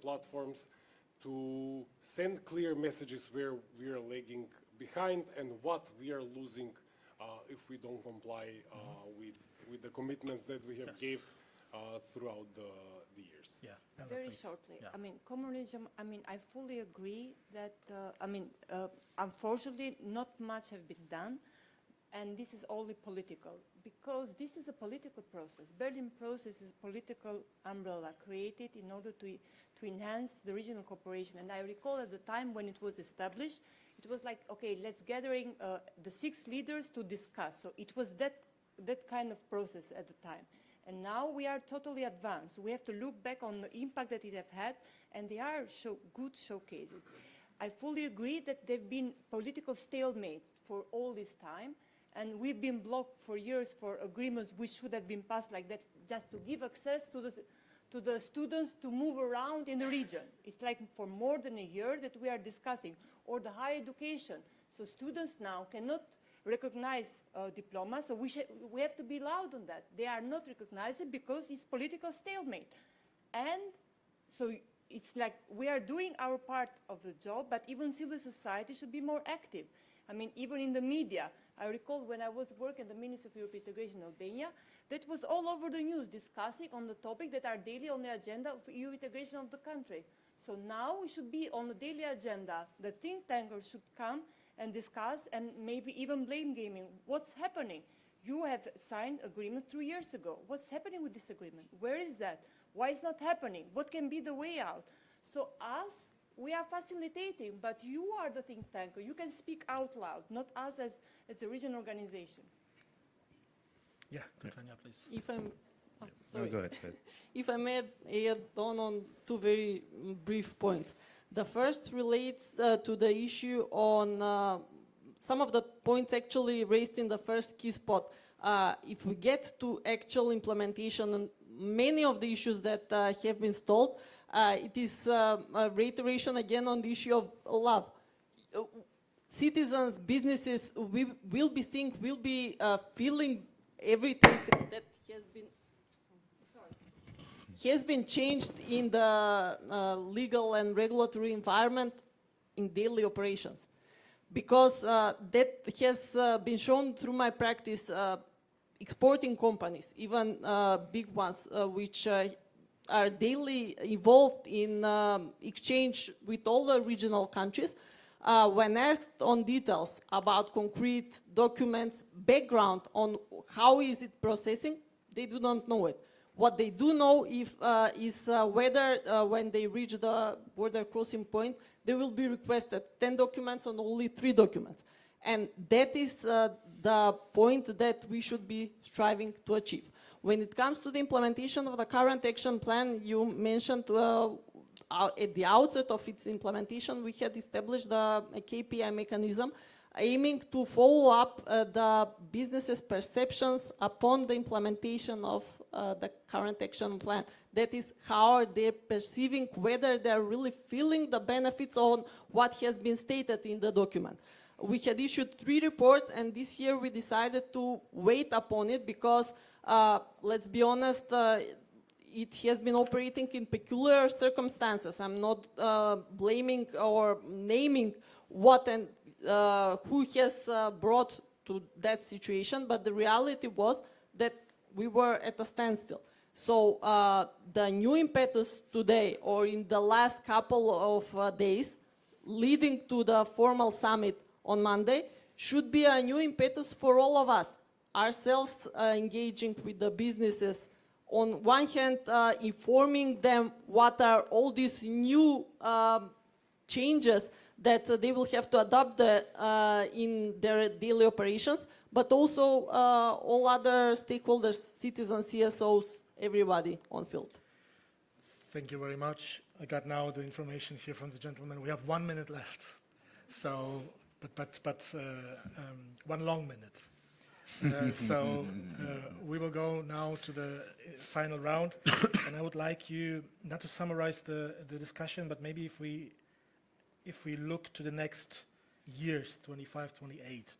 platforms to send clear messages where we are lagging behind and what we are losing if we don't comply with the commitments that we have gave throughout the years. Yeah. Very shortly. I mean, communism, I mean, I fully agree that, unfortunately, not much have been done. And this is only political, because this is a political process. Berlin process is a political umbrella created in order to enhance the regional cooperation. And I recall at the time when it was established, it was like, okay, let's gathering the 6 leaders to discuss. So it was that kind of process at the time. And now we are totally advanced. We have to look back on the impact that it have had, and they are good showcases. I fully agree that there have been political stalemates for all this time. And we've been blocked for years for agreements which should have been passed like that, just to give access to the students to move around in the region. It's like for more than a year that we are discussing. Or the higher education. So students now cannot recognize diplomas, so we have to be loud on that. They are not recognized because it's political stalemate. And so it's like we are doing our part of the job, but even civil society should be more active. I mean, even in the media. I recall when I was working at the Ministry of European Integration in Albania, that was all over the news discussing on the topic that are daily on the agenda of EU integration of the country. So now we should be on the daily agenda. The think tankers should come and discuss and maybe even blame gaming. What's happening? You have signed agreement 3 years ago. What's happening with this agreement? Where is that? Why is not happening? What can be the way out? So us, we are facilitating, but you are the think tanker. You can speak out loud, not us as the regional organizations. Yeah, Tanya, please. If I'm, sorry. No, go ahead. If I may add on 2 very brief points. The first relates to the issue on some of the points actually raised in the first key spot. If we get to actual implementation and many of the issues that have been stalled, it is a reiteration again on the issue of love. Citizens, businesses will be seeing, will be feeling everything that has been changed in the legal and regulatory environment in daily operations. Because that has been shown through my practice, exporting companies, even big ones, which are daily involved in exchange with all the regional countries, when asked on details about concrete documents, background on how is it processing, they do not know it. What they do know is whether when they reach the border crossing point, they will be requested 10 documents and only 3 documents. And that is the point that we should be striving to achieve. When it comes to the implementation of the current action plan, you mentioned at the outset of its implementation, we had established a KPI mechanism aiming to follow up the businesses' perceptions upon the implementation of the current action plan. That is how they're perceiving whether they're really feeling the benefits on what has been stated in the document. We had issued 3 reports, and this year we decided to wait upon it because, let's be honest, it has been operating in peculiar circumstances. I'm not blaming or naming what and who has brought to that situation, but the reality was that we were at a standstill. So the new impetus today, or in the last couple of days, leading to the formal summit on Monday, should be a new impetus for all of us, ourselves engaging with the businesses. On one hand, informing them what are all these new changes that they will have to adopt in their daily operations, but also all other stakeholders, citizens, CSOs, everybody on field. Thank you very much. I got now the information here from the gentleman. We have 1 minute left, so but 1 long minute. We will go now to the final round, and I would like you not to summarize the discussion, but maybe if we look to the next years, 25, 28,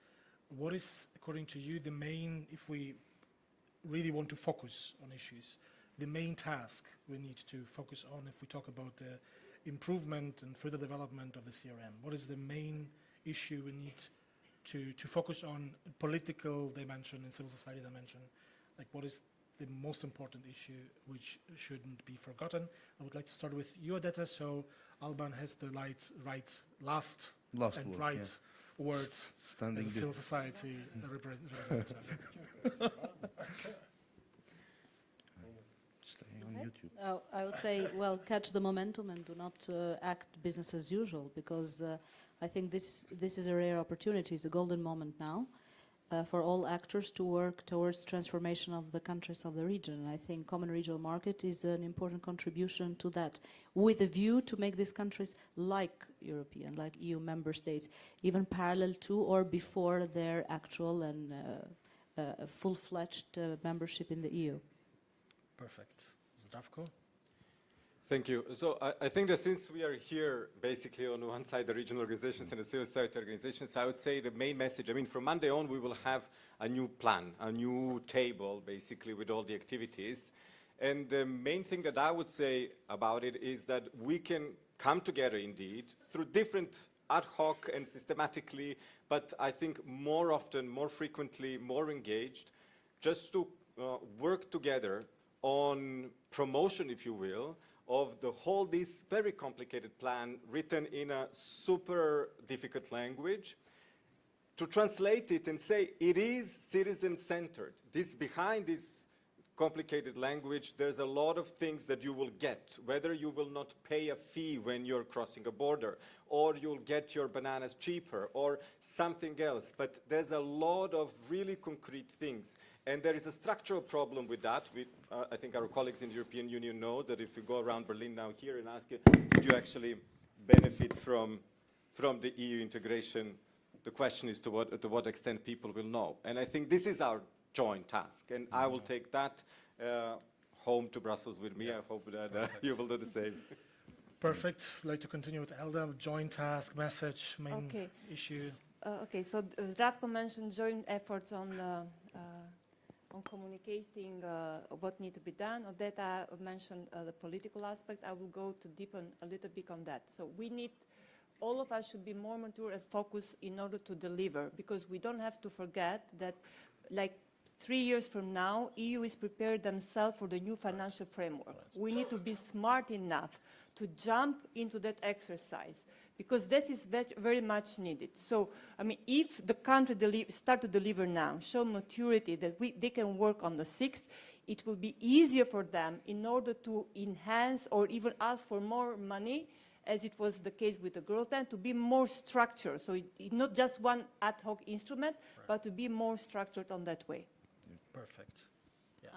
what is, according to you, the main, if we really want to focus on issues, the main task we need to focus on if we talk about the improvement and further development of the CRM? What is the main issue we need to focus on, political dimension and civil society dimension? Like, what is the most important issue which shouldn't be forgotten? I would like to start with you, Odeta, so Alban has the last word Standing as a civil society representative. Stay on YouTube. I would say, well, catch the momentum and do not act business as usual, because I think this is a rare opportunity. It's a golden moment now for all actors to work towards transformation of the countries of the region. And I think Common Regional Market is an important contribution to that, with a view to make these countries like European, like EU member states, even parallel to or before their actual and full-fledged membership in the EU. Perfect. Zdravko? Thank you. So I think that since we are here basically on one side the regional organizations and the civil society organizations, I would say the main message, I mean, from Monday on we will have a new plan, a new table basically with all the activities. And the main thing that I would say about it is that we can come together indeed through different ad hoc and systematically, but I think more often, more frequently, more engaged, just to work together on promotion, if you will, of the whole this very complicated plan written in a super difficult language, to translate it and say it is citizen-centered. Behind this complicated language, there's a lot of things that you will get, whether you will not pay a fee when you're crossing a border, or you'll get your bananas cheaper, or something else. But there's a lot of really concrete things. And there is a structural problem with that. I think our colleagues in the European Union know that if you go around Berlin now here and ask you, did you actually benefit from the EU integration, the question is to what extent people will know. And I think this is our joint task. And I will take that home to Brussels with me. I hope that you will do the same. Perfect. I'd like to continue with Elda, joint task, message, main issue. Okay, so Zdravko mentioned joint efforts on communicating what needs to be done. Odeta mentioned the political aspect. I will go to deepen a little bit on that. So all of us should be more mature and focused in order to deliver, because we don't have to forget that, like 3 years from now, EU is preparing themselves for the new financial framework. We need to be smart enough to jump into that exercise, because this is very much needed. So, I mean, if the country start to deliver now, show maturity that they can work on the 6th, it will be easier for them in order to enhance or even ask for more money, as it was the case with the growth plan, to be more structured. So it's not just one ad hoc instrument, but to be more structured on that way. Perfect.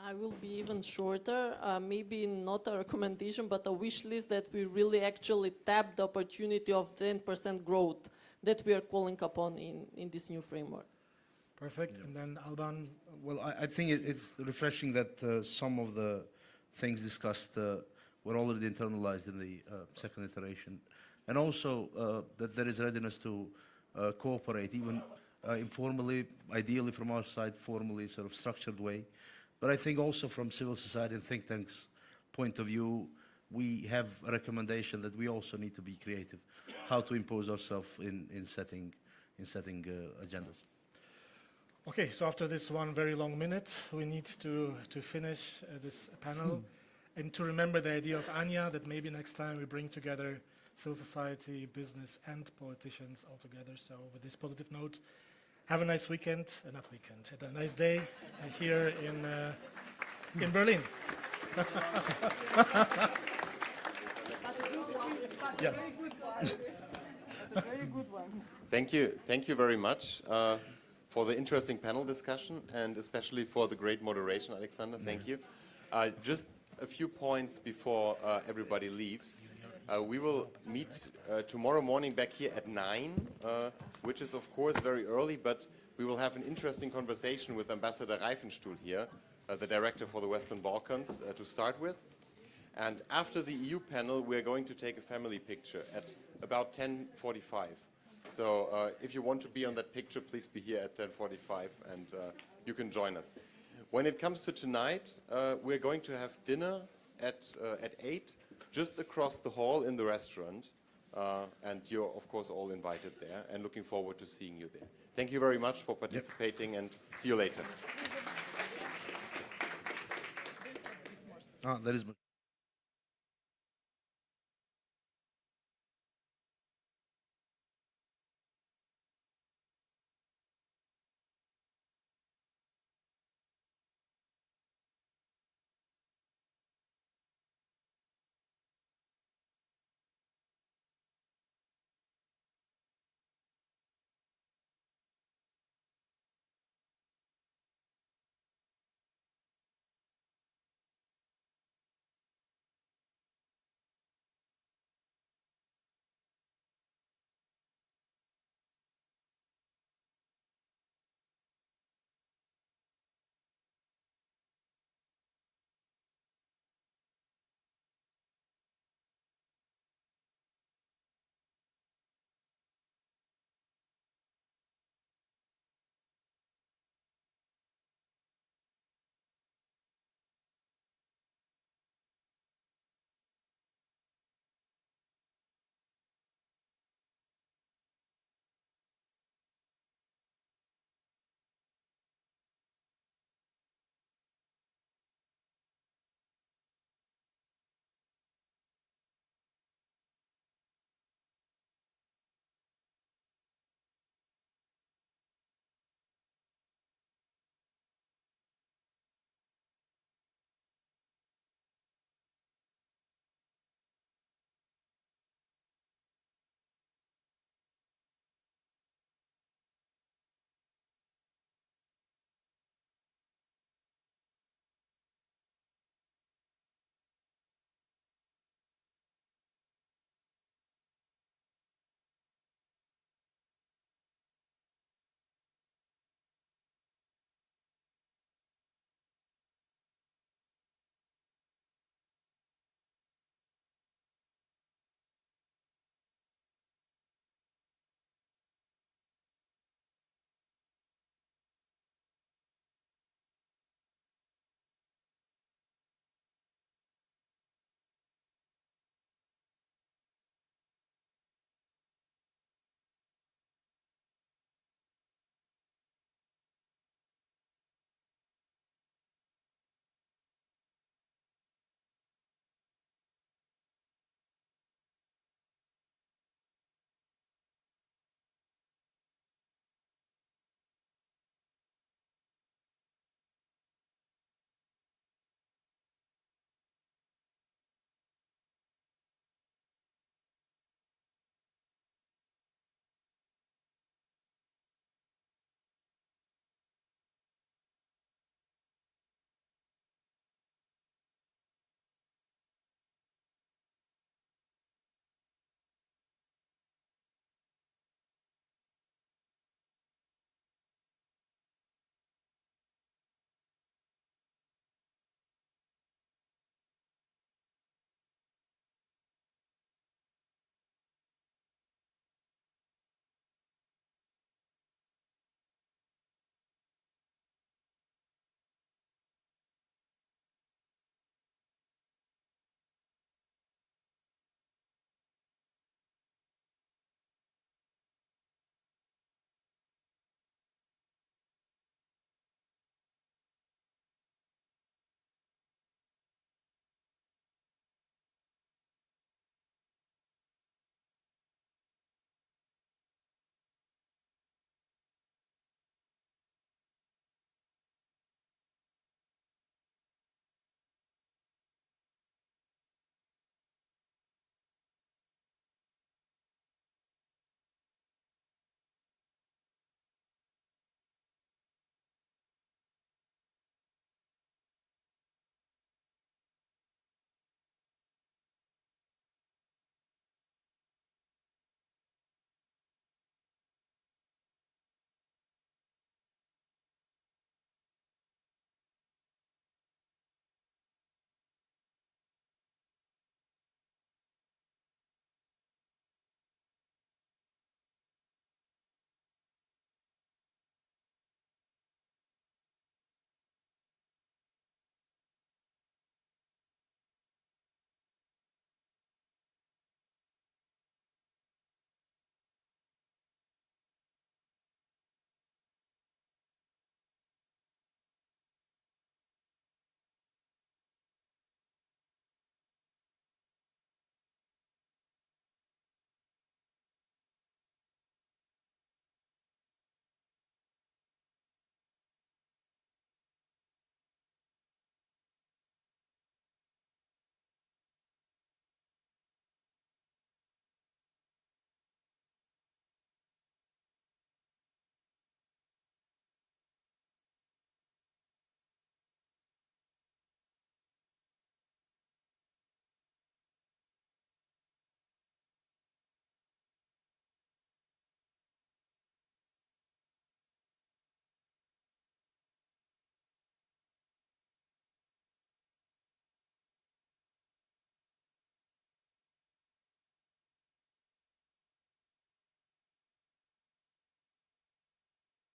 I will be even shorter, maybe not a recommendation, but a wish list that we really actually tap the opportunity of 10% growth that we are calling upon in this new framework. Perfect. And then Alban. Well, I think it's refreshing that some of the things discussed were already internalized in the second iteration. And also that there is readiness to cooperate, even informally, ideally from our side, formally, sort of structured way. But I think also from civil society and think tanks' point of view, we have a recommendation that we also need to be creative, how to impose ourselves in setting agendas. Okay, so after this one very long minute, we need to finish this panel and to remember the idea of Anya, that maybe next time we bring together civil society, business, and politicians all together. So with this positive note, have a nice weekend, not weekend, have a nice day here in Berlin. Yeah. Thank you very much for the interesting panel discussion and especially for the great moderation, Alexander. Thank you. Just a few points before everybody leaves. We will meet tomorrow morning back here at 9, which is of course very early, but we will have an interesting conversation with Ambassador Reifenstuhl here, the director for the Western Balkans, to start with. And after the EU panel, we are going to take a family picture at about 10:45. So if you want to be on that picture, please be here at 10:45 and you can join us. When it comes to tonight, we're going to have dinner at 8, just across the hall in the restaurant. And you're, of course, all invited there and looking forward to seeing you there. Thank you very much for participating and see you later. There is